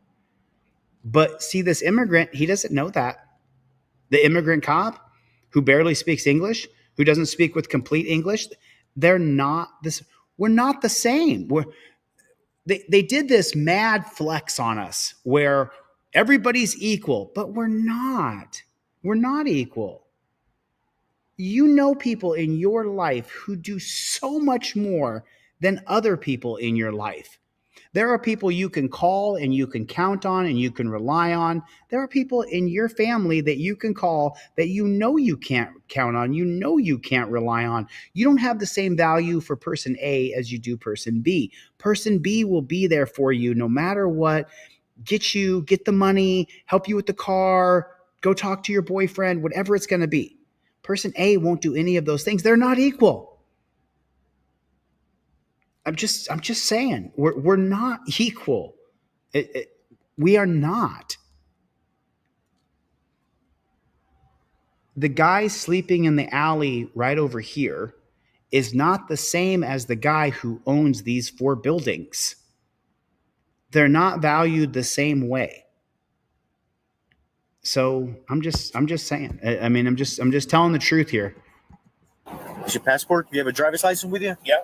G: But see, this immigrant, he doesn't know that. The immigrant cop who barely speaks English, who doesn't speak with complete English, they're not this. We're not the same. They did this mad flex on us where everybody's equal, but we're not. We're not equal. You know people in your life who do so much more than other people in your life. There are people you can call and you can count on and you can rely on. There are people in your family that you can call that you know you can't count on, you know you can't rely on. You don't have the same value for person A as you do person B. Person B will be there for you no matter what, get the money, help you with the car, go talk to your boyfriend, whatever it's going to be. Person A won't do any of those things. They're not equal. I'm just saying we're not equal. We are not. The guy sleeping in the alley right over here is not the same as the guy who owns these 4 buildings. They're not valued the same way. So I'm just saying. I mean, I'm just telling the truth here.
D: Is your passport? Do you have a driver's license with you?
E: Yeah.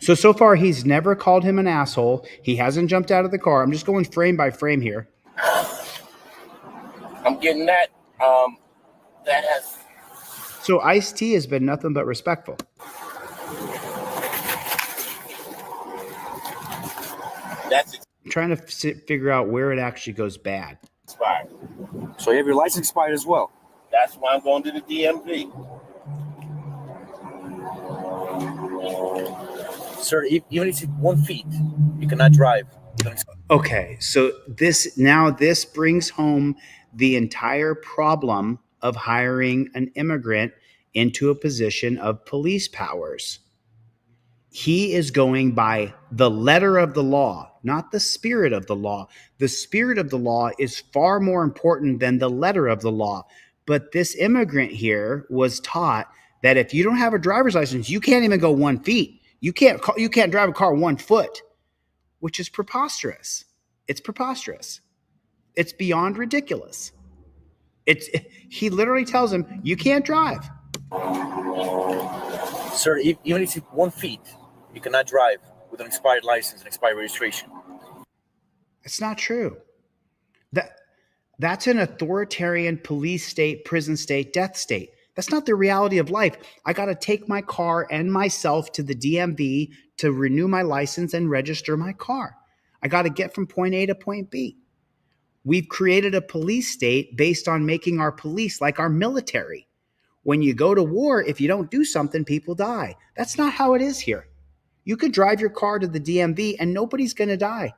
G: So far, he's never called him an asshole. He hasn't jumped out of the car. I'm just going frame by frame here.
E: I'm getting that. That has.
G: So Ice-T has been nothing but respectful. I'm trying to figure out where it actually goes bad.
E: Expired.
D: So you have your license expired as well?
E: That's why I'm going to the DMV.
D: Sir, even if it's 1 feet, you cannot drive.
G: Okay, so this brings home the entire problem of hiring an immigrant into a position of police powers. He is going by the letter of the law, not the spirit of the law. The spirit of the law is far more important than the letter of the law. But this immigrant here was taught that if you don't have a driver's license, you can't even go 1 feet. You can't drive a car 1 foot, which is preposterous. It's preposterous. It's beyond ridiculous. He literally tells him, you can't drive.
D: Sir, even if it's 1 feet, you cannot drive with an expired license and expired registration.
G: It's not true. That's an authoritarian police state, prison state, death state. That's not the reality of life. I got to take my car and myself to the DMV to renew my license and register my car. I got to get from point A to point B. We've created a police state based on making our police like our military. When you go to war, if you don't do something, people die. That's not how it is here. You could drive your car to the DMV and nobody's going to die.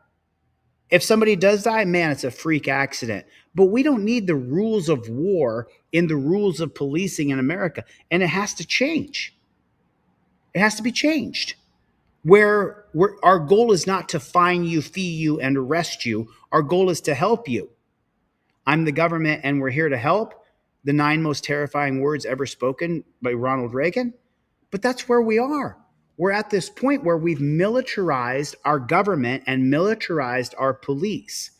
G: If somebody does die, man, it's a freak accident. But we don't need the rules of war in the rules of policing in America. And it has to change. It has to be changed. Where our goal is not to fine you, fee you, and arrest you. Our goal is to help you.
C: I'm the government and we're here to help, the 9 most terrifying words ever spoken by Ronald Reagan. But that's where we are. We're at this point where we've militarized our government and militarized our police.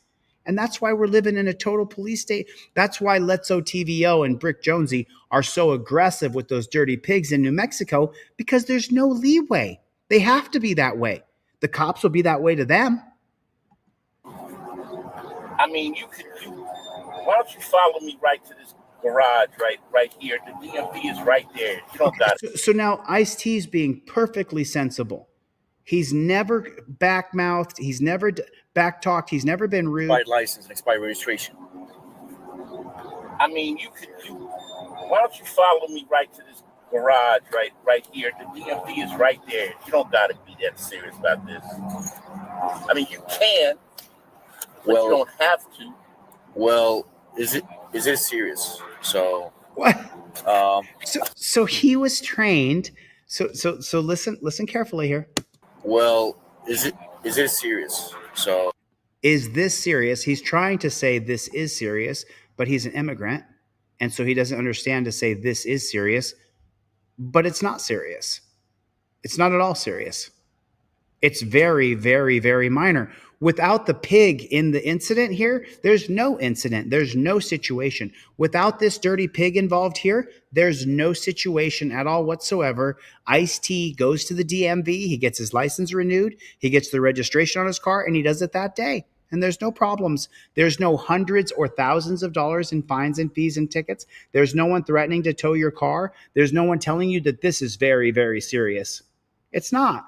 C: And that's why we're living in a total police state. That's why Letzo TVO and Brick Jonesy are so aggressive with those dirty pigs in New Mexico, because there's no leeway. They have to be that way. The cops will be that way to them.
E: I mean, why don't you follow me right to this garage right here? The DMV is right there. You don't got it.
C: So now Ice-T's being perfectly sensible. He's never backmouthed. He's never backtalked. He's never been rude.
D: Expired license and expired registration.
E: I mean, why don't you follow me right to this garage right here? The DMV is right there. You don't got to be that serious about this. I mean, you can, but you don't have to.
D: Well, is it serious? So
C: what? So he was trained. So listen carefully here.
D: Well, is it serious? So
C: is this serious? He's trying to say this is serious, but he's an immigrant, and so he doesn't understand to say this is serious, but it's not serious. It's not at all serious. It's very, very, very minor. Without the pig in the incident here, there's no incident. There's no situation. Without this dirty pig involved here, there's no situation at all whatsoever. Ice-T goes to the DMV. He gets his license renewed. He gets the registration on his car, and he does it that day. And there's no problems. There's no hundreds or thousands of dollars in fines and fees and tickets. There's no one threatening to tow your car. There's no one telling you that this is very, very serious. It's not.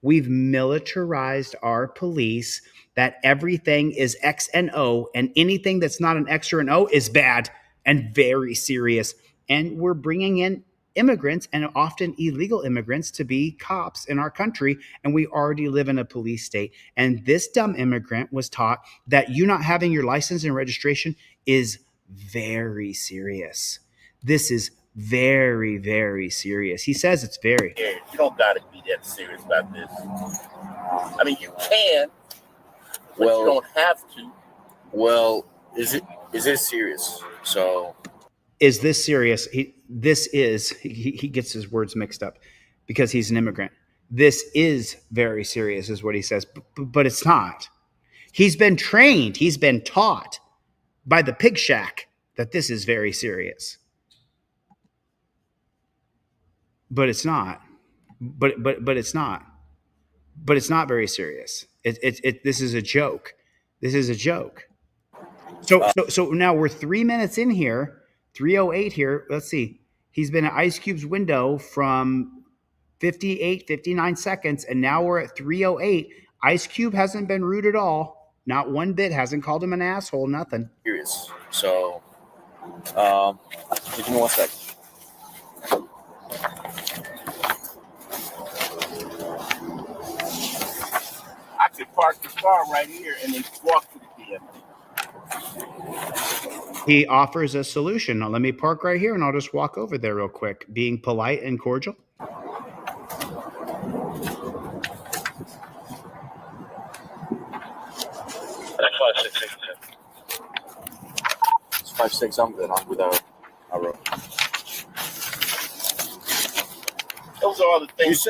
C: We've militarized our police, that everything is X and O, and anything that's not an X or an O is bad and very serious. And we're bringing in immigrants, and often illegal immigrants, to be cops in our country, and we already live in a police state. And this dumb immigrant was taught that you not having your license and registration is very serious. This is very, very serious. He says it's very.
E: You don't got to be that serious about this. I mean, you can, but you don't have to.
D: Well, is it serious? So
C: is this serious? He gets his words mixed up because he's an immigrant. This is very serious is what he says, but it's not. He's been trained. He's been taught by the pig shack that this is very serious. But it's not. But it's not. But it's not very serious. This is a joke. This is a joke. So now we're 3 minutes in here, 3:08 here. Let's see. He's been at Ice Cube's window from 59 seconds, and now we're at 3:08. Ice Cube hasn't been rude at all. Not one bit. Hasn't called him an asshole. Nothing.
D: Serious. So, give me 1 second.
E: I could park the car right here and then walk to the DMV.
C: He offers a solution. Now, let me park right here and I'll just walk over there real quick, being polite and cordial.
D: It's 5-6. I'm good. I'm without a road.
E: Those are all the things.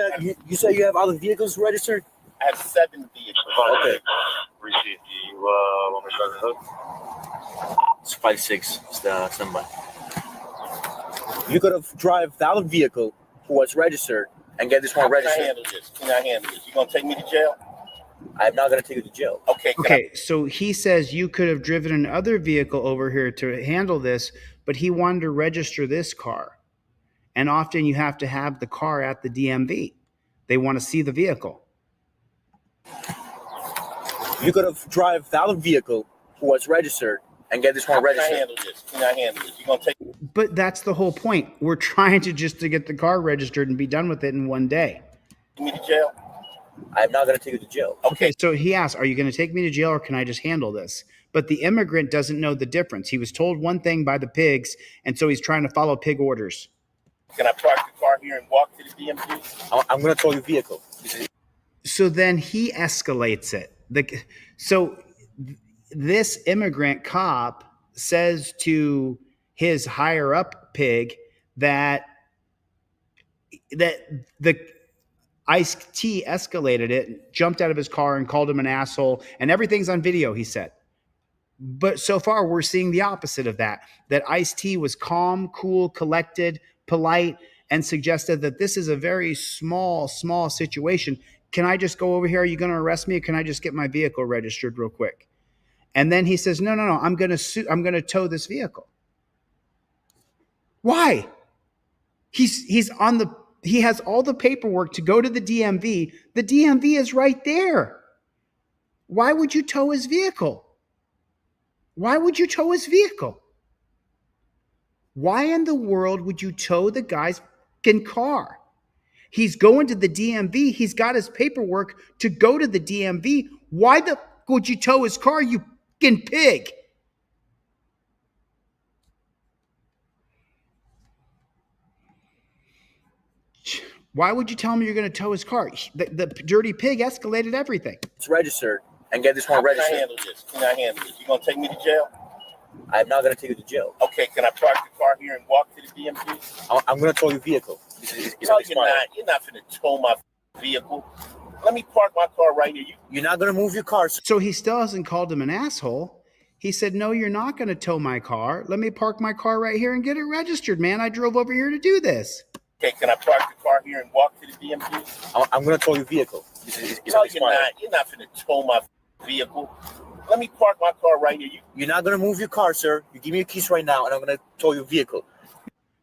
D: You said you have other vehicles registered?
E: I have 7 vehicles.
D: Okay.
X: Receipt. Do you want me to start the hood?
D: It's 5-6. It's the standby. You could have drive the other vehicle who was registered and get this one registered.
E: Can I handle this? You gonna take me to jail?
D: I'm not gonna take you to jail.
E: Okay.
C: So he says you could have driven another vehicle over here to handle this, but he wanted to register this car. And often you have to have the car at the DMV. They want to see the vehicle.
D: You could have drive the other vehicle who was registered and get this one registered.
E: Can I handle this? You gonna take?
C: But that's the whole point. We're trying to get the car registered and be done with it in one day.
E: Me to jail?
D: I'm not going to take you to jail.
C: Okay, so he asked, are you going to take me to jail or can I just handle this? But the immigrant doesn't know the difference. He was told one thing by the pigs, and so he's trying to follow pig orders.
E: Can I park the car here and walk to the DMV?
D: I'm going to tow your vehicle.
C: So then he escalates it. So
G: this immigrant cop says to his higher up pig that the Ice-T escalated it, jumped out of his car and called him an asshole, and everything's on video, he said. But so far, we're seeing the opposite of that, that Ice-T was calm, cool, collected, polite, and suggested that this is a very small situation. Can I just go over here? Are you going to arrest me? Or can I just get my vehicle registered real quick? And then he says, no, I'm going to tow this vehicle. Why? He has all the paperwork to go to the DMV. The DMV is right there. Why would you tow his vehicle? Why would you tow his vehicle? Why in the world would you tow the guy's fucking car? He's going to the DMV. He's got his paperwork to go to the DMV. Why the fuck would you tow his car, you fucking pig? Why would you tell him you're going to tow his car? The dirty pig escalated everything.
D: It's registered and get this one registered.
E: Can I handle this? Can I handle this? You gonna take me to jail?
D: I'm not going to take you to jail.
E: Okay, can I park the car here and walk to the DMV?
D: I'm going to tow your vehicle.
E: No, you're not. You're not finna tow my vehicle. Let me park my car right here.
D: You're not going to move your car.
G: So he still hasn't called him an asshole. He said, no, you're not going to tow my car. Let me park my car right here and get it registered, man. I drove over here to do this.
E: Okay, can I park the car here and walk to the DMV?
D: I'm going to tow your vehicle.
E: No, you're not. You're not finna tow my vehicle. Let me park my car right here.
D: You're not going to move your car, sir. You give me your keys right now, and I'm going to tow your vehicle.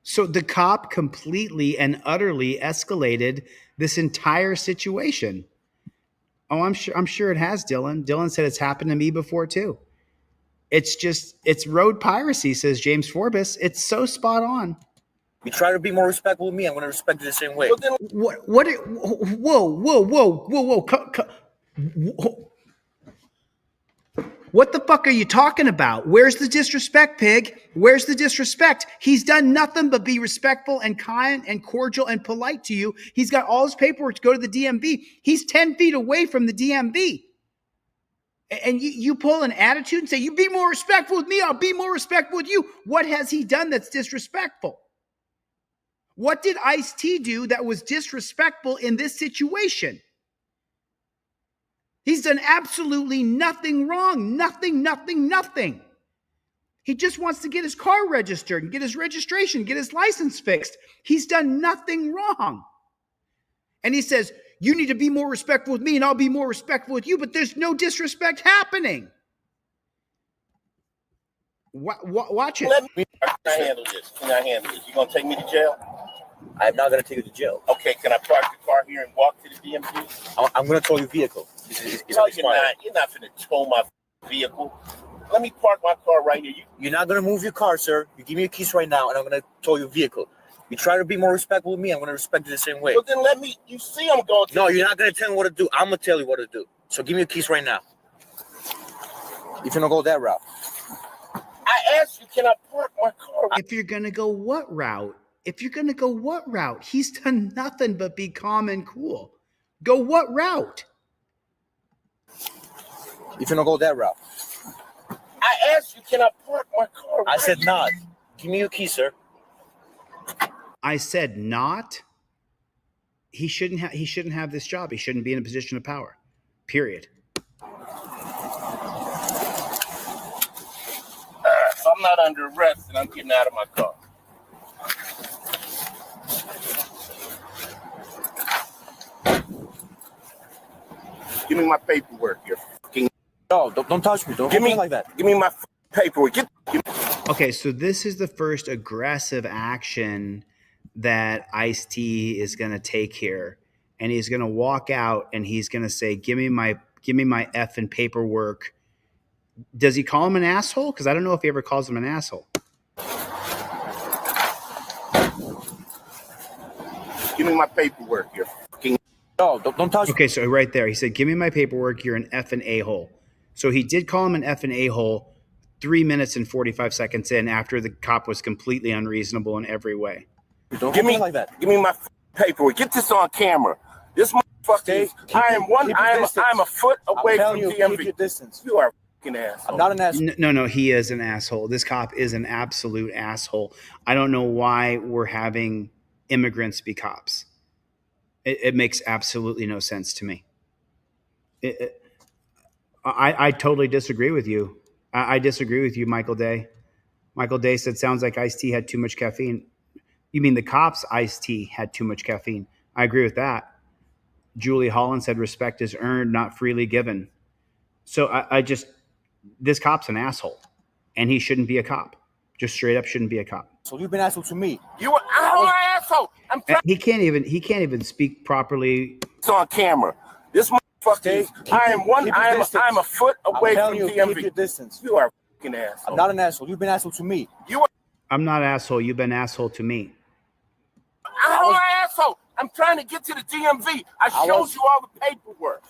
G: So the cop completely and utterly escalated this entire situation. Oh, I'm sure it has, Dylan. Dylan said it's happened to me before too. It's road piracy, says James Forbes. It's so spot on.
D: You try to be more respectful with me, I'm going to respect you the same way.
G: What the fuck are you talking about? Where's the disrespect, pig? Where's the disrespect? He's done nothing but be respectful and kind and cordial and polite to you. He's got all his paperwork to go to the DMV. He's 10 feet away from the DMV. And you pull an attitude and say, you be more respectful with me, I'll be more respectful with you. What has he done that's disrespectful? What did Ice-T do that was disrespectful in this situation? He's done absolutely nothing wrong. Nothing. He just wants to get his car registered and get his registration, get his license fixed. He's done nothing wrong. And he says, you need to be more respectful with me and I'll be more respectful with you, but there's no disrespect happening. Watch it.
E: Can I handle this? You gonna take me to jail?
D: I'm not going to take you to jail.
E: Okay, can I park the car here and walk to the DMV?
D: I'm going to tow your vehicle.
E: No, you're not. You're not finna tow my vehicle. Let me park my car right here.
D: You're not going to move your car, sir. You give me your keys right now, and I'm going to tow your vehicle. You try to be more respectful with me, I'm going to respect you the same way.
E: So then let me, you see I'm going to...
D: No, you're not going to tell me what to do. I'm going to tell you what to do. So give me your keys right now. If you're going to go that route.
E: I asked you, can I park my car?
G: If you're going to go what route? He's done nothing but be calm and cool. Go what route?
D: If you're going to go that route.
E: I asked you, can I park my car?
D: I said not. Give me your keys, sir.
G: I said not. He shouldn't have this job. He shouldn't be in a position of power. Period.
E: So I'm not under arrest and I'm getting out of my car. Give me my paperwork here.
D: No, don't touch me. Don't give me like that.
E: Give me my paperwork.
G: Okay, so this is the first aggressive action that Ice-T is going to take here, and he's going to walk out and he's going to say, "Give me my effing paperwork." Does he call him an asshole? Because I don't know if he ever calls him an asshole.
E: Give me my paperwork here.
D: No, don't touch me.
G: Okay, so right there, he said, "Give me my paperwork. You're an effing a-hole." So he did call him an effing a-hole 3 minutes and 45 seconds in, after the cop was completely unreasonable in every way.
D: Don't give me like that.
E: Give me my paperwork. Get this on camera. This motherfucker is, I'm a foot away from DMV.
D: Keep your distance.
E: You are
D: asshole. I'm not an asshole.
G: No, he is an asshole. This cop is an absolute asshole. I don't know why we're having immigrants be cops. It makes absolutely no sense to me. I totally disagree with you. I disagree with you, Michael Day. Michael Day said, sounds like Ice-T had too much caffeine. You mean the cops Ice-T had too much caffeine? I agree with that. Julie Holland said, respect is earned, not freely given. So this cop's an asshole, and he shouldn't be a cop. Just straight up shouldn't be a cop.
D: So you've been asshole to me.
E: You were an asshole. I'm trying.
G: He can't even speak properly.
E: It's on camera. This motherfucker. I'm a foot away from DMV.
D: Keep your distance.
E: You are a fucking asshole.
D: I'm not an asshole. You've been asshole to me.
G: I'm not an asshole. You've been asshole to me.
E: I'm an asshole. I'm trying to get to the DMV. I showed you all the paperwork.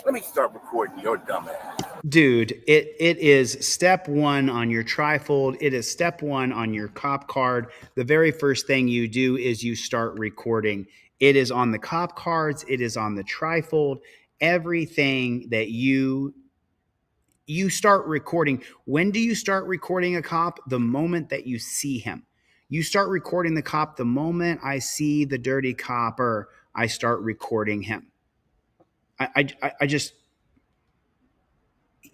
E: Let me start recording your dumb ass.
G: Dude, it is step one on your trifold. It is step one on your cop card. The very first thing you do is you start recording. It is on the cop cards. It is on the trifold. Everything that you start recording. When do you start recording a cop? The moment that you see him. You start recording the cop the moment I see the dirty copper. I start recording him. I just,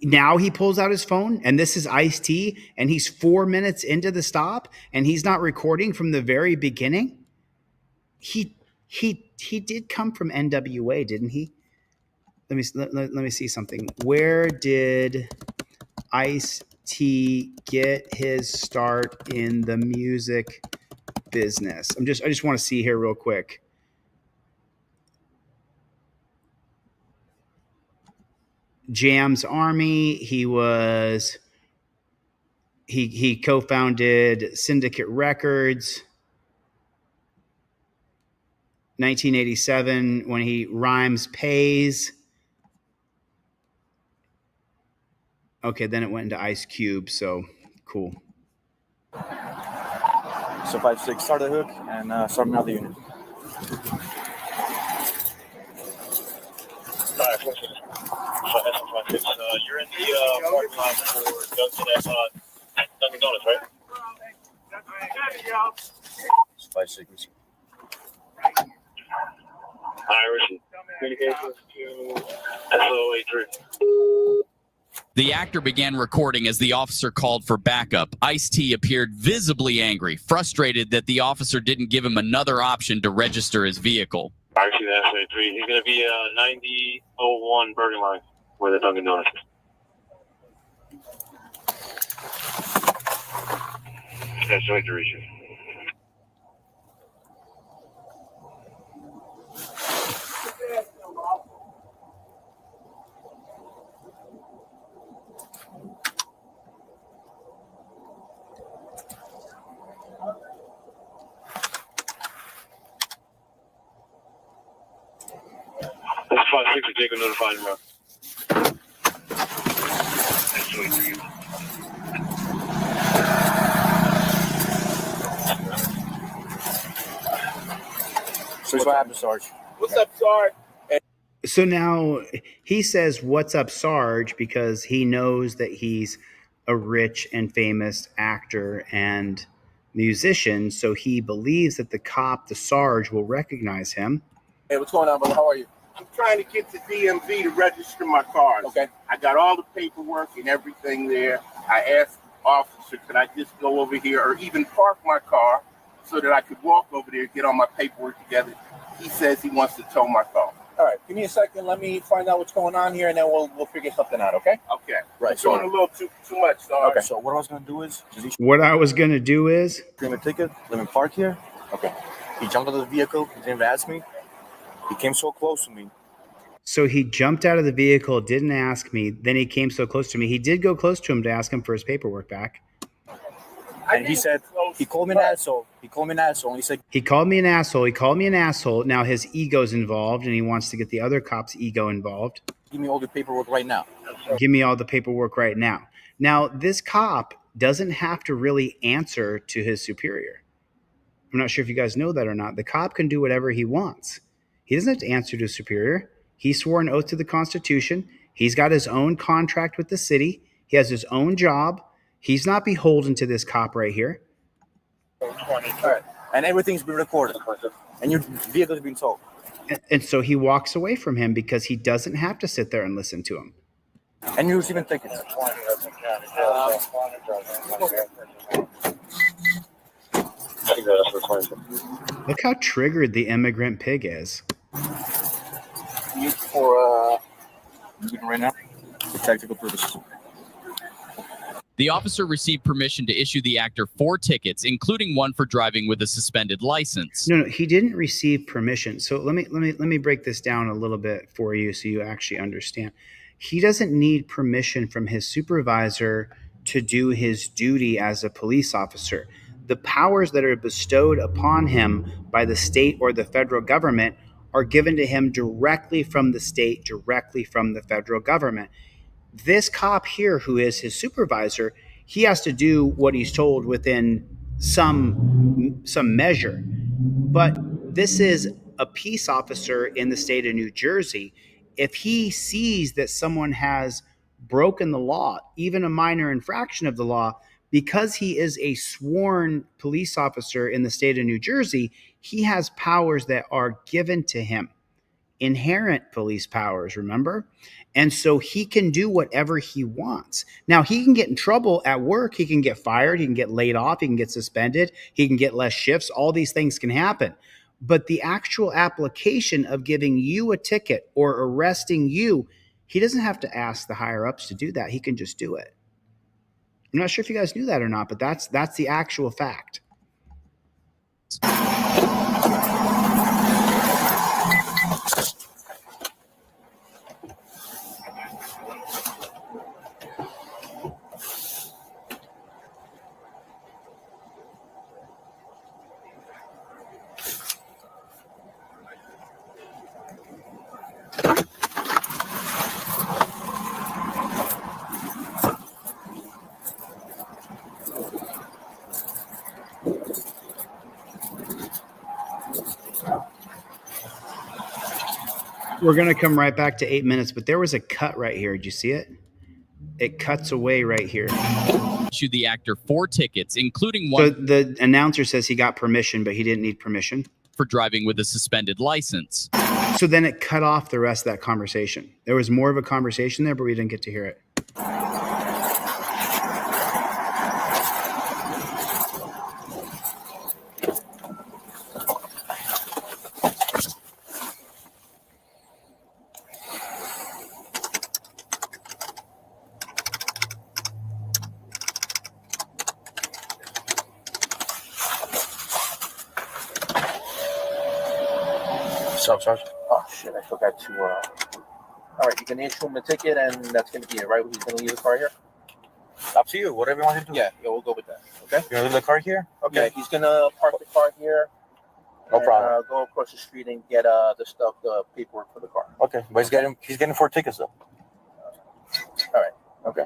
G: now he pulls out his phone, and this is Ice-T, and he's 4 minutes into the stop, and he's not recording from the very beginning. He did come from NWA, didn't he? Let me see something. Where did Ice-T get his start in the music business? I just want to see here real quick. Jam's Army. He co-founded Syndicate Records. 1987 when he Rhymes Pays. Okay, then it went into Ice Cube, so cool.
D: So 5-6, start the hook and start another unit.
X: You're in the parking lot for Dunkin' Donuts, right?
D: 5-6.
X: Irish communications to SO83.
F: The actor began recording as the officer called for backup. Ice-T appeared visibly angry, frustrated that the officer didn't give him another option to register his vehicle.
X: Actually, the SO83. He's going to be 9001 Bergen Line, where the Dunkin' Donuts is. SO83. That's 5-6, Jacob notified him.
D: So what happened, Sarge?
E: What's up, Sarge?
G: So now he says, what's up, Sarge? Because he knows that he's a rich and famous actor and musician. So he believes that the cop, the Sarge, will recognize him.
D: Hey, what's going on, brother? How are you?
E: I'm trying to get to DMV to register my cars.
D: Okay.
E: I got all the paperwork and everything there. I asked the officer, could I just go over here or even park my car so that I could walk over there and get all my paperwork together? He says he wants to tow my car.
D: All right, give me a second. Let me find out what's going on here, and then we'll figure something out, okay?
E: Okay.
D: Right.
E: It's doing a little too much, Sarge.
D: Okay, so what I was going to do is...
G: What I was going to do is...
D: Give him a ticket, let him park here. Okay. He jumped out of the vehicle, he didn't even ask me. He came so close to me.
G: So he jumped out of the vehicle, didn't ask me, then he came so close to me. He did go close to him to ask him for his paperwork back.
D: And he said, he called me an asshole. He called me an asshole. And he said,
G: He called me an asshole. He called me an asshole. Now his ego's involved, and he wants to get the other cop's ego involved.
D: give me all the paperwork right now.
G: Give me all the paperwork right now. Now, this cop doesn't have to really answer to his superior. I'm not sure if you guys know that or not. The cop can do whatever he wants. He doesn't have to answer to his superior. He swore an oath to the Constitution. He's got his own contract with the city.
C: He has his own job. He's not beholden to this cop right here.
D: All right. And everything's been recorded. And your vehicle's been towed.
C: And so he walks away from him because he doesn't have to sit there and listen to him.
D: And you're receiving tickets.
C: Look how triggered the immigrant pig is.
D: Used for right now for tactical purposes.
F: The officer received permission to issue the actor 4 tickets, including one for driving with a suspended license.
C: No, he didn't receive permission. So let me break this down a little bit for you so you actually understand. He doesn't need permission from his supervisor to do his duty as a police officer. The powers that are bestowed upon him by the state or the federal government are given to him directly from the state, directly from the federal government. This cop here, who is his supervisor, he has to do what he's told within some measure. But this is a peace officer in the state of New Jersey. If he sees that someone has broken the law, even a minor infraction of the law, because he is a sworn police officer in the state of New Jersey, he has powers that are given to him. Inherent police powers, remember? And so he can do whatever he wants. Now, he can get in trouble at work. He can get fired. He can get laid off. He can get suspended. He can get less shifts. All these things can happen. But the actual application of giving you a ticket or arresting you, he doesn't have to ask the higher ups to do that. He can just do it. I'm not sure if you guys knew that or not, but that's the actual fact. We're going to come right back to 8 minutes, but there was a cut right here. Did you see it? It cuts away right here.
F: Issued the actor 4 tickets, including one.
C: So the announcer says he got permission, but he didn't need permission
F: for driving with a suspended license.
C: So then it cut off the rest of that conversation. There was more of a conversation there, but we didn't get to hear it.
D: Sarge. Oh shit, I forgot to all right, you can issue him a ticket and that's gonna be it, right? He's gonna leave the car here? Up to you, whatever you want to do. Yeah, we'll go with that. Okay. You're gonna leave the car here? Okay. Yeah, he's gonna park the car here. No problem. Go across the street and get the paperwork for the car. Okay. But he's getting 4 tickets though. All right. Okay.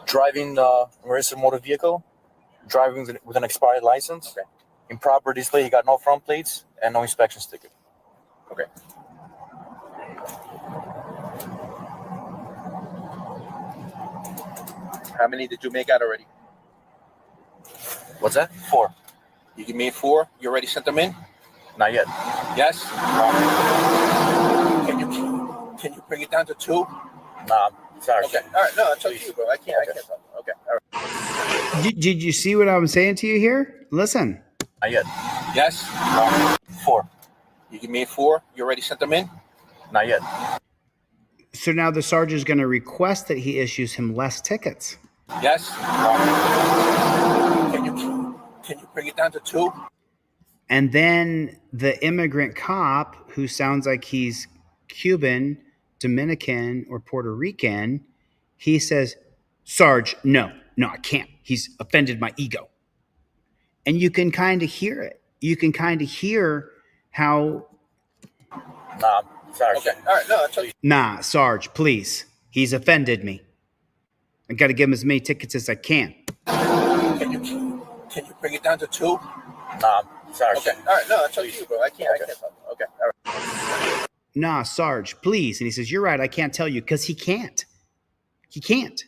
D: Driving registered motor vehicle, driving with an expired license, okay. Improper display, he got no front plates and no inspection sticker. Okay. How many did you make out already? What's that? 4. You made 4? You already sent them in? Not yet. Yes? Can you bring it down to 2? Nah. Sorry. Okay. All right. No, it's up to you, bro. I can't. Okay. All right.
C: Did you see what I'm saying to you here? Listen.
D: Not yet. Yes. 4. You made 4. You already sent them in? Not yet.
C: So now the sergeant is going to request that he issues him less tickets.
D: Yes. Can you bring it down to 2?
C: And then the immigrant cop, who sounds like he's Cuban, Dominican, or Puerto Rican, he says, Sarge, no, I can't. He's offended my ego. And you can kind of hear it. You can kind of hear how...
D: Nah, Sarge. Okay, all right, no, that's
C: Nah, Sarge, please. He's offended me. I got to give him as many tickets as I can.
D: Can you bring it down to 2? Nah, Sorry. Okay. All right. No, that's up to you, bro. I can't talk. Okay. All right.
G: Nah, Sarge, please. And he says, you're right. I can't tell you because he can't. He can't.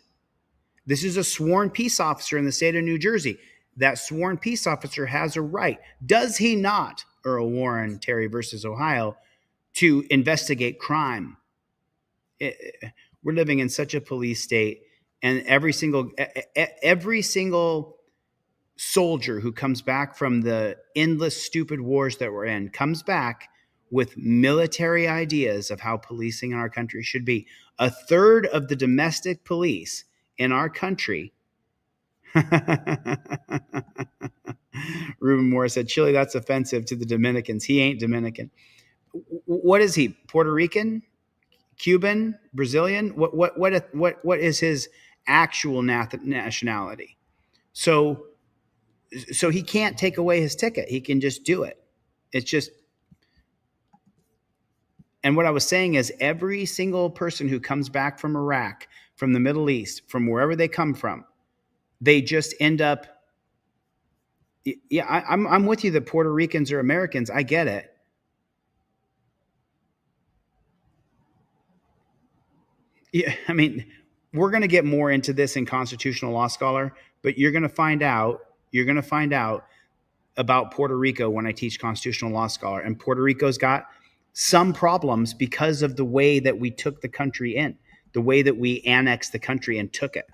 G: This is a sworn peace officer in the state of New Jersey. That sworn peace officer has a right, does he not, Earl Warren, Terry versus Ohio, to investigate crime? We're living in such a police state, and every single soldier who comes back from the endless stupid wars that we're in comes back with military ideas of how policing in our country should be. A third of the domestic police in our country. Ruben Moore said, Chile, that's offensive to the Dominicans. He ain't Dominican. What is he? Puerto Rican? Cuban? Brazilian? What is his actual nationality? So he can't take away his ticket. He can just do it. It's just. And what I was saying is every single person who comes back from Iraq, from the Middle East, from wherever they come from, they just end up. Yeah, I'm with you that Puerto Ricans are Americans. I get it. Yeah, I mean, we're going to get more into this in Constitutional Law Scholar, but you're going to find out about Puerto Rico when I teach Constitutional Law Scholar. And Puerto Rico's got some problems because of the way that we took the country in, the way that we annexed the country and took it.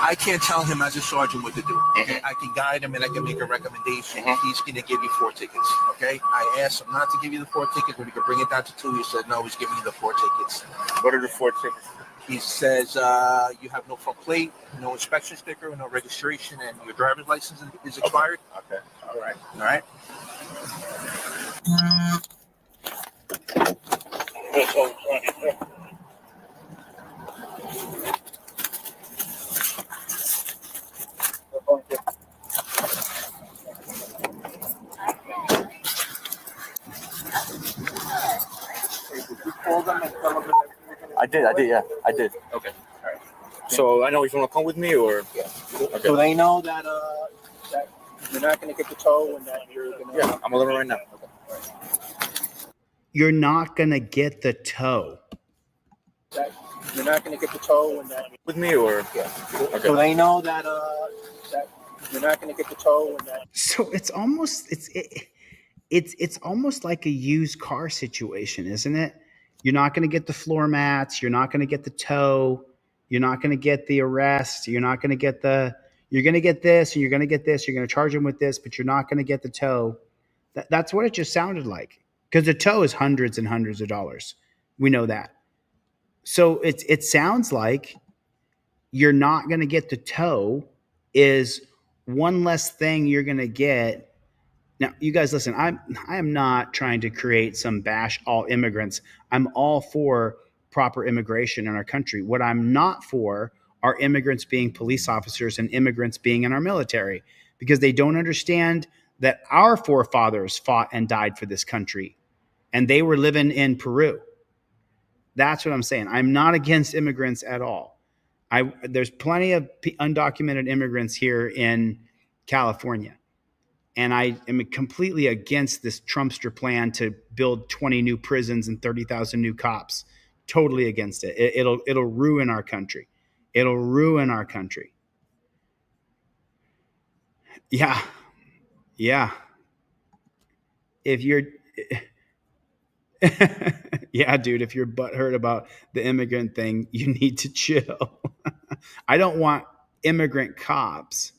D: I can't tell him as a sergeant what to do. Okay? I can guide him and I can make a recommendation. He's going to give you 4 tickets. Okay? I asked him not to give you the 4 tickets, but he could bring it down to 2. He said, no, he's giving you the 4 tickets. What are the 4 tickets? He says you have no front plate, no inspection sticker, no registration, and your driver's license is expired. Okay. All right. All right. I did, yeah, I did. Okay. All right. So I know if you want to come with me or yeah. Okay. So they know that that you're not going to get the tow and that you're going to. Yeah, I'm a little right now. Okay. All right.
G: You're not going to get the tow.
D: That you're not going to get the tow and that with me or yeah. Okay. So they know that that you're not going to get the tow and that.
G: So it's almost it's almost like a used car situation, isn't it? You're not going to get the floor mats. You're not going to get the tow. You're not going to get the arrest. You're not going to get you're going to get this and you're going to get this. You're going to charge them with this, but you're not going to get the tow. That's what it just sounded like. Because the tow is hundreds and hundreds of dollars. We know that. So it sounds like you're not going to get the tow is one less thing you're going to get. Now, you guys, listen, I am not trying to create some bash all immigrants. I'm all for proper immigration in our country. What I'm not for are immigrants being police officers and immigrants being in our military because they don't understand that our forefathers fought and died for this country and they were living in Peru. That's what I'm saying. I'm not against immigrants at all. There's plenty of undocumented immigrants here in California. And I am completely against this Trumpster plan to build 20 new prisons and 30,000 new cops. Totally against it. It'll ruin our country. It'll ruin our country. Yeah. Yeah. If you're yeah, dude, if you're butthurt about the immigrant thing, you need to chill. I don't want immigrant cops.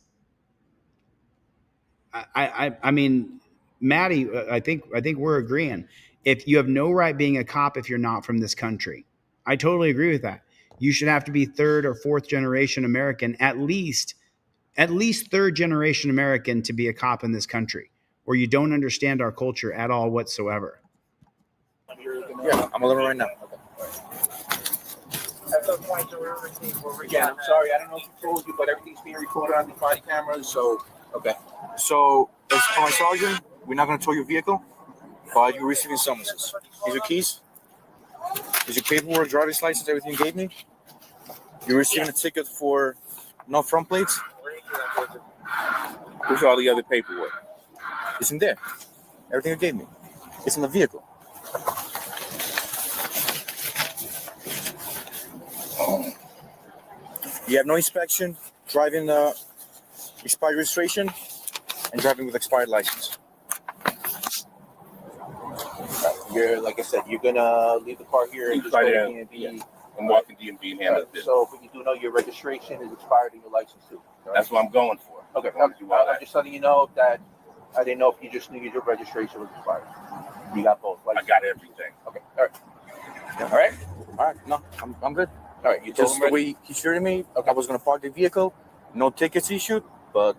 G: I mean, Maddie, I think we're agreeing. If you have no right being a cop if you're not from this country, I totally agree with that. You should have to be 3rd or 4th generation American, at least 3rd generation American to be a cop in this country, or you don't understand our culture at all whatsoever.
D: Yeah, I'm a little right now. Yeah, I'm sorry. I don't know if he told you, but everything's being recorded on the body cameras. So, okay. So, as for my sergeant, we're not going to tow your vehicle, but you're receiving summonses. These are keys. These are paperwork, driver's license, everything you gave me. You're receiving a ticket for no front plates.
E: Where's all the other paperwork?
D: It's in there. Everything you gave me. It's in the vehicle. You have no inspection, driving expired registration, and driving with expired license. You're, like I said, you're gonna leave the car here and just go to DMV.
E: I'm walking DMV and handle this.
D: So, but you do know your registration is expired and your license too. Right?
E: That's what I'm going for.
D: Okay. I'm just letting you know that I didn't know if you just knew your registration was expired. You got both.
E: I got everything.
D: Okay. All right. All right. All right. No, I'm good. All right. You told him the way he shooted me. Okay. I was gonna park the vehicle. No tickets issued, but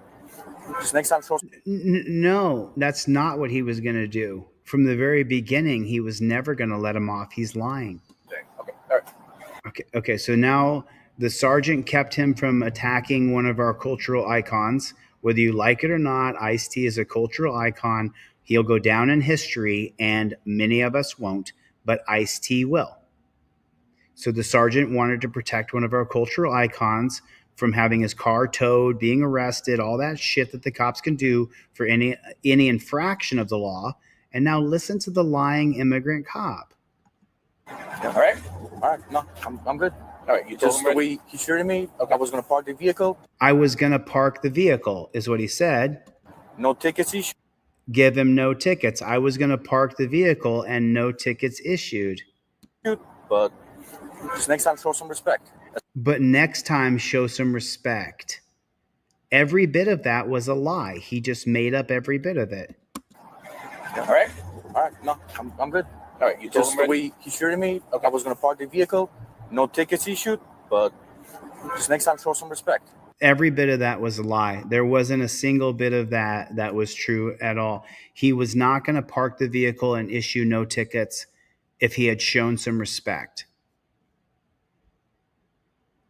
D: just next time show.
C: No, that's not what he was going to do. From the very beginning, he was never going to let him off. He's lying.
D: Okay. All right.
C: Okay. So now the sergeant kept him from attacking one of our cultural icons. Whether you like it or not, Ice-T is a cultural icon. He'll go down in history, and many of us won't, but Ice-T will. So the sergeant wanted to protect one of our cultural icons from having his car towed, being arrested, all that shit that the cops can do for any infraction of the law. And now listen to the lying immigrant cop.
D: All right. All right. No, I'm good. All right. You told him the way he shooted me. Okay. I was going to park the vehicle.
C: I was going to park the vehicle, is what he said.
D: No tickets issued.
C: Give him no tickets. I was going to park the vehicle and no tickets issued.
D: But just next time, show some respect.
C: But next time, show some respect. Every bit of that was a lie. He just made up every bit of it.
D: All right. All right. No, I'm good. All right. You told him the way he shooted me. Okay. I was going to park the vehicle. No tickets issued, but just next time, show some respect.
C: Every bit of that was a lie. There wasn't a single bit of that was true at all. He was not going to park the vehicle and issue no tickets if he had shown some respect.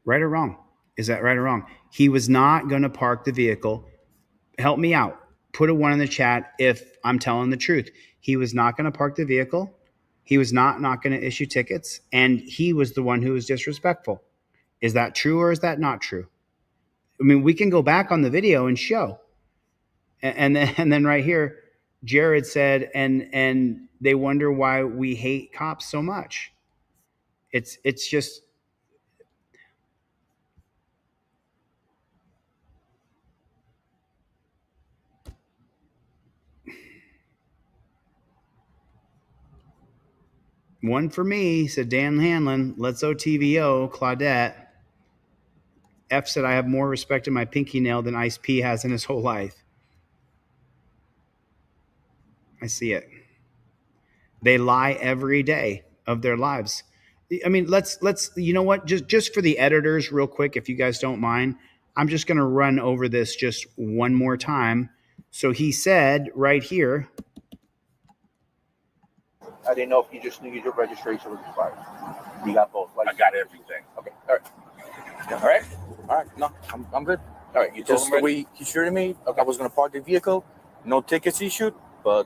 C: Right or wrong? Is that right or wrong? He was not going to park the vehicle. Help me out. Put a 1 in the chat if I'm telling the truth. He was not going to park the vehicle. He was not going to issue tickets. And he was the one who was disrespectful. Is that true or is that not true? I mean, we can go back on the video and show. And then right here, Jared said, and they wonder why we hate cops so much. It's just... One for me, said Dan Hanlon. Let's OTVO, Claudette. F said, I have more respect in my pinky nail than Ice-P has in his whole life. I see it. They lie every day of their lives. I mean, let's you know what? Just for the editors, real quick, if you guys don't mind, I'm just going to run over this just one more time. So he said right here,
D: I didn't know if you just knew your registration was expired. You got both.
E: I got everything.
D: Okay. All right. All right. All right. No, I'm good. All right. You told him the way he shooted me. Okay. I was going to park the vehicle. No tickets issued, but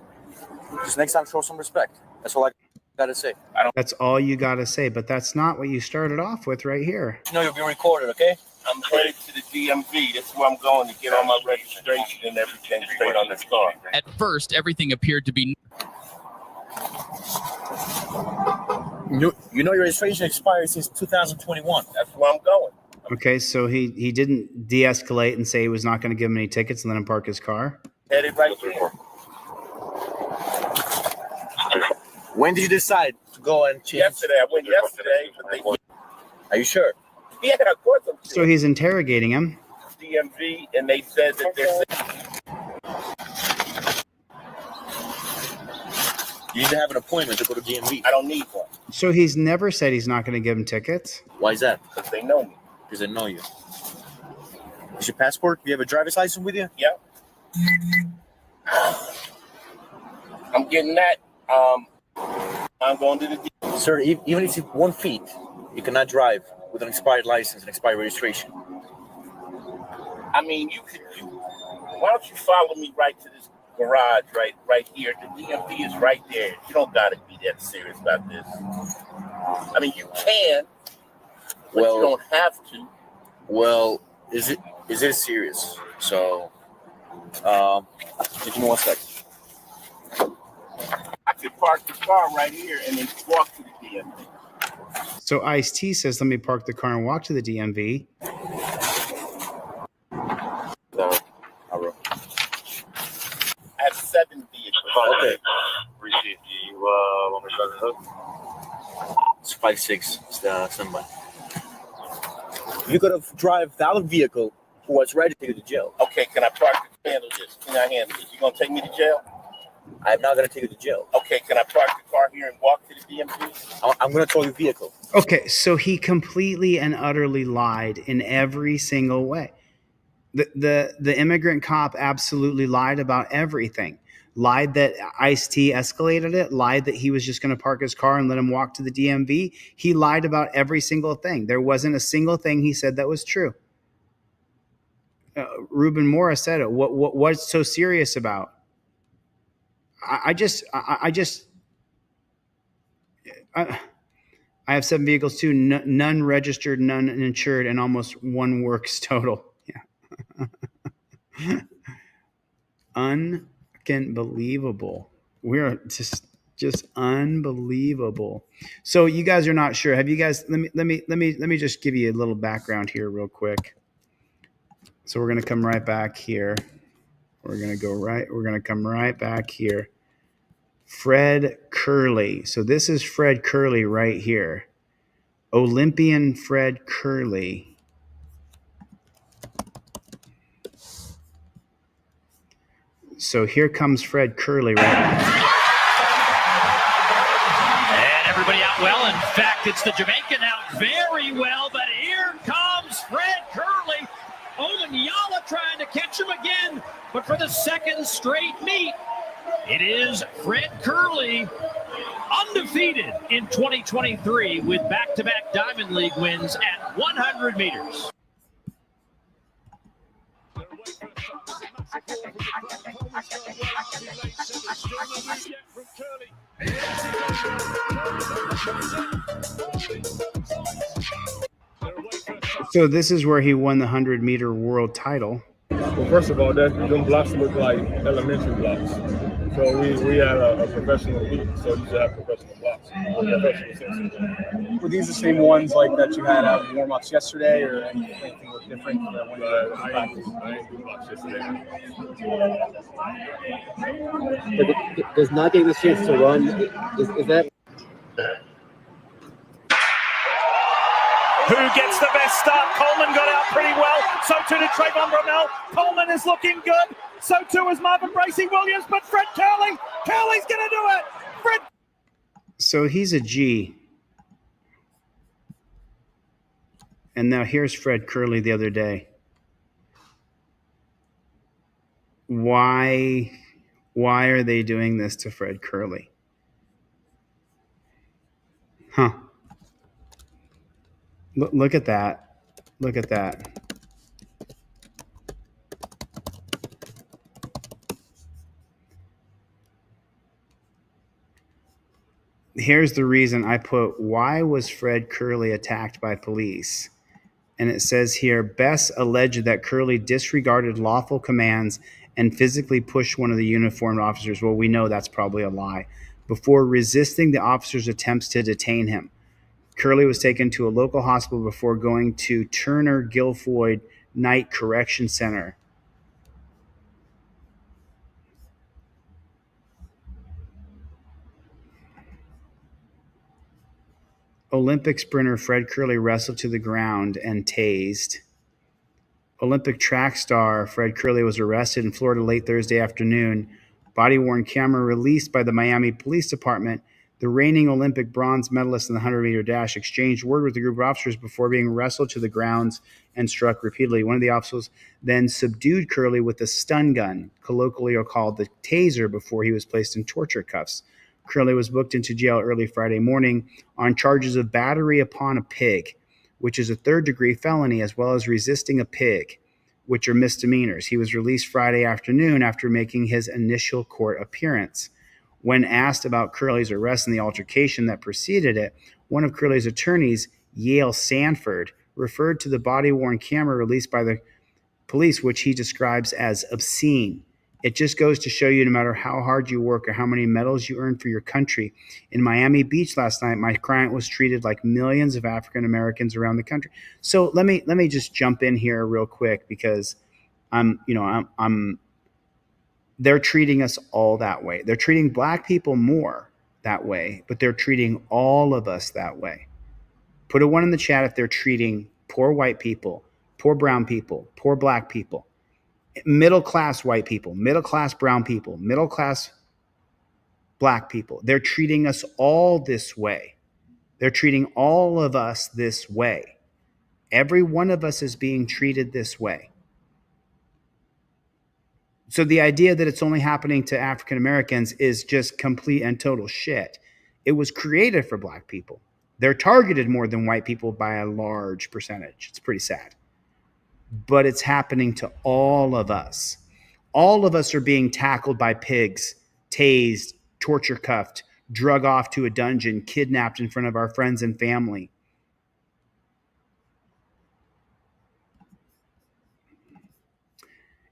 D: just next time, show some respect. That's all I got to say.
C: That's all you got to say, but that's not what you started off with right here.
D: You know you're being recorded, okay?
E: I'm headed to the DMV. That's where I'm going to get all my registration and everything straight on this car.
F: At first, everything appeared to be...
D: You know your registration expired since 2021.
E: That's where I'm going.
C: Okay, so he didn't de-escalate and say he was not going to give him any tickets and let him park his car?
E: Headed right there.
D: When did you decide to go and change?
E: Yesterday. I went yesterday. But they...
D: Are you sure?
E: Yeah, of course I'm sure.
C: So he's interrogating him.
E: DMV, and they said that they're...
D: You need to have an appointment to go to DMV.
E: I don't need one.
C: So he's never said he's not going to give him tickets?
D: Why is that?
E: Because they know me.
D: Because they know you. Is your passport? Do you have a driver's license with you?
E: Yeah. I'm getting that. I'm going to the...
D: Sir, even if it's 1 feet, you cannot drive with an expired license and expired registration.
E: I mean, why don't you follow me right to this garage right here? The DMV is right there. You don't got to be that serious about this. I mean, you can, but you don't have to.
D: Well, is it serious? So Give me 1 second.
E: I could park the car right here and then walk to the DMV.
C: So Ice-T says, let me park the car and walk to the DMV.
E: I have 7 vehicles.
X: Okay. Receipt. You want me to start the hook?
D: It's 5-6. It's somebody. You could have drive the other vehicle who was ready to take you to jail.
E: Okay, can I park the handle this? Can I handle this? You gonna take me to jail?
D: I'm not going to take you to jail.
E: Okay, can I park the car here and walk to the DMV?
D: I'm going to tow your vehicle.
C: Okay, so he completely and utterly lied in every single way. The immigrant cop absolutely lied about everything. Lied that Ice-T escalated it, lied that he was just going to park his car and let him walk to the DMV. He lied about every single thing. There wasn't a single thing he said that was true. Ruben Morris said it. What's so serious about? I have 7 vehicles too, none registered, none insured, and almost 1 works total. Yeah. Unbelievable. We are just unbelievable. So you guys are not sure. Have you guys, let me just give you a little background here real quick. So we're going to come right back here. We're going to come right back here. Fred Curley. So this is Fred Curley right here. Olympian Fred Curley. So here comes Fred Curley right now.
K: And everybody out well. In fact, it's the Jamaican out very well, but here comes Fred Curley. Omanyala trying to catch him again, but for the second straight meet, it is Fred Curley, undefeated in 2023 with back-to-back Diamond League wins at 100 meters.
C: So this is where he won the 100-meter world title.
L: Well, first of all, them blocks look like elementary blocks. So we had a professional meet, so you should have professional blocks.
M: Were these the same ones like that you had at warm-ups yesterday, or anything look different?
L: I ain't do blocks yesterday.
O: Does not getting the chance to run, is that?
K: Who gets the best start? Coleman got out pretty well. So too did Trayvon Bromell. Coleman is looking good. So too is Marvin Bracey Williams. But Fred Curley's going to do it. Fred.
C: So he's a G. And now here's Fred Curley the other day. Why are they doing this to Fred Curley? Huh. Look at that. Look at that. Here's the reason I put, why was Fred Curley attacked by police? And it says here, Bess alleged that Curley disregarded lawful commands and physically pushed one of the uniformed officers. Well, we know that's probably a lie. Before resisting the officer's attempts to detain him. Curley was taken to a local hospital before going to Turner Guilfoyle Night Correction Center. Olympic sprinter Fred Curley wrestled to the ground and tased. Olympic track star Fred Curley was arrested in Florida late Thursday afternoon. Body-worn camera released by the Miami Police Department. The reigning Olympic bronze medalist in the 100-meter dash exchanged word with a group of officers before being wrestled to the ground and struck repeatedly. One of the officers then subdued Curley with a stun gun, colloquially called the taser, before he was placed in torture cuffs. Curley was booked into jail early Friday morning on charges of battery upon a pig, which is a third-degree felony, as well as resisting a pig, which are misdemeanors. He was released Friday afternoon after making his initial court appearance. When asked about Curley's arrest and the altercation that preceded it, one of Curley's attorneys, Yale Sanford, referred to the body-worn camera released by the
G: police, which he describes as obscene. It just goes to show you no matter how hard you work or how many medals you earn for your country. In Miami Beach last night, my client was treated like millions of African Americans around the country. So let me just jump in here real quick because they're treating us all that way. They're treating black people more that way, but they're treating all of us that way. Put a 1 in the chat if they're treating poor white people, poor brown people, poor black people, middle-class white people, middle-class brown people, middle-class black people. They're treating us all this way. They're treating all of us this way. Every one of us is being treated this way. So the idea that it's only happening to African Americans is just complete and total shit. It was created for black people. They're targeted more than white people by a large percentage. It's pretty sad. But it's happening to all of us. All of us are being tackled by pigs, tased, torture cuffed, drug off to a dungeon, kidnapped in front of our friends and family.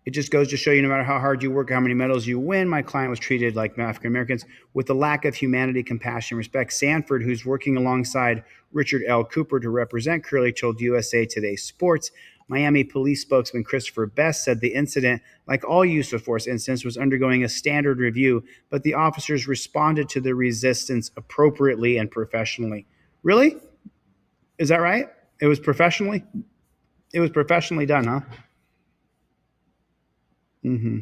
G: It just goes to show you no matter how hard you work, how many medals you win, my client was treated like African Americans with a lack of humanity, compassion, respect. Sanford, who's working alongside Richard L. Cooper to represent Curley, told USA Today Sports. Miami police spokesman Christopher Best said the incident, like all use of force incidents, was undergoing a standard review, but the officers responded to the resistance appropriately and professionally. Really? Is that right? It was professionally? It was professionally done, huh? Mm-hmm.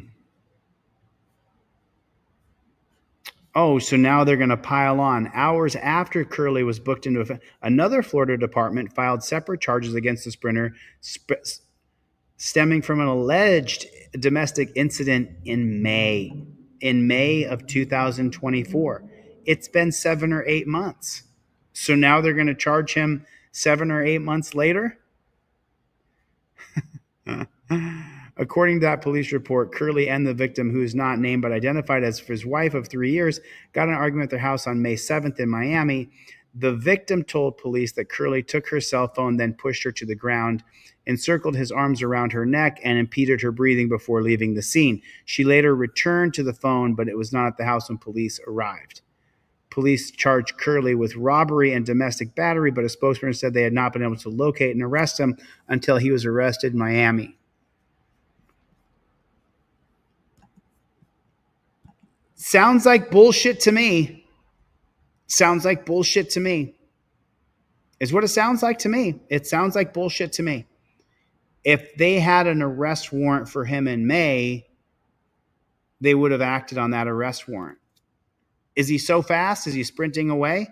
G: Oh, so now they're going to pile on. Hours after Curley was booked into another Florida department filed separate charges against the sprinter stemming from an alleged domestic incident in May of 2024. It's been 7 or 8 months. So now they're going to charge him 7 or 8 months later? According to that police report, Curley and the victim, who is not named but identified as his wife of 3 years, got in an argument at their house on May 7th in Miami. The victim told police that Curley took her cell phone, then pushed her to the ground, encircled his arms around her neck, and impeded her breathing before leaving the scene. She later returned to the phone, but it was not at the house when police arrived. Police charged Curley with robbery and domestic battery, but a spokesperson said they had not been able to locate and arrest him until he was arrested in Miami. Sounds like bullshit to me. Sounds like bullshit to me. Is what it sounds like to me. It sounds like bullshit to me. If they had an arrest warrant for him in May, they would have acted on that arrest warrant. Is he so fast? Is he sprinting away?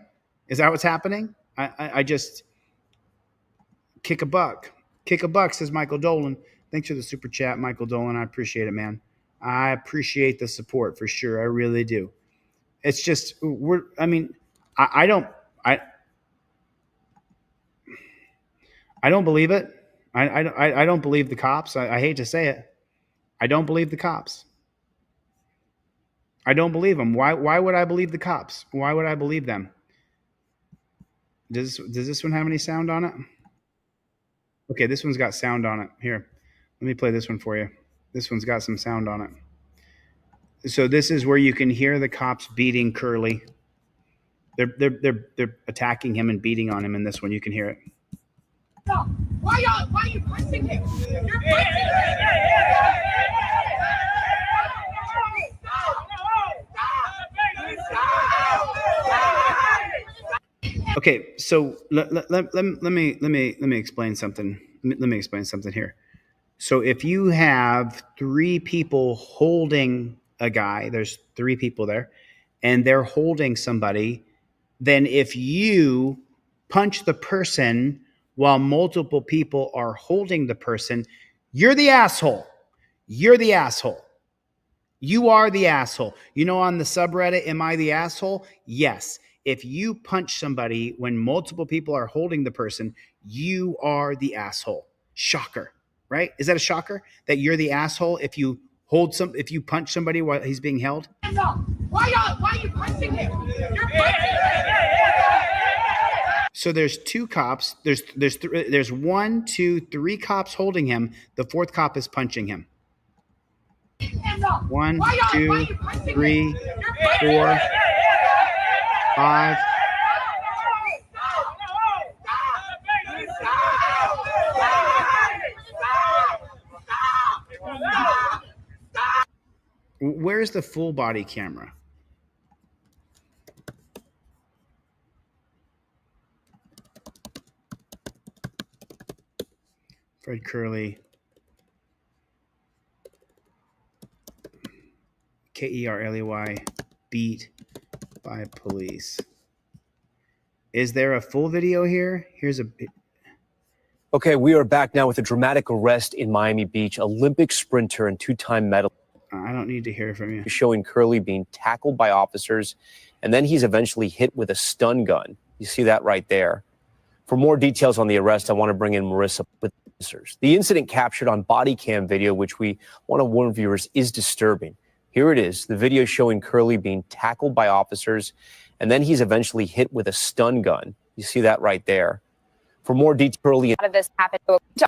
G: Is that what's happening? I just kick a buck. Kick a buck, says Michael Dolan. Thanks for the super chat, Michael Dolan. I appreciate it, man. I appreciate the support for sure. I really do. It's just I don't believe it. I don't believe the cops. I hate to say it. I don't believe the cops. I don't believe them. Why would I believe the cops? Why would I believe them? Does this one have any sound on it? Okay, this one's got sound on it. Here, let me play this one for you. This one's got some sound on it. So this is where you can hear the cops beating Curley. They're attacking him and beating on him in this one. You can hear it.
W: Stop. Why are you pressing him? You're pressing him.
G: Okay, so let me explain something. Let me explain something here. So if you have 3 people holding a guy, there's 3 people there, and they're holding somebody, then if you punch the person while multiple people are holding the person, you're the asshole. You're the asshole. You are the asshole. You know, on the subreddit, am I the asshole? Yes. If you punch somebody when multiple people are holding the person, you are the asshole. Shocker. Right? Is that a shocker that you're the asshole if you punch somebody while he's being held?
W: Why are you pressing him? You're pressing him.
G: So there's two cops. There's 1, 2, 3 cops holding him. The fourth cop is punching him. 1, 2, 3, 4, 5. Where's the full body camera? Fred Curley. Kerley, beat by police. Is there a full video here? Here's a.
H: Okay, we are back now with a dramatic arrest in Miami Beach. Olympic sprinter and two-time medal.
G: I don't need to hear from you.
H: Showing Curley being tackled by officers, and then he's eventually hit with a stun gun. You see that right there. For more details on the arrest, I want to bring in Marissa with officers. The incident captured on body cam video, which we want to warn viewers, is disturbing. Here it is, the video showing Curley being tackled by officers, and then he's eventually hit with a stun gun. You see that right there. For more detail, Curley.
I: How did this happen?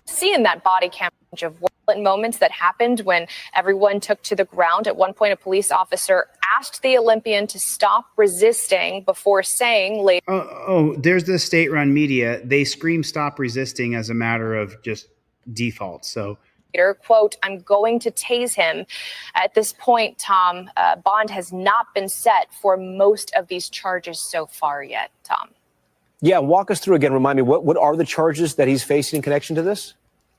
I: Seeing that body cam of violent moments that happened when everyone took to the ground. At one point, a police officer asked the Olympian to stop resisting before saying later.
G: Oh, there's the state-run media. They scream "stop resisting" as a matter of just default. So.
I: Quote, "I'm going to tase him." At this point, Tom, bond has not been set for most of these charges so far yet, Tom.
H: Yeah, walk us through again. Remind me, what are the charges that he's facing in connection to this?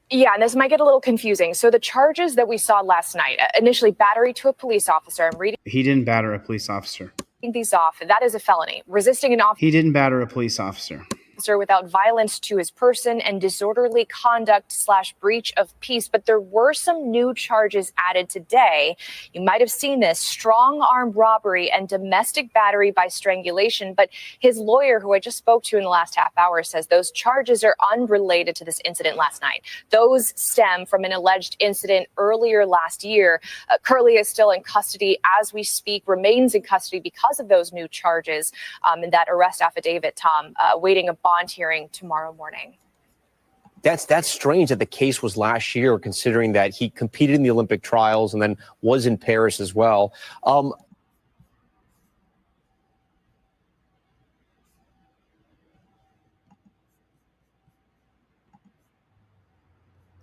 I: Yeah, and this might get a little confusing. So the charges that we saw last night, initially battery to a police officer. I'm reading
G: He didn't batter a police officer.
I: these off. That is a felony. Resisting an officer.
G: He didn't batter a police officer.
I: Without violence to his person and disorderly conduct / breach of peace. But there were some new charges added today. You might have seen this: strong armed robbery and domestic battery by strangulation. But his lawyer, who I just spoke to in the last half hour, says those charges are unrelated to this incident last night. Those stem from an alleged incident earlier last year. Curley is still in custody as we speak, remains in custody because of those new charges. And that arrest affidavit, Tom, waiting a bond hearing tomorrow morning.
H: That's strange that the case was last year, considering that he competed in the Olympic trials and then was in Paris as well.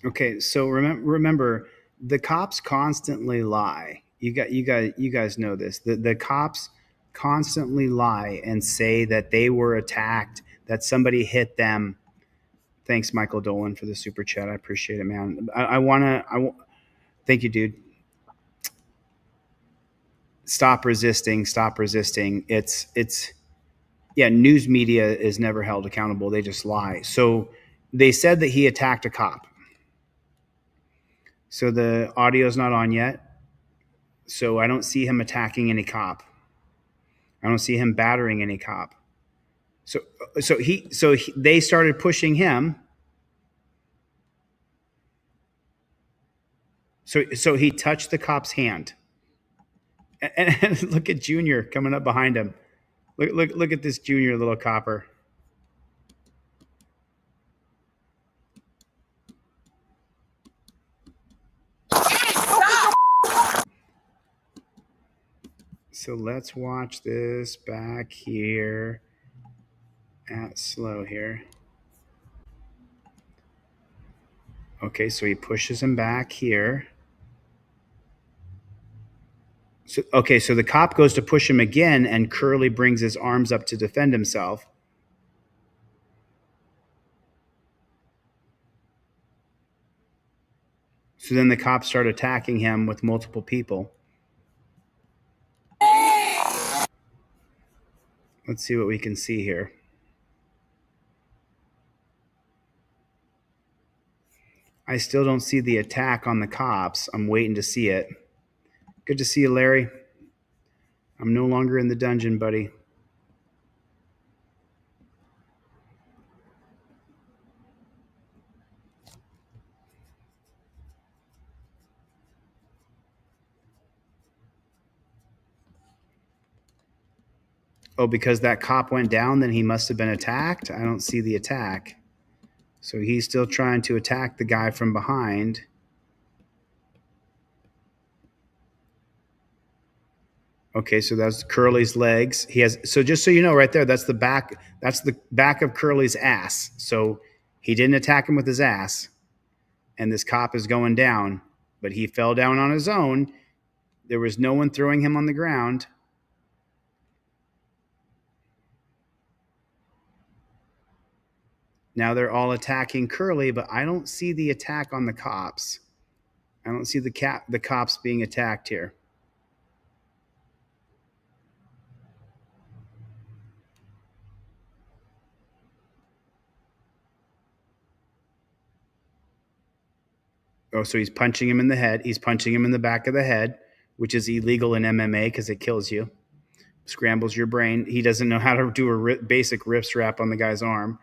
G: Okay, so remember, the cops constantly lie. You guys know this. The cops constantly lie and say that they were attacked, that somebody hit them. Thanks, Michael Dolan, for the super chat. I appreciate it, man. Thank you, dude. Stop resisting. Stop resisting. Yeah, news media is never held accountable. They just lie. So they said that he attacked a cop. So the audio's not on yet. So I don't see him attacking any cop. I don't see him battering any cop. So they started pushing him. So he touched the cop's hand. And look at Junior coming up behind him. Look at this Junior little copper. So let's watch this back here at slow here. Okay, so he pushes him back here. So the cop goes to push him again, and Curley brings his arms up to defend himself. So then the cops start attacking him with multiple people. Let's see what we can see here. I still don't see the attack on the cops. I'm waiting to see it. Good to see you, Larry. I'm no longer in the dungeon, buddy. Oh, because that cop went down, then he must have been attacked? I don't see the attack. So he's still trying to attack the guy from behind. Okay, so that's Curly's legs. He has, so just so you know, right there, that's the back of Curly's ass. So he didn't attack him with his ass, and this cop is going down, but he fell down on his own. There was no one throwing him on the ground. Now they're all attacking Curly, but I don't see the attack on the cops. I don't see the cops being attacked here. Oh, so he's punching him in the head. He's punching him in the back of the head, which is illegal in MMA because it kills you, scrambles your brain. He doesn't know how to do a basic wrist wrap on the guy's arm.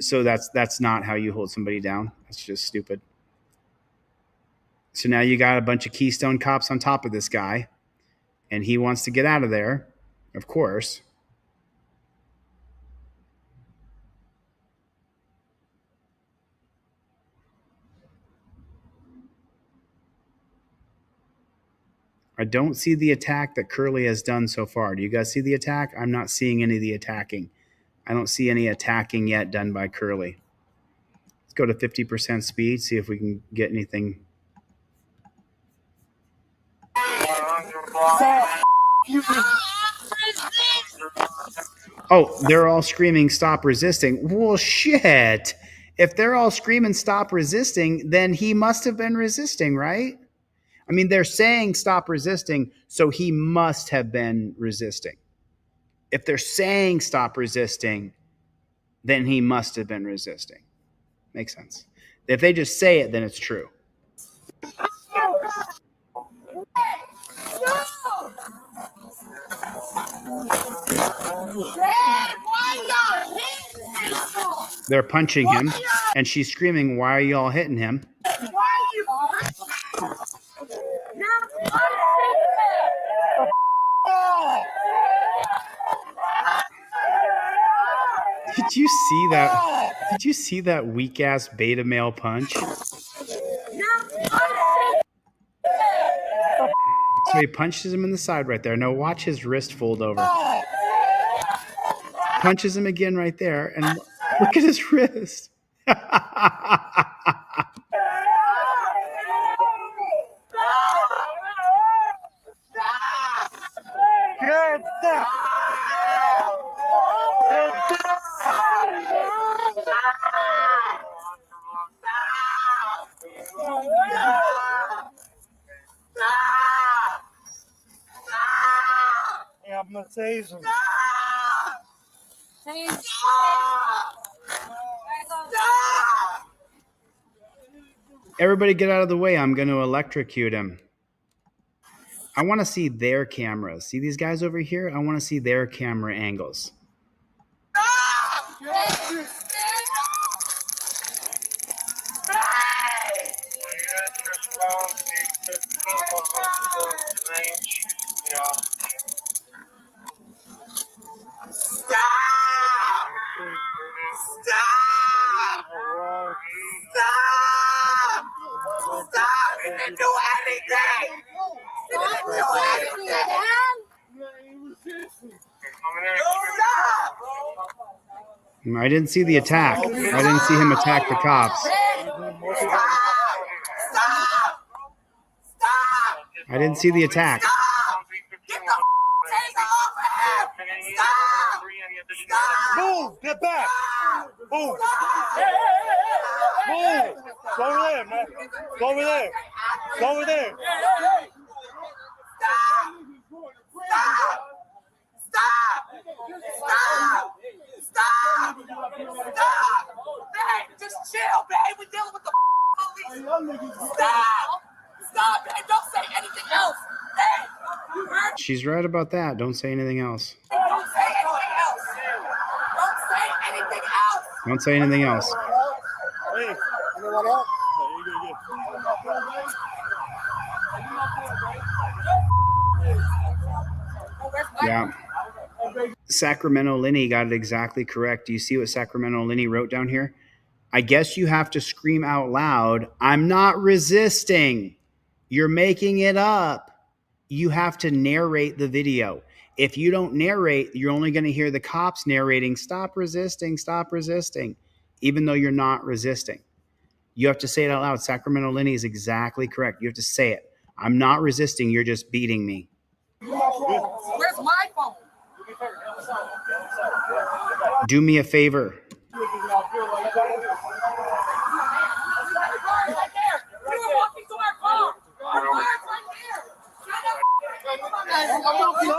G: So that's not how you hold somebody down. That's just stupid. So now you got a bunch of Keystone cops on top of this guy, and he wants to get out of there, of course. I don't see the attack that Curly has done so far. Do you guys see the attack? I'm not seeing any of the attacking. I don't see any attacking yet done by Curly. Let's go to 50% speed, see if we can get anything. Oh, they're all screaming, "Stop resisting." Well, shit. If they're all screaming, "Stop resisting," then he must have been resisting, right? I mean, they're saying stop resisting, so he must have been resisting. If they're saying stop resisting, then he must have been resisting. Makes sense. If they just say it, then it's true. They're punching him, and she's screaming, "Why are y'all hitting him?" Did you see that? Did you see that weak ass beta male punch? So he punches him in the side right there. Now watch his wrist fold over. Punches him again right there, and look at his wrist.
W: Yeah, I'm gonna tase him.
G: Everybody get out of the way. I'm going to electrocute him. I want to see their cameras. See these guys over here? I want to see their camera angles. I didn't see the attack. I didn't see him attack the cops. I didn't see the attack.
W: Move! Get back! Move! Move! Go over there, man. Go over there. Go over there.
T: Just chill, babe. We're dealing with the police. Stop, man. Don't say anything else. Hey, you heard?
G: She's right about that. Don't say anything else.
T: Don't say anything else. Don't say anything else.
G: Don't say anything else.
W: Hey, anyone else?
G: Yeah. Sacramento Lenny got it exactly correct. Do you see what Sacramento Lenny wrote down here? I guess you have to scream out loud, I'm not resisting. You're making it up. You have to narrate the video. If you don't narrate, you're only going to hear the cops narrating, stop resisting, even though you're not resisting. You have to say it out loud. Sacramento Lenny is exactly correct. You have to say it. I'm not resisting. You're just beating me.
T: Where's my phone?
G: Do me a favor.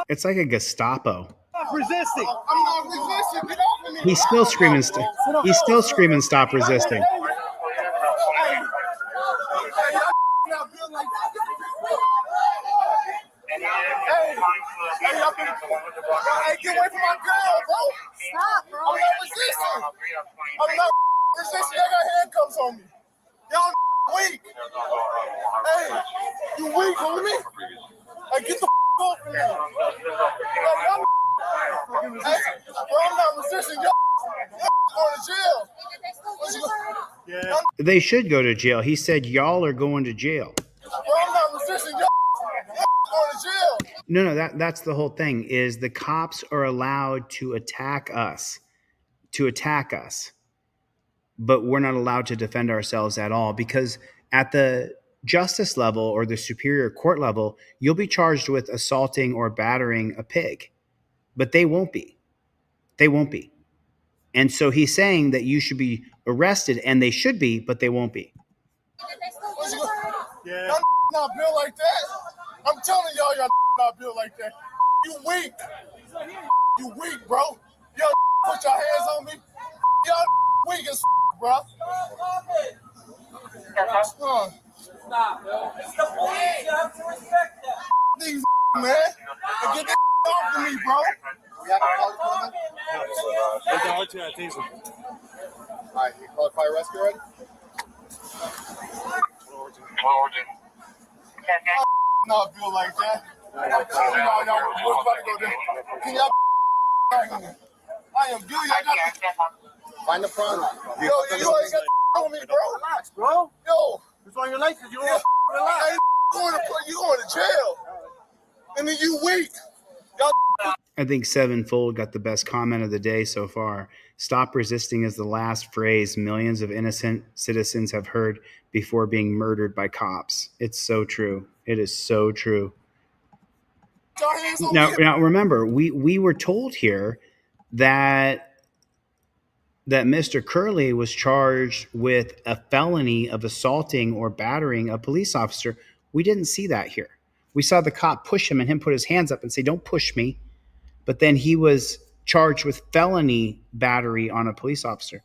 G: It's like a Gestapo.
P: Resisting. I'm not resisting. Get off of me.
G: He's still screaming. He's still screaming, stop resisting.
P: Hey, get away from my girl, bro. Stop, bro. I'm not resisting. I'm not resisting. I got handcuffs on me. Y'all weak. Hey, you weak, homie. Hey, get the off of me. Hey, bro, I'm not resisting. Y'all going to jail.
G: They should go to jail. He said, y'all are going to jail.
P: Bro, I'm not resisting. Y'all going to jail.
G: No, that's the whole thing, is the cops are allowed to attack us, but we're not allowed to defend ourselves at all, because at the justice level or the superior court level, you'll be charged with assaulting or battering a pig, but they won't be. And so he's saying that you should be arrested, and they should be, but they won't be.
P: Yeah. Y'all not built like that. I'm telling y'all not built like that. You weak. You weak, bro. Y'all put your hands on me. Y'all weak as bro. Stop, bro. It's the police. You have to respect that. These man. And get that off of me, bro.
M: Alright, you call fire rescue already?
P: Not built like that. Y'all about to go there. Can y'all I am good. I got
M: Find the front.
P: Yo, you ain't got on me, bro.
M: Relax, bro.
P: Yo.
M: What's on your license? You
P: Relax. You going to jail. And then you weak. Y'all.
G: I think Sevenfold got the best comment of the day so far. Stop resisting is the last phrase millions of innocent citizens have heard before being murdered by cops. It's so true. It is so true. Now remember, we were told here that Mr. Curley was charged with a felony of assaulting or battering a police officer. We didn't see that here. We saw the cop push him and him put his hands up and say, "Don't push me." But then he was charged with felony battery on a police officer,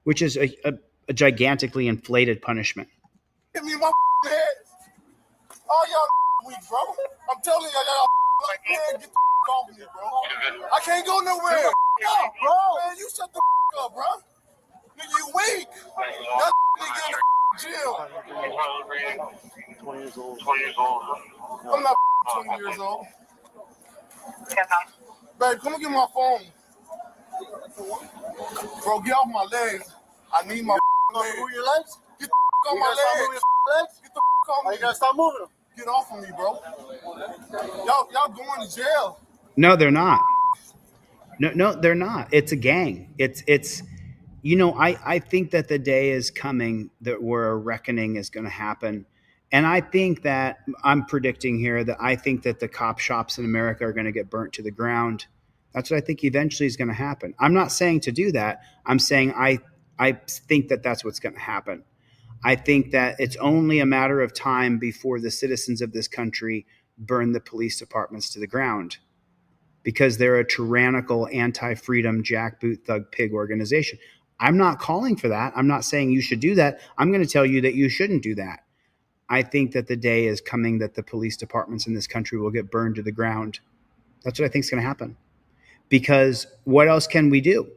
G: which is a gigantically inflated punishment.
P: Give me my head. All y'all weak, bro. I'm telling y'all can't get the off me, bro. I can't go nowhere. Up, bro. Man, you shut the up, bro. Nigga, you weak. Y'all nigga in the jail.
X: 20 years old.
P: I'm not 20 years old. Babe, come and get my phone. Bro, get off my legs. I need my legs. Move your legs? Get the off my legs. Get the off me. You gotta stop moving them. Get off of me, bro. Y'all going to jail.
G: No, they're not. No, they're not. It's a gang. It's I think that the day is coming that where a reckoning is going to happen. And I think that I'm predicting here that I think that the cop shops in America are going to get burnt to the ground. That's what I think eventually is going to happen. I'm not saying to do that. I'm saying I think that that's what's going to happen. I think that it's only a matter of time before the citizens of this country burn the police departments to the ground, because they're a tyrannical, anti-freedom, jackboot, thug, pig organization. I'm not calling for that. I'm not saying you should do that. I'm going to tell you that you shouldn't do that. I think that the day is coming that the police departments in this country will get burned to the ground. That's what I think is going to happen. Because what else can we do?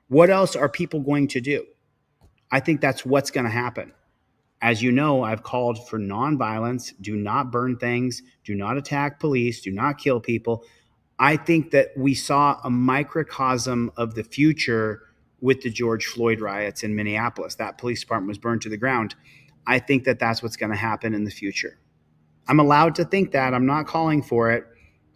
G: What else are people going to do? I think that's what's going to happen. As you know, I've called for nonviolence. Do not burn things. Do not attack police. Do not kill people. I think that we saw a microcosm of the future with the George Floyd riots in Minneapolis. That police department was burned to the ground. I think that that's what's going to happen in the future. I'm allowed to think that. I'm not calling for it.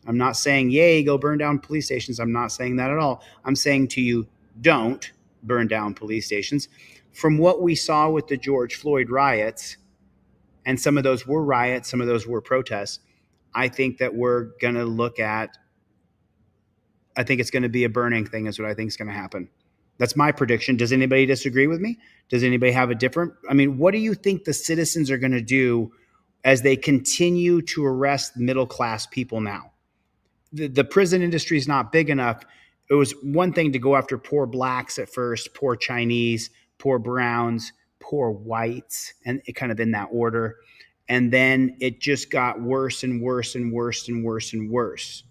G: I'm not saying, yay, go burn down police stations. I'm not saying that at all. I'm saying to you, don't burn down police stations. From what we saw with the George Floyd riots, and some of those were riots, some of those were protests, I think that we're going to look at, I think it's going to be a burning thing is what I think is going to happen. That's my prediction. Does anybody disagree with me? Does anybody have a different? I mean, what do you think the citizens are going to do as they continue to arrest middle-class people now? The prison industry is not big enough. It was one thing to go after poor blacks at first, poor Chinese, poor browns, poor whites, and it kind of in that order. And then it just got worse and worse and worse and worse and worse,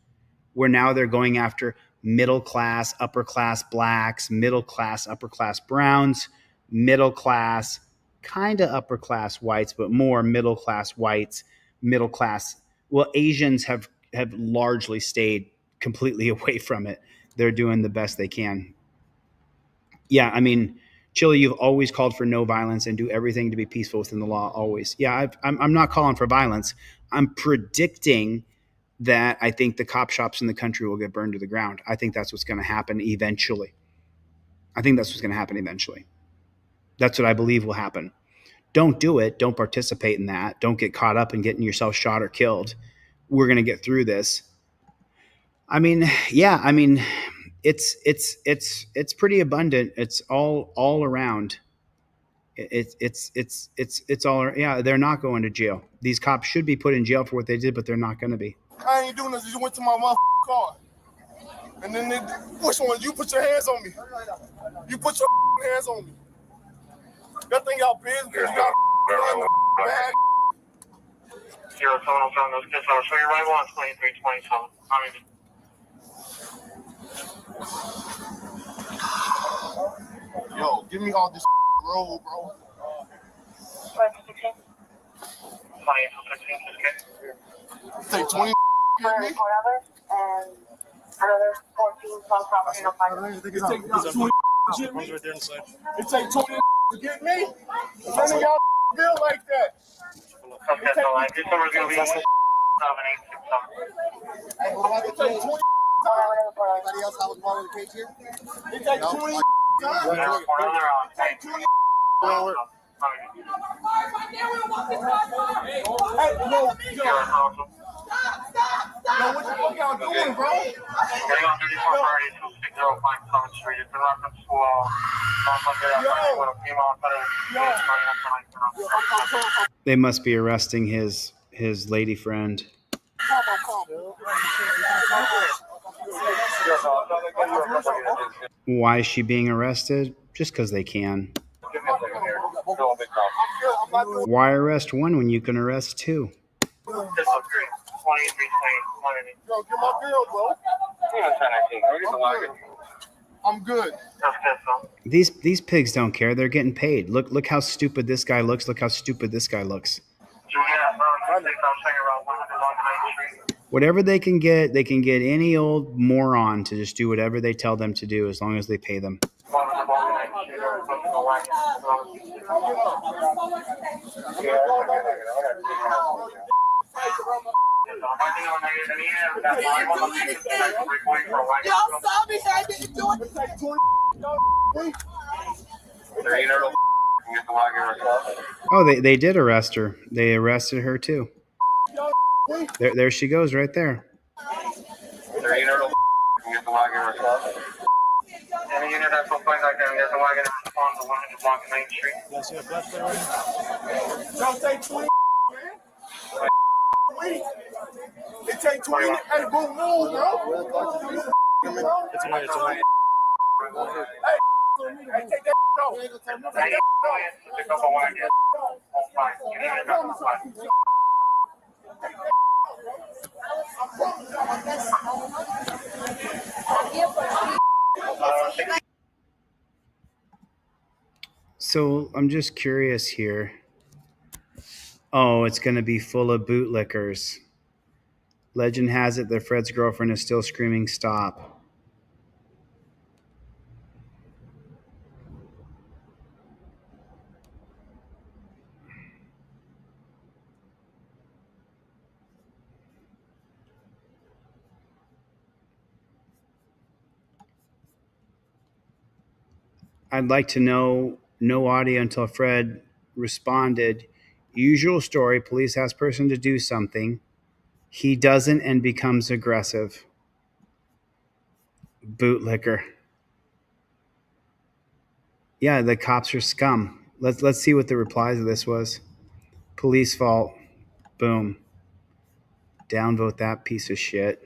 G: where now they're going after middle class, upper class blacks, middle class, upper class browns, middle class, kind of upper class whites, but more middle class whites, middle class. Well, Asians have largely stayed completely away from it. They're doing the best they can. Yeah, I mean, Chili, you've always called for no violence and do everything to be peaceful within the law, always. Yeah, I'm not calling for violence. I'm predicting that I think the cop shops in the country will get burned to the ground. I think that's what's going to happen eventually. That's what I believe will happen. Don't do it. Don't participate in that. Don't get caught up in getting yourself shot or killed. We're going to get through this. I mean, yeah, I mean, it's pretty abundant. It's all around. It's all, yeah, they're not going to jail. These cops should be put in jail for what they did, but they're not going to be.
P: I ain't doing this. You went to my motherfucking car. And then which one? You put your hands on me. You put your hands on me. That thing y'all big because you got bag.
X: 0 someone from those kids. I'll show you right one, 2327.
P: Yo, give me all this roll, bro.
X: 2016. 2016,
P: Take 20.
W: And another 14 from property no fire.
P: It take 20 to get me. None of y'all feel like that.
X: Okay, so like this number is going to be 7867.
P: It take 20. Anybody else have a part of the cage here? It take 20. Take 20. Hey, yo. Yo, what the fuck y'all doing, bro?
G: They must be arresting his lady friend. Why is she being arrested? Just because they can. Why arrest one when you can arrest two?
P: I'm good.
G: These pigs don't care. They're getting paid. Look how stupid this guy looks. Look how stupid this guy looks. Whatever they can get any old moron to just do whatever they tell them to do as long as they pay them.
W: Y'all saw me, I didn't do it.
G: Oh, they did arrest her. They arrested her too. There she goes right there.
X: Any unit that's on point like that, there's a wagon on the 100 block of Main Street.
P: Don't take 20, man. It take 20. Hey, boom, move, bro.
X: It's a way.
P: Hey, take that off.
X: Pick up a wagon.
G: So I'm just curious here. Oh, it's going to be full of bootlickers. Legend has it that Fred's girlfriend is still screaming, "Stop." I'd like to know no audio until Fred responded. Usual story, police ask person to do something. He doesn't and becomes aggressive. Bootlicker. Yeah, the cops are scum. Let's see what the replies of this was. Police fault. Boom. Downvote that piece of shit.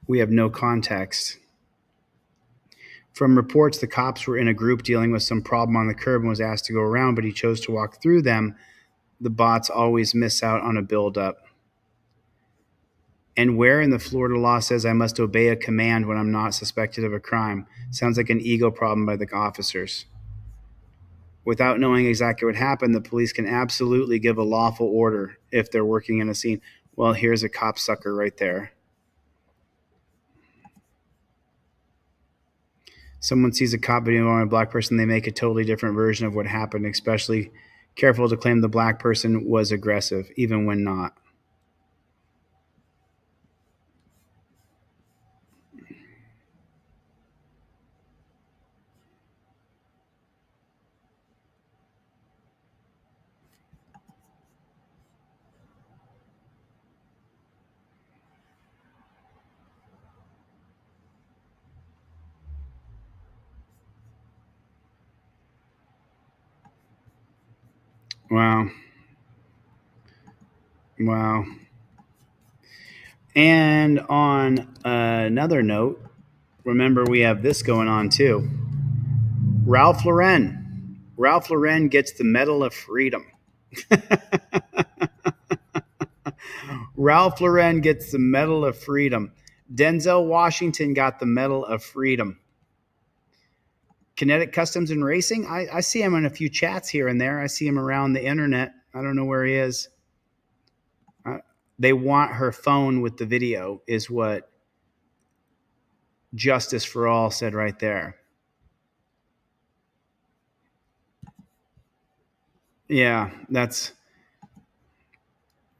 G: We have no context. From reports, the cops were in a group dealing with some problem on the curb and was asked to go around, but he chose to walk through them. The bots always miss out on a buildup. And where in the Florida law says I must obey a command when I'm not suspected of a crime? Sounds like an ego problem by the officers. Without knowing exactly what happened, the police can absolutely give a lawful order if they're working in a scene. Well, here's a cop sucker right there. Someone sees a cop video on a black person, they make a totally different version of what happened, especially careful to claim the black person was aggressive, even when not. Wow. And on another note, remember we have this going on too. Ralph Lauren gets the Medal of Freedom. Ralph Lauren gets the Medal of Freedom. Denzel Washington got the Medal of Freedom. Kinetic Customs and Racing, I see him in a few chats here and there. I see him around the internet. I don't know where he is. They want her phone with the video, is what Justice for All said right there. Yeah, that's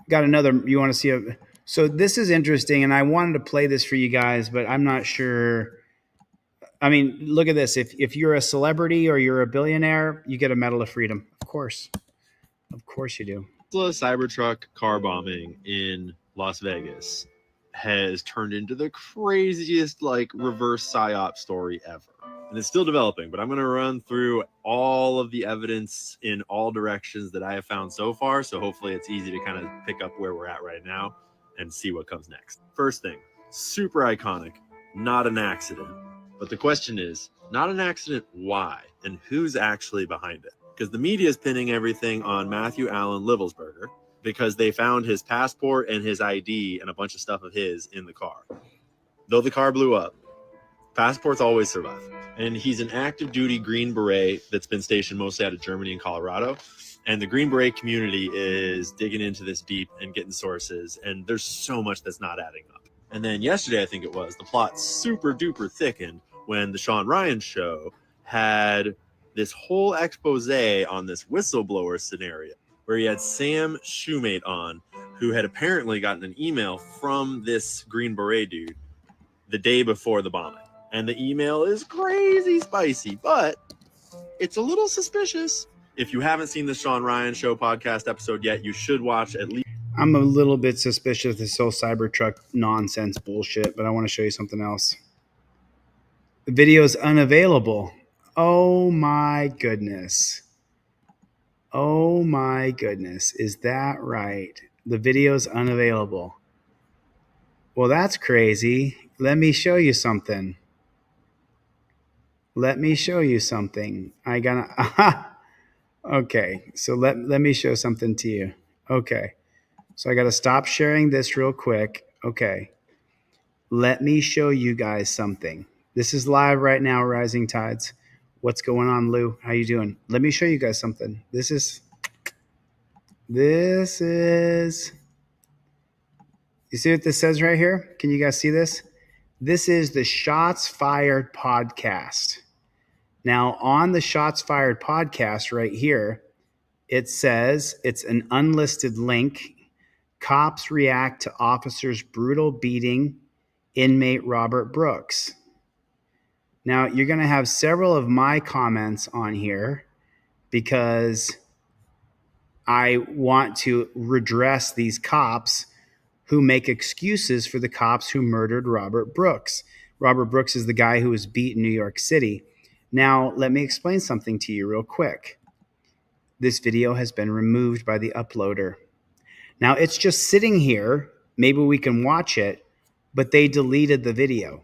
G: got another. You want to see a. So this is interesting, and I wanted to play this for you guys, but I'm not sure. I mean, look at this. If you're a celebrity or you're a billionaire, you get a Medal of Freedom. Of course you do.
J: Tesla Cybertruck car bombing in Las Vegas has turned into the craziest reverse psyop story ever. And it's still developing, but I'm going to run through all of the evidence in all directions that I have found so far. So hopefully it's easy to kind of pick up where we're at right now and see what comes next. First thing, super iconic, not an accident. But the question is, not an accident, why? And who's actually behind it? Because the media is pinning everything on Matthew Allen Livelsberger because they found his passport and his ID and a bunch of stuff of his in the car. Though the car blew up, passports always survive. And he's an active duty Green Beret that's been stationed mostly out of Germany and Colorado. And the Green Beret community is digging into this deep and getting sources. And there's so much that's not adding up. And then yesterday, I think it was, the plot super duper thickened when the Sean Ryan show had this whole expose on this whistleblower scenario where he had Sam Shoemate on, who had apparently gotten an email from this Green Beret dude the day before the bombing. And the email is crazy spicy, but it's a little suspicious. If you haven't seen the Sean Ryan Show podcast episode yet, you should watch at least.
G: I'm a little bit suspicious of this whole Cybertruck nonsense bullshit, but I want to show you something else. The video is unavailable. Oh my goodness. Oh my goodness. Is that right? The video's unavailable. Well, that's crazy. Let me show you something. I gotta. Okay, so let me show something to you. Okay, so I gotta stop sharing this real quick. Okay, let me show you guys something. This is live right now, Rising Tides. What's going on, Lou? How you doing? Let me show you guys something. This is This is, you see what this says right here? Can you guys see this? This is the Shots Fired podcast. Now, on the Shots Fired podcast right here, it says, it's an unlisted link. Cops react to officer's brutal beating inmate Robert Brooks. Now, you're going to have several of my comments on here because I want to redress these cops who make excuses for the cops who murdered Robert Brooks. Robert Brooks is the guy who was beat in New York City. Now, let me explain something to you real quick. This video has been removed by the uploader. Now, it's just sitting here. Maybe we can watch it, but they deleted the video.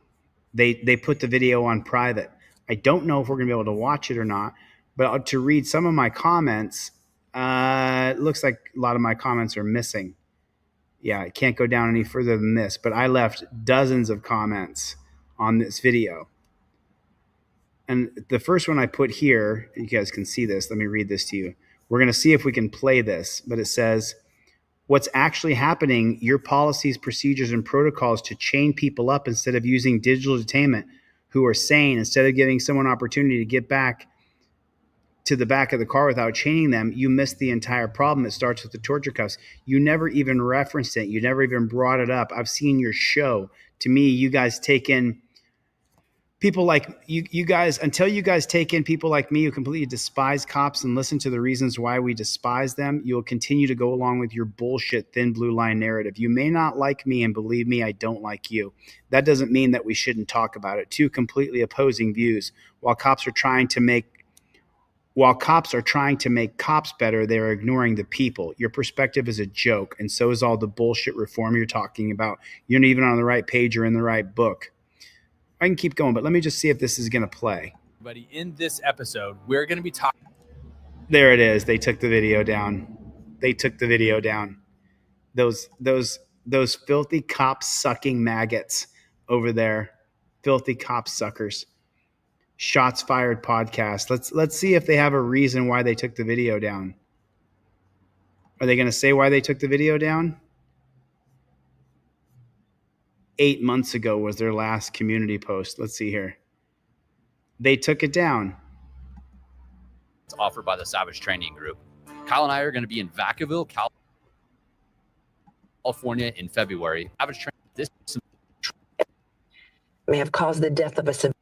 G: They put the video on private. I don't know if we're going to be able to watch it or not, but to read some of my comments, it looks like a lot of my comments are missing. Yeah, I can't go down any further than this, but I left dozens of comments on this video. And the first one I put here, you guys can see this. Let me read this to you. We're going to see if we can play this, but it says, what's actually happening, your policies, procedures, and protocols to chain people up instead of using digital detainment who are sane, instead of giving someone opportunity to get back to the back of the car without chaining them, you missed the entire problem. It starts with the torture cuffs. You never even referenced it. You never even brought it up. I've seen your show. To me, you guys take in people like you guys, until you guys take in people like me who completely despise cops and listen to the reasons why we despise them, you will continue to go along with your bullshit thin blue line narrative. You may not like me, and believe me, I don't like you. That doesn't mean that we shouldn't talk about it. Two completely opposing views. While cops are trying to make cops better, they're ignoring the people. Your perspective is a joke, and so is all the bullshit reform you're talking about. You're not even on the right page or in the right book. I can keep going, but let me just see if this is going to play.
N: Buddy, in this episode, we're going to be talking.
G: There it is. They took the video down. They took the video down. Those filthy cop sucking maggots over there. Filthy cop suckers. Shots Fired podcast. Let's see if they have a reason why they took the video down. Are they going to say why they took the video down? 8 months ago was their last community post. Let's see here. They took it down.
F: It's offered by the Savage Training Group. Kyle and I are going to be in Vacaville, California in February. Savage Training. This
Q: may have caused the death of a civilian.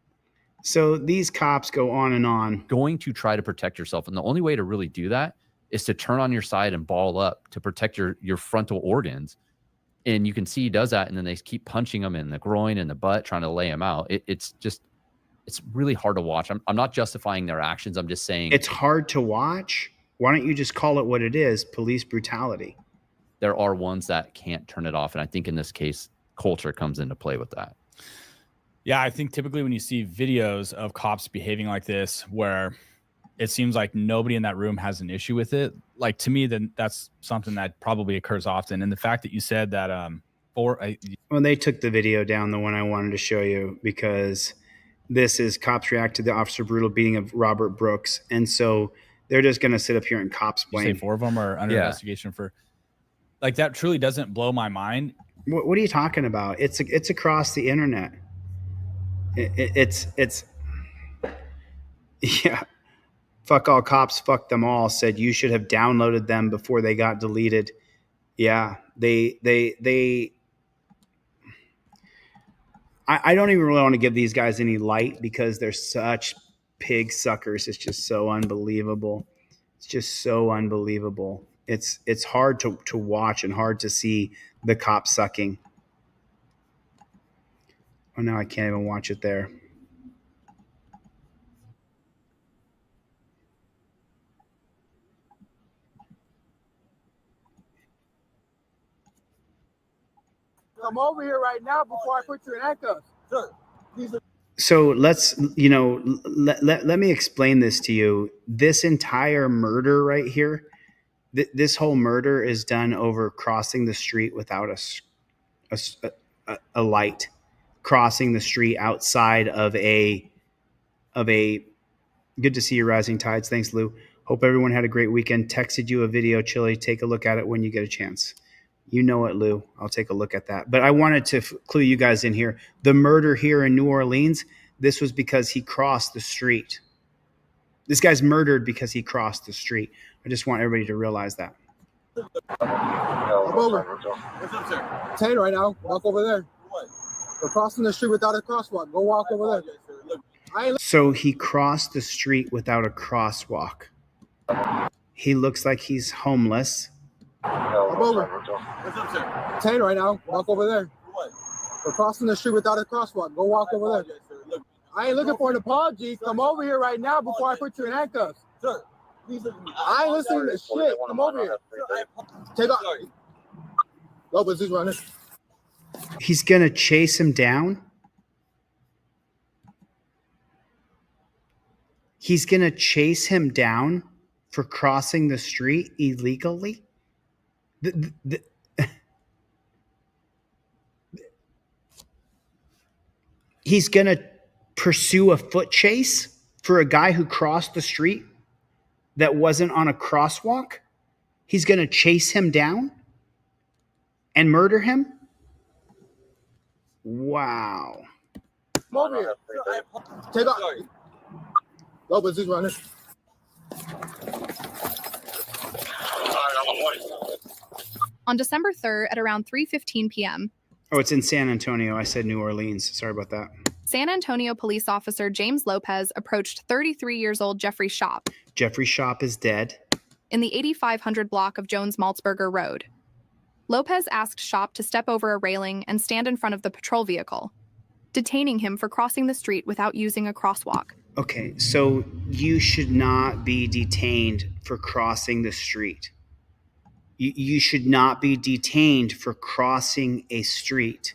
G: So these cops go on and on.
F: Going to try to protect yourself. And the only way to really do that is to turn on your side and ball up to protect your frontal organs. And you can see he does that. And then they keep punching him in the groin and the butt, trying to lay him out. It's really hard to watch. I'm not justifying their actions. I'm just saying.
G: It's hard to watch. Why don't you just call it what it is? Police brutality.
F: There are ones that can't turn it off. And I think in this case, culture comes into play with that.
N: Yeah, I think typically when you see videos of cops behaving like this, where it seems like nobody in that room has an issue with it, like to me, then that's something that probably occurs often. And the fact that you said that,
G: when they took the video down, the one I wanted to show you, because this is cops react to the officer brutal beating of Robert Brooks, and so they're just going to sit up here and cops blame.
N: Say 4 of them are under investigation for, like, that truly doesn't blow my mind.
G: What are you talking about? It's across the internet. It's yeah. Fuck all cops, fuck them all said you should have downloaded them before they got deleted. Yeah, I don't even really want to give these guys any light because they're such pig suckers. It's just so unbelievable. It's just so unbelievable. It's hard to watch and hard to see the cop sucking. Oh, no, I can't even watch it there.
P: Come over here right now before I put you in handcuffs. Sir,
G: So let's, let me explain this to you. This entire murder right here, this whole murder is done over crossing the street without a light. Crossing the street outside of a good to see you, Rising Tides. Thanks, Lou. Hope everyone had a great weekend. Texted you a video, Chili. Take a look at it when you get a chance. You know it, Lou. I'll take a look at that. But I wanted to clue you guys in here. The murder here in New Orleans, this was because he crossed the street. This guy's murdered because he crossed the street. I just want everybody to realize that.
B: I'm over. What's up, sir? Tane right now. Walk over there. What? We're crossing the street without a crosswalk. Go walk over there.
G: So he crossed the street without a crosswalk. He looks like he's homeless.
B: I'm over. What's up, sir? Tane right now. Walk over there. What? We're crossing the street without a crosswalk. Go walk over there. I ain't looking for an apology. Come over here right now before I put you in handcuffs. Sir. I ain't listening to shit. Come over here. Take off. Lopez, he's running.
G: He's going to chase him down. He's going to chase him down for crossing the street illegally. He's going to pursue a foot chase for a guy who crossed the street that wasn't on a crosswalk. He's going to chase him down and murder him. Wow.
B: Come over here. Take off. Lopez, he's running.
R: On December 3rd at around 3:15 p.m.,
G: Oh, it's in San Antonio. I said New Orleans. Sorry about that.
R: San Antonio police officer James Lopez approached 33 years old Jeffrey Shop
G: Jeffrey Shop is dead.
R: in the 8500 block of Jones-Maltzberger Road. Lopez asked Shop to step over a railing and stand in front of the patrol vehicle, detaining him for crossing the street without using a crosswalk.
G: Okay, so you should not be detained for crossing the street. You should not be detained for crossing a street.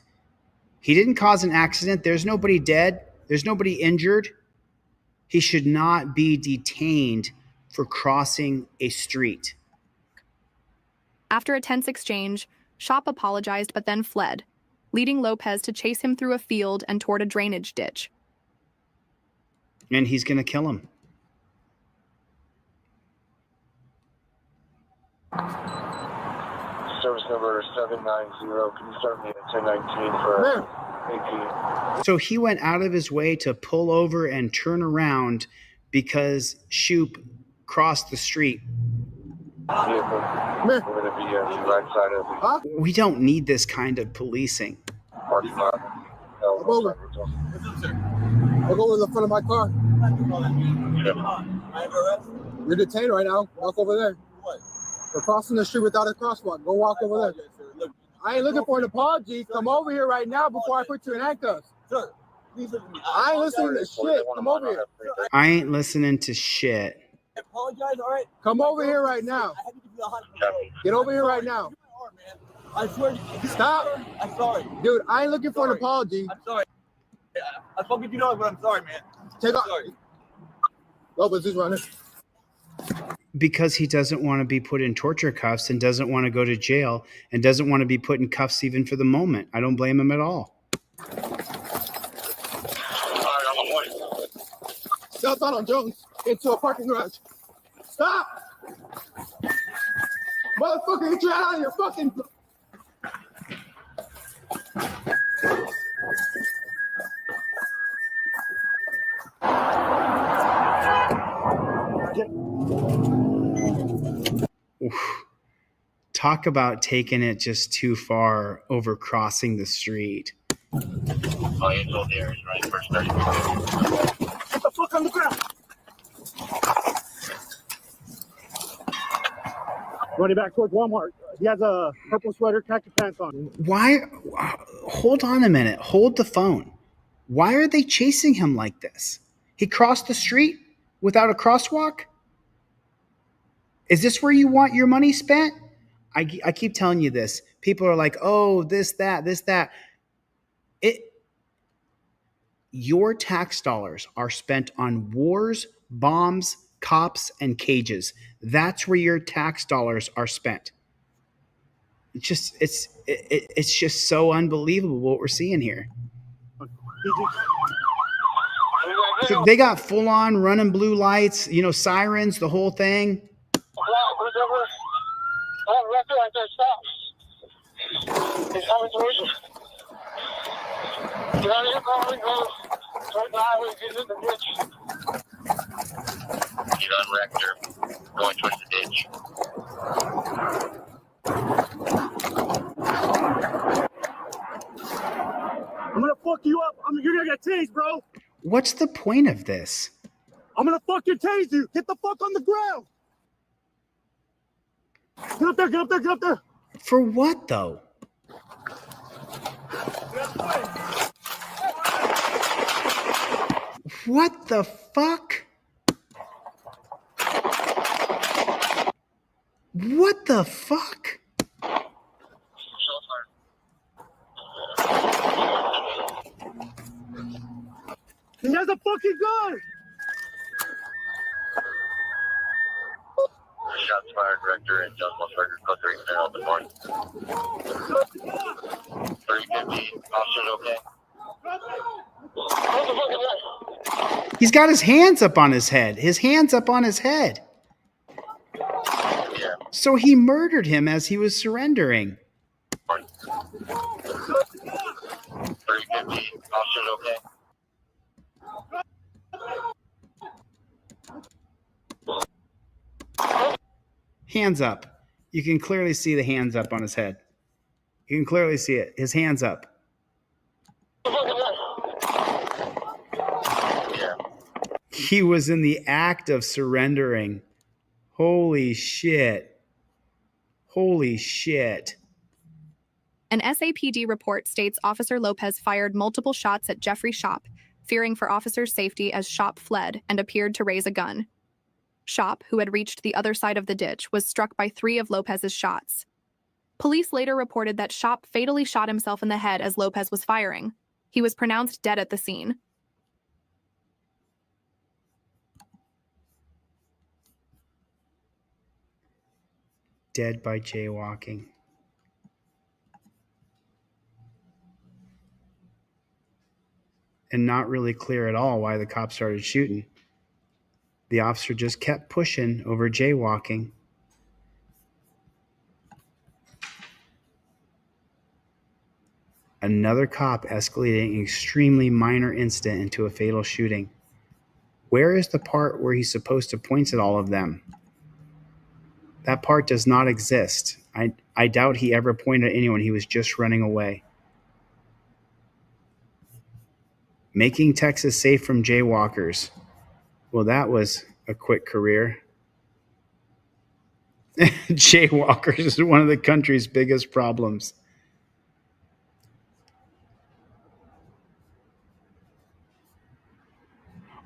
G: He didn't cause an accident. There's nobody dead. There's nobody injured. He should not be detained for crossing a street.
R: After a tense exchange, Shop apologized but then fled, leading Lopez to chase him through a field and toward a drainage ditch.
G: And he's going to kill him.
X: Service number 790. Can you start me at 1019 for AP?
G: So he went out of his way to pull over and turn around because Shoop crossed the street.
X: We're going to be on the right side of the
G: We don't need this kind of policing.
X: parking lot.
B: Come over. I'll go to the front of my car. You're detained right now. Walk over there. We're crossing the street without a crosswalk. Go walk over there. I ain't looking for an apology. Come over here right now before I put you in handcuffs. Sir, I ain't listening to shit. Come over here.
G: I ain't listening to shit.
B: I apologize, all right? Come over here right now. Get over here right now. I swear. Stop. I'm sorry. Dude, I ain't looking for an apology. I'm sorry. I fucking you know, but I'm sorry, man. Take off. Lopez, he's running.
G: Because he doesn't want to be put in torture cuffs and doesn't want to go to jail and doesn't want to be put in cuffs even for the moment. I don't blame him at all.
B: Southbound on Jones into a parking garage. Stop! Motherfucker, get your out of your fucking...
G: Oof. Talk about taking it just too far over crossing the street.
X: Oh, you go there, right? First 30 minutes.
B: Get the fuck on the ground! Running back towards Walmart. He has a purple sweater, khaki pants on.
G: Why? Hold on a minute. Hold the phone. Why are they chasing him like this? He crossed the street without a crosswalk? Is this where you want your money spent? I keep telling you this. People are like, oh, this, that. Your tax dollars are spent on wars, bombs, cops, and cages. That's where your tax dollars are spent. It's just so unbelievable what we're seeing here. So they got full on running blue lights, you know, sirens, the whole thing.
X: He's coming towards you. Get out of your car and go toward the highway. Get in the ditch. Get on Rector. Going towards the ditch.
A: I'm gonna fuck you up. You're gonna get tased, bro.
G: What's the point of this?
A: I'm gonna fucking tase you. Get the fuck on the ground. Get up there, get up there, get up there.
G: For what, though? What the fuck? What the fuck?
A: He has a fucking gun.
X: Shots fired, Rector and John Mosberger, code 3 clear open morning. 350, officers okay?
G: He's got his hands up on his head. His hands up on his head.
X: Yeah.
G: So he murdered him as he was surrendering.
X: 350, officers okay?
G: Hands up. You can clearly see the hands up on his head. You can clearly see it. His hands up. He was in the act of surrendering. Holy shit. Holy shit.
R: An SAPD report states Officer Lopez fired multiple shots at Jeffrey Shop, fearing for officers' safety as Shop fled and appeared to raise a gun. Shop, who had reached the other side of the ditch, was struck by 3 of Lopez's shots. Police later reported that Shop fatally shot himself in the head as Lopez was firing. He was pronounced dead at the scene.
G: Dead by jaywalking. And not really clear at all why the cops started shooting. The officer just kept pushing over jaywalking. Another cop escalating an extremely minor incident into a fatal shooting. Where is the part where he's supposed to point at all of them? That part does not exist. I doubt he ever pointed at anyone. He was just running away. Making Texas safe from jaywalkers. Well, that was a quick career. Jaywalkers is one of the country's biggest problems.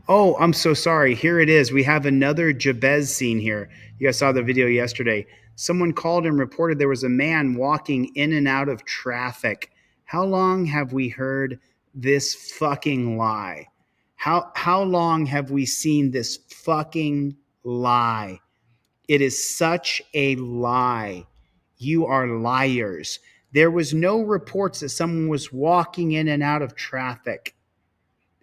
G: Oh, I'm so sorry. Here it is. We have another Jabez scene here. You guys saw the video yesterday. Someone called and reported there was a man walking in and out of traffic. How long have we heard this fucking lie? How long have we seen this fucking lie? It is such a lie. You are liars. There was no reports that someone was walking in and out of traffic.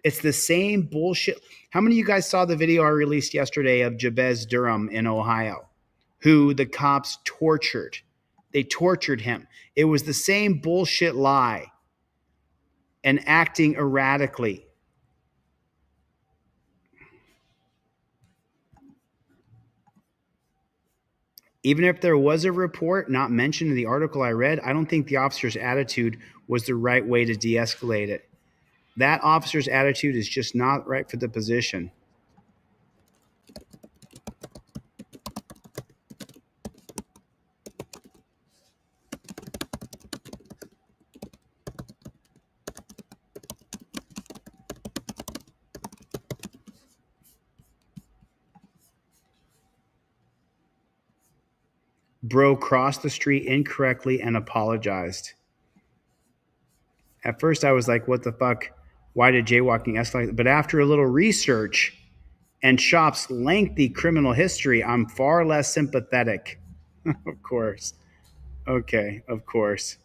G: It's the same bullshit. How many of you guys saw the video I released yesterday of Jabez Durham in Ohio, who the cops tortured? They tortured him. It was the same bullshit lie and acting erratically. Even if there was a report not mentioned in the article I read, I don't think the officer's attitude was the right way to de-escalate it. That officer's attitude is just not right for the position. Bro crossed the street incorrectly and apologized. At first I was like, what the fuck? Why did jaywalking escalate? But after a little research and Shop's lengthy criminal history, I'm far less sympathetic. Of course. Okay, of course.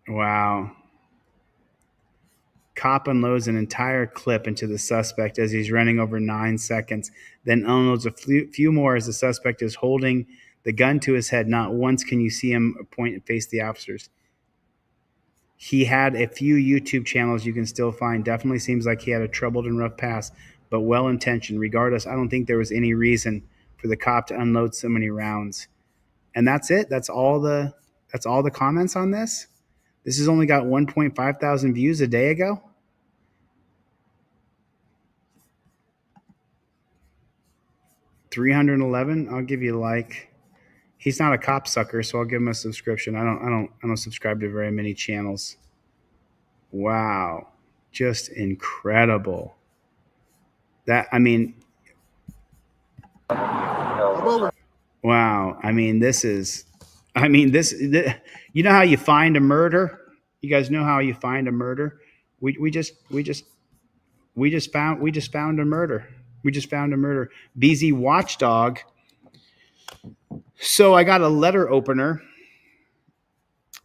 G: Wow. Cop unloads an entire clip into the suspect as he's running over 9 seconds, then unloads a few more as the suspect is holding the gun to his head. Not once can you see him point and face the officers. He had a few YouTube channels you can still find. Definitely seems like he had a troubled and rough past, but well-intentioned. Regardless, I don't think there was any reason for the cop to unload so many rounds. And that's it. That's all the comments on this. This has only got 1.5 thousand views a day ago. $311. I'll give you a like. He's not a cop sucker, so I'll give him a subscription. I don't subscribe to very many channels. Wow. Just incredible. Wow. I mean, this, you know how you find a murder? You guys know how you find a murder? We just found a murder. We just found a murder. BZ Watchdog. So I got a letter opener.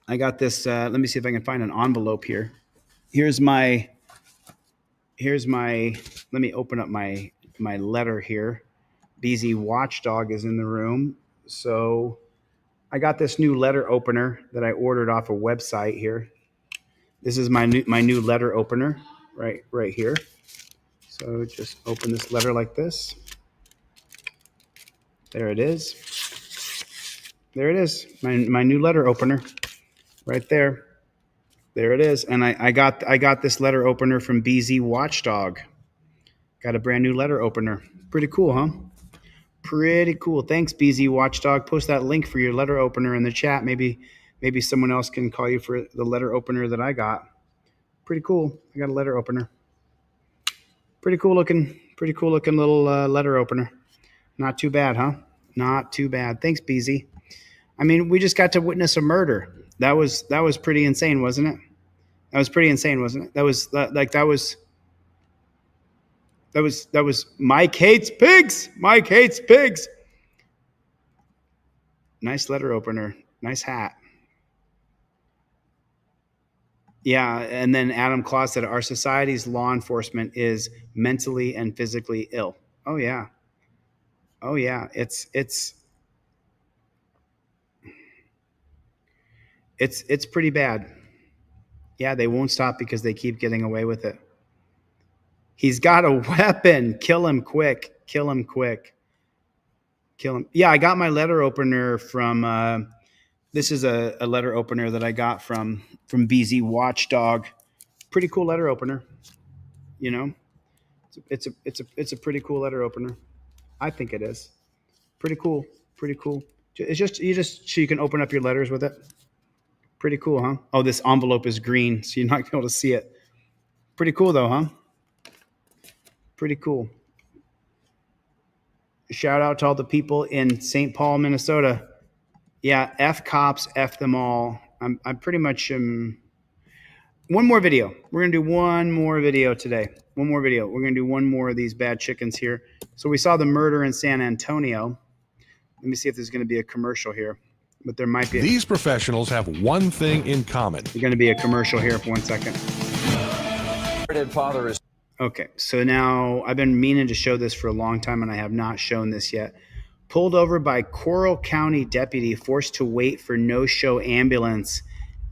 G: I got this. Let me see if I can find an envelope here. Here's my. Let me open up my letter here. BZ Watchdog is in the room. So I got this new letter opener that I ordered off a website here. This is my new letter opener right here. So just open this letter like this. There it is. There it is. My new letter opener right there. There it is. And I got this letter opener from BZ Watchdog. Got a brand new letter opener. Pretty cool, huh? Pretty cool. Thanks, BZ Watchdog. Post that link for your letter opener in the chat. Maybe someone else can call you for the letter opener that I got. Pretty cool. I got a letter opener. Pretty cool looking little letter opener. Not too bad, huh? Not too bad. Thanks, BZ. I mean, we just got to witness a murder. That was pretty insane, wasn't it? That was pretty insane, wasn't it? That was Mike Hates Pigs. Mike Hates Pigs. Nice letter opener. Nice hat. Yeah, and then Adam Claus said our society's law enforcement is mentally and physically ill. Oh yeah. Oh yeah. It's pretty bad. Yeah, they won't stop because they keep getting away with it. He's got a weapon. Kill him quick. Kill him quick. Kill him. Yeah, I got my letter opener from this is a letter opener that I got from BZ Watchdog. Pretty cool letter opener. You know? It's a pretty cool letter opener. I think it is. Pretty cool. Pretty cool. It's just so you can open up your letters with it. Pretty cool, huh? Oh, this envelope is green, so you're not going to be able to see it. Pretty cool, though, huh? Pretty cool. Shout out to all the people in St. Paul, Minnesota. Yeah, F cops, F them all. I'm pretty much one more video. We're going to do one more video today. One more video. We're going to do one more of these bad chickens here. So we saw the murder in San Antonio. Let me see if there's going to be a commercial here. But there might be.
E: These professionals have one thing in common.
G: There's going to be a commercial here for 1 second.
S: Father is.
G: Okay, so now I've been meaning to show this for a long time, and I have not shown this yet. Pulled over by Coral County deputy, forced to wait for no-show ambulance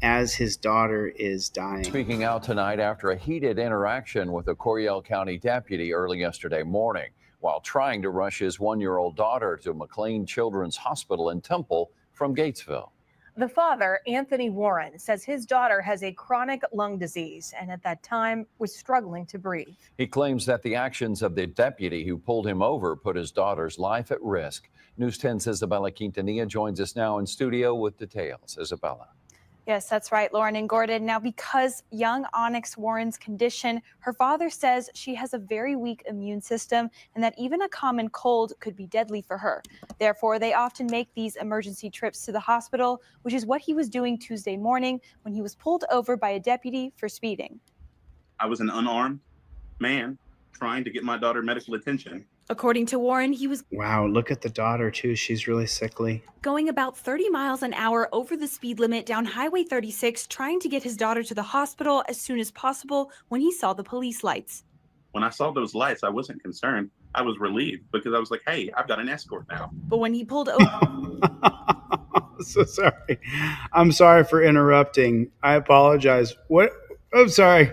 G: as his daughter is dying.
S: Speaking out tonight after a heated interaction with a Coryell County deputy early yesterday morning while trying to rush his 1-year-old daughter to McLean Children's Hospital in Temple from Gatesville.
U: The father, Anthony Warren, says his daughter has a chronic lung disease and at that time was struggling to breathe.
S: He claims that the actions of the deputy who pulled him over put his daughter's life at risk. News 10's Isabella Quintanilla joins us now in studio with details. Isabella.
U: Yes, that's right, Lauren and Gordon. Now, because young Onyx Warren's condition, her father says she has a very weak immune system and that even a common cold could be deadly for her. Therefore, they often make these emergency trips to the hospital, which is what he was doing Tuesday morning when he was pulled over by a deputy for speeding.
V: I was an unarmed man trying to get my daughter medical attention.
U: According to Warren, he was
G: Wow, look at the daughter too. She's really sickly.
U: going about 30 miles an hour over the speed limit down Highway 36, trying to get his daughter to the hospital as soon as possible when he saw the police lights.
D: When I saw those lights, I wasn't concerned. I was relieved because I was like, hey, I've got an escort now.
U: But when he pulled over,
G: So sorry. I'm sorry for interrupting. I apologize. What? I'm sorry.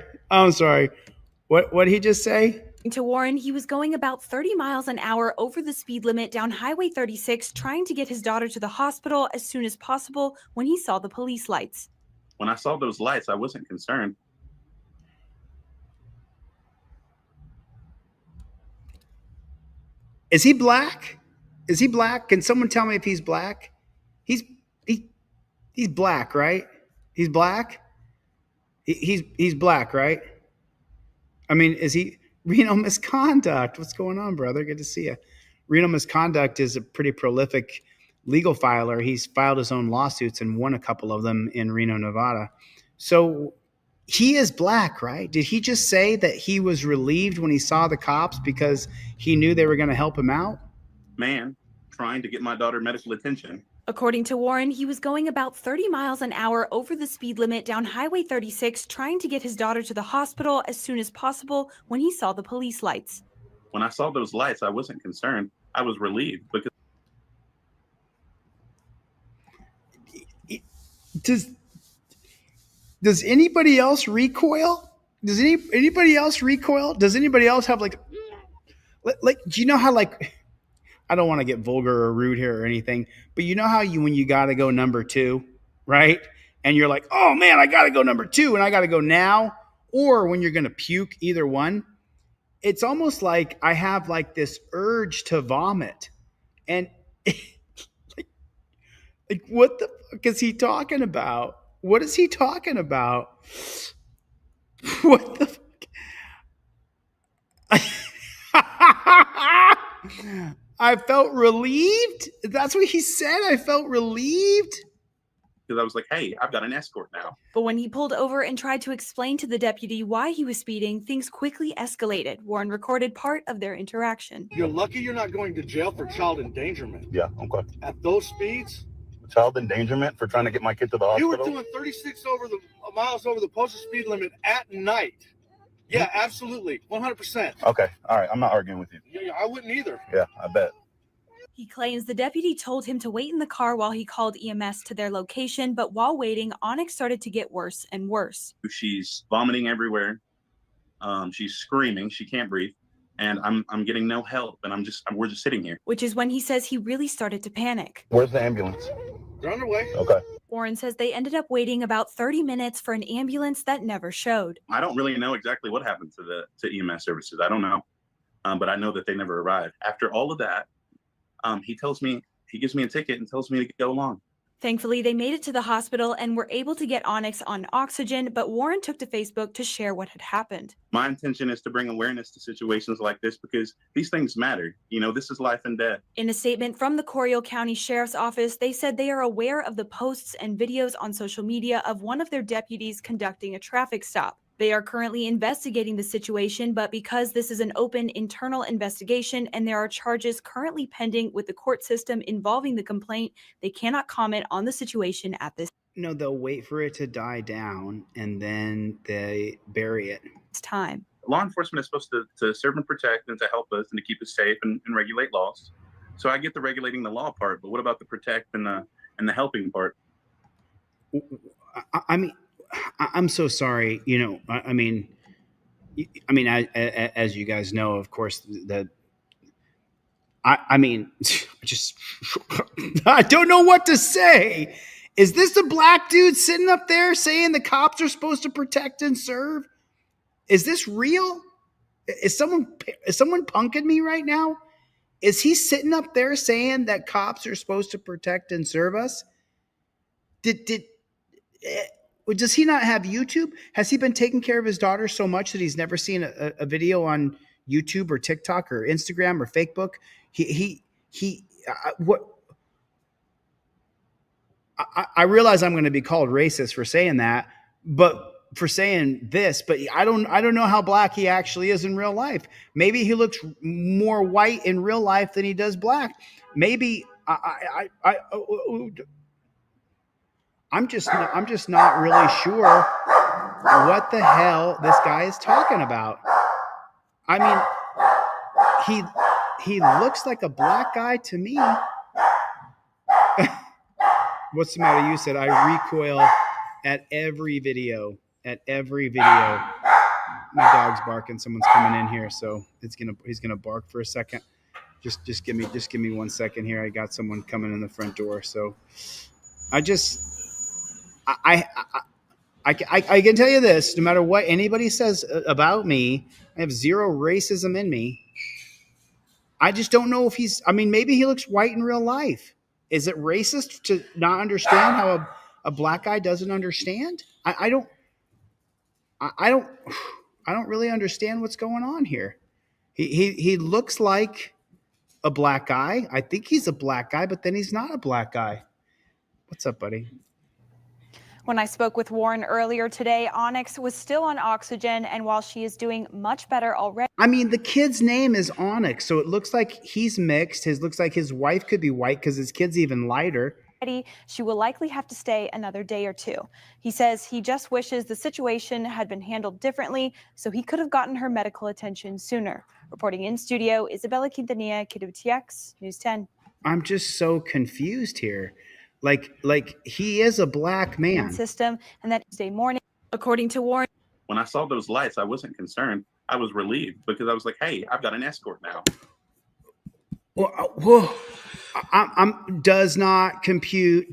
G: What did he just say?
U: to Warren, he was going about 30 miles an hour over the speed limit down Highway 36, trying to get his daughter to the hospital as soon as possible when he saw the police lights.
D: When I saw those lights, I wasn't concerned.
G: Is he black? Is he black? Can someone tell me if he's black? He's black, right? He's black? He's black, right? I mean, is he Reno Misconduct? What's going on, brother? Good to see you. Reno Misconduct is a pretty prolific legal filer. He's filed his own lawsuits and won a couple of them in Reno, Nevada. So he is black, right? Did he just say that he was relieved when he saw the cops because he knew they were going to help him out?
D: Man, trying to get my daughter medical attention.
U: According to Warren, he was going about 30 miles an hour over the speed limit down Highway 36, trying to get his daughter to the hospital as soon as possible when he saw the police lights.
D: When I saw those lights, I wasn't concerned. I was relieved because
G: Does anybody else recoil? Does anybody else recoil? Does anybody else have like, do you know how, like, I don't want to get vulgar or rude here or anything, but you know how when you got to go number 2, right? And you're like, oh man, I got to go number 2 and I got to go now. Or when you're going to puke, either one. It's almost like I have like this urge to vomit. And like what the fuck is he talking about? What is he talking about? What the fuck? I felt relieved. That's what he said. I felt relieved.
D: I was like, hey, I've got an escort now.
U: But when he pulled over and tried to explain to the deputy why he was speeding, things quickly escalated. Warren recorded part of their interaction.
A: You're lucky you're not going to jail for child endangerment.
X: Yeah, okay.
A: At those speeds,
X: Child endangerment for trying to get my kid to the
A: you
X: hospital.
A: were doing 36 miles over the posted speed limit at night. Yeah, absolutely. 100%.
X: Okay, all right. I'm not arguing with you.
A: Yeah, I wouldn't either.
X: Yeah, I bet.
U: He claims the deputy told him to wait in the car while he called EMS to their location, but while waiting, Onyx started to get worse and worse.
D: She's vomiting everywhere. She's screaming. She can't breathe. And I'm getting no help. And we're just sitting here.
U: Which is when he says he really started to panic.
X: Where's the ambulance?
A: They're on their way.
X: Okay.
U: Warren says they ended up waiting about 30 minutes for an ambulance that never showed.
D: I don't really know exactly what happened to EMS services. I don't know. But I know that they never arrived. After all of that, he gives me a ticket and tells me to go along.
U: Thankfully, they made it to the hospital and were able to get Onyx on oxygen, but Warren took to Facebook to share what had happened.
D: My intention is to bring awareness to situations like this because these things matter. You know, this is life and death.
U: In a statement from the Coryell County Sheriff's Office, they said they are aware of the posts and videos on social media of one of their deputies conducting a traffic stop. They are currently investigating the situation, but because this is an open internal investigation and there are charges currently pending with the court system involving the complaint, they cannot comment on the situation at this
G: No, they'll wait for it to die down and then they bury it.
U: time.
D: Law enforcement is supposed to serve and protect and to help us and to keep us safe and regulate laws. So I get the regulating the law part, but what about the protect and the helping part?
G: I mean, I'm so sorry. You know, I mean, as you guys know, of course, that I mean, I don't know what to say. Is this a black dude sitting up there saying the cops are supposed to protect and serve? Is this real? Is someone punking me right now? Is he sitting up there saying that cops are supposed to protect and serve us? Does he not have YouTube? Has he been taking care of his daughter so much that he's never seen a video on YouTube or TikTok or Instagram or Facebook? I realize I'm going to be called racist for saying that, but for saying this, but I don't know how black he actually is in real life. Maybe he looks more white in real life than he does black. Maybe I'm just not really sure what the hell this guy is talking about. I mean, he looks like a black guy to me. What's the matter? You said I recoil at every video. At every video. My dog's barking. Someone's coming in here, so he's gonna bark for a second. Just give me 1 second here. I got someone coming in the front door. So I can tell you this, no matter what anybody says about me, I have zero racism in me. I just don't know if maybe he looks white in real life. Is it racist to not understand how a black guy doesn't understand? I don't really understand what's going on here. He looks like a black guy. I think he's a black guy, but then he's not a black guy. What's up, buddy?
U: When I spoke with Warren earlier today, Onyx was still on oxygen, and while she is doing much better already.
G: I mean, the kid's name is Onyx, so it looks like he's mixed. It looks like his wife could be white because his kid's even lighter.
U: She will likely have to stay another day or two. He says he just wishes the situation had been handled differently so he could have gotten her medical attention sooner. Reporting in studio, Isabella Quintanilla, KWTX, News 10.
G: I'm just so confused here. Like he is a black man.
U: System, and that Tuesday morning, according to Warren.
D: When I saw those lights, I wasn't concerned. I was relieved because I was like, hey, I've got an escort now.
G: Whoa. Does not compute.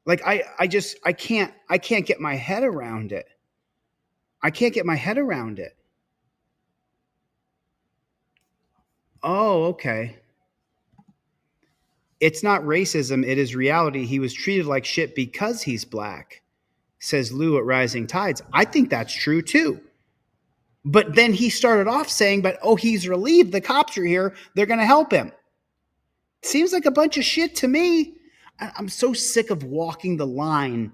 G: Like I can't get my head around it. I can't get my head around it. Oh, okay. It's not racism. It is reality. He was treated like shit because he's black, says Lou at Rising Tides. I think that's true too. But then he started off saying, he's relieved. The cops are here. They're going to help him. Seems like a bunch of shit to me. I'm so sick of walking the line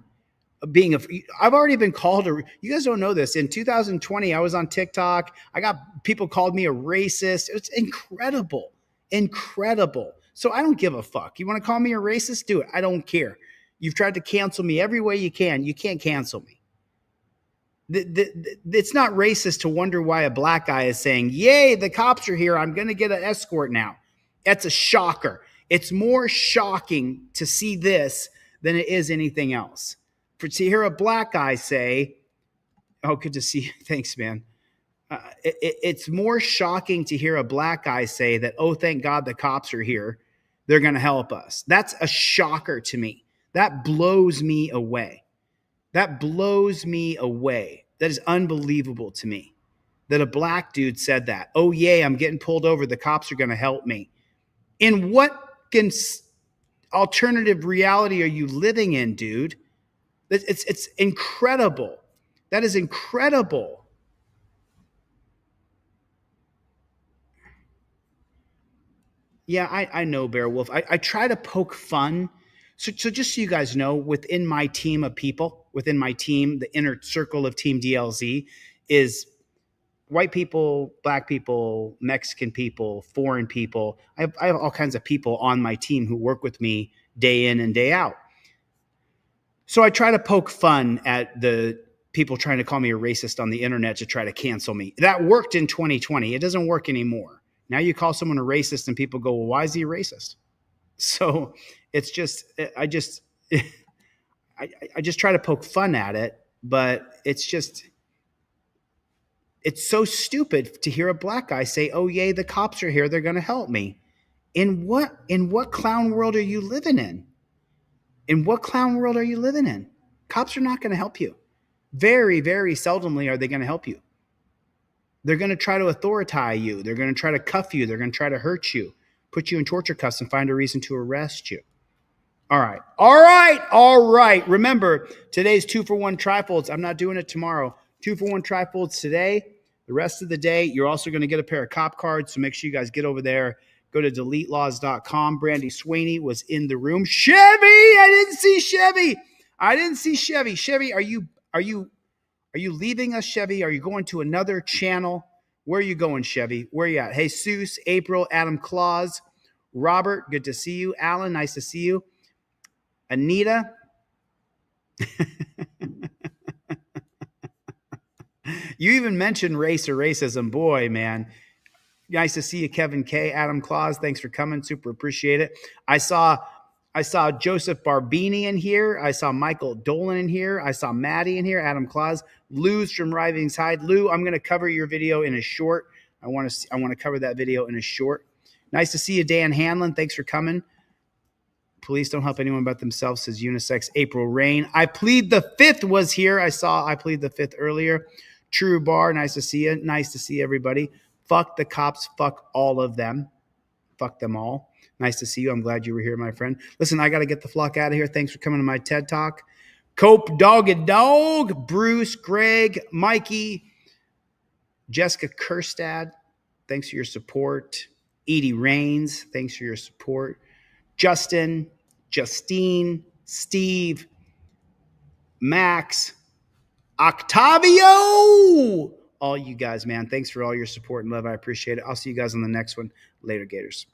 G: of being I've already been called you guys don't know this. In 2020, I was on TikTok. I got people called me a racist. It's incredible. Incredible. So I don't give a fuck. You want to call me a racist? Do it. I don't care. You've tried to cancel me every way you can. You can't cancel me. It's not racist to wonder why a black guy is saying, yay, the cops are here. I'm going to get an escort now. That's a shocker. It's more shocking to see this than it is anything else. To hear a black guy say, oh, good to see you. Thanks, man. It's more shocking to hear a black guy say that, oh, thank God the cops are here. They're going to help us. That's a shocker to me. That blows me away. That blows me away. That is unbelievable to me that a black dude said that. Oh, yay, I'm getting pulled over. The cops are going to help me. In what alternative reality are you living in, dude? It's incredible. That is incredible. Yeah, I know, Beowulf. I try to poke fun. So just so you guys know, within my team of people, within my team, the inner circle of Team DLZ is white people, black people, Mexican people, foreign people. I have all kinds of people on my team who work with me day in and day out. So I try to poke fun at the people trying to call me a racist on the internet to try to cancel me. That worked in 2020. It doesn't work anymore. Now you call someone a racist and people go, well, why is he a racist? So it's just, I just try to poke fun at it, but it's so stupid to hear a black guy say, oh, yay, the cops are here. They're going to help me. In what clown world are you living in? In what clown world are you living in? Cops are not going to help you. Very, very seldomly are they going to help you. They're going to try to authoritize you. They're going to try to cuff you. They're going to try to hurt you, put you in torture cuffs and find a reason to arrest you. All right. Remember, today's 2-for-1 trifolds. I'm not doing it tomorrow. 2-for-1 trifolds today. The rest of the day, you're also going to get a pair of cop cards. So make sure you guys get over there. Go to deletelaws.com. Brandy Sweeney was in the room. Chevy! I didn't see Chevy.
C: I didn't see Chevy. Chevy, are you leaving us, Chevy? Are you going to another channel? Where are you going, Chevy? Where are you at? Jesus, April, Adam Claus, Robert, good to see you. Alan, nice to see you. Anita. You even mentioned race or racism. Boy, man. Nice to see you, Kevin K. Adam Claus, thanks for coming. Super appreciate it. I saw Joseph Barbini in here. I saw Michael Dolan in here. I saw Maddie in here. Adam Claus. Lou's from Rising Tide. Lou, I'm going to cover your video in a short. I want to cover that video in a short. Nice to see you, Dan Hanlon. Thanks for coming. Police don't help anyone but themselves, says Unisex. April Rain. I Plead the Fifth was here. I saw I Plead the Fifth earlier. True Bar. Nice to see you. Nice to see everybody. Fuck the cops. Fuck all of them. Fuck them all. Nice to see you. I'm glad you were here, my friend. Listen, I got to get the flock out of here. Thanks for coming to my TED Talk. Cope Dogged Dog, Bruce, Greg, Mikey, Jessica Kerstad, thanks for your support. Edie Rains, thanks for your support. Justin, Justine, Steve, Max, Octavio. All you guys, man. Thanks for all your support and love. I appreciate it. I'll see you guys on the next one. Later, Gators.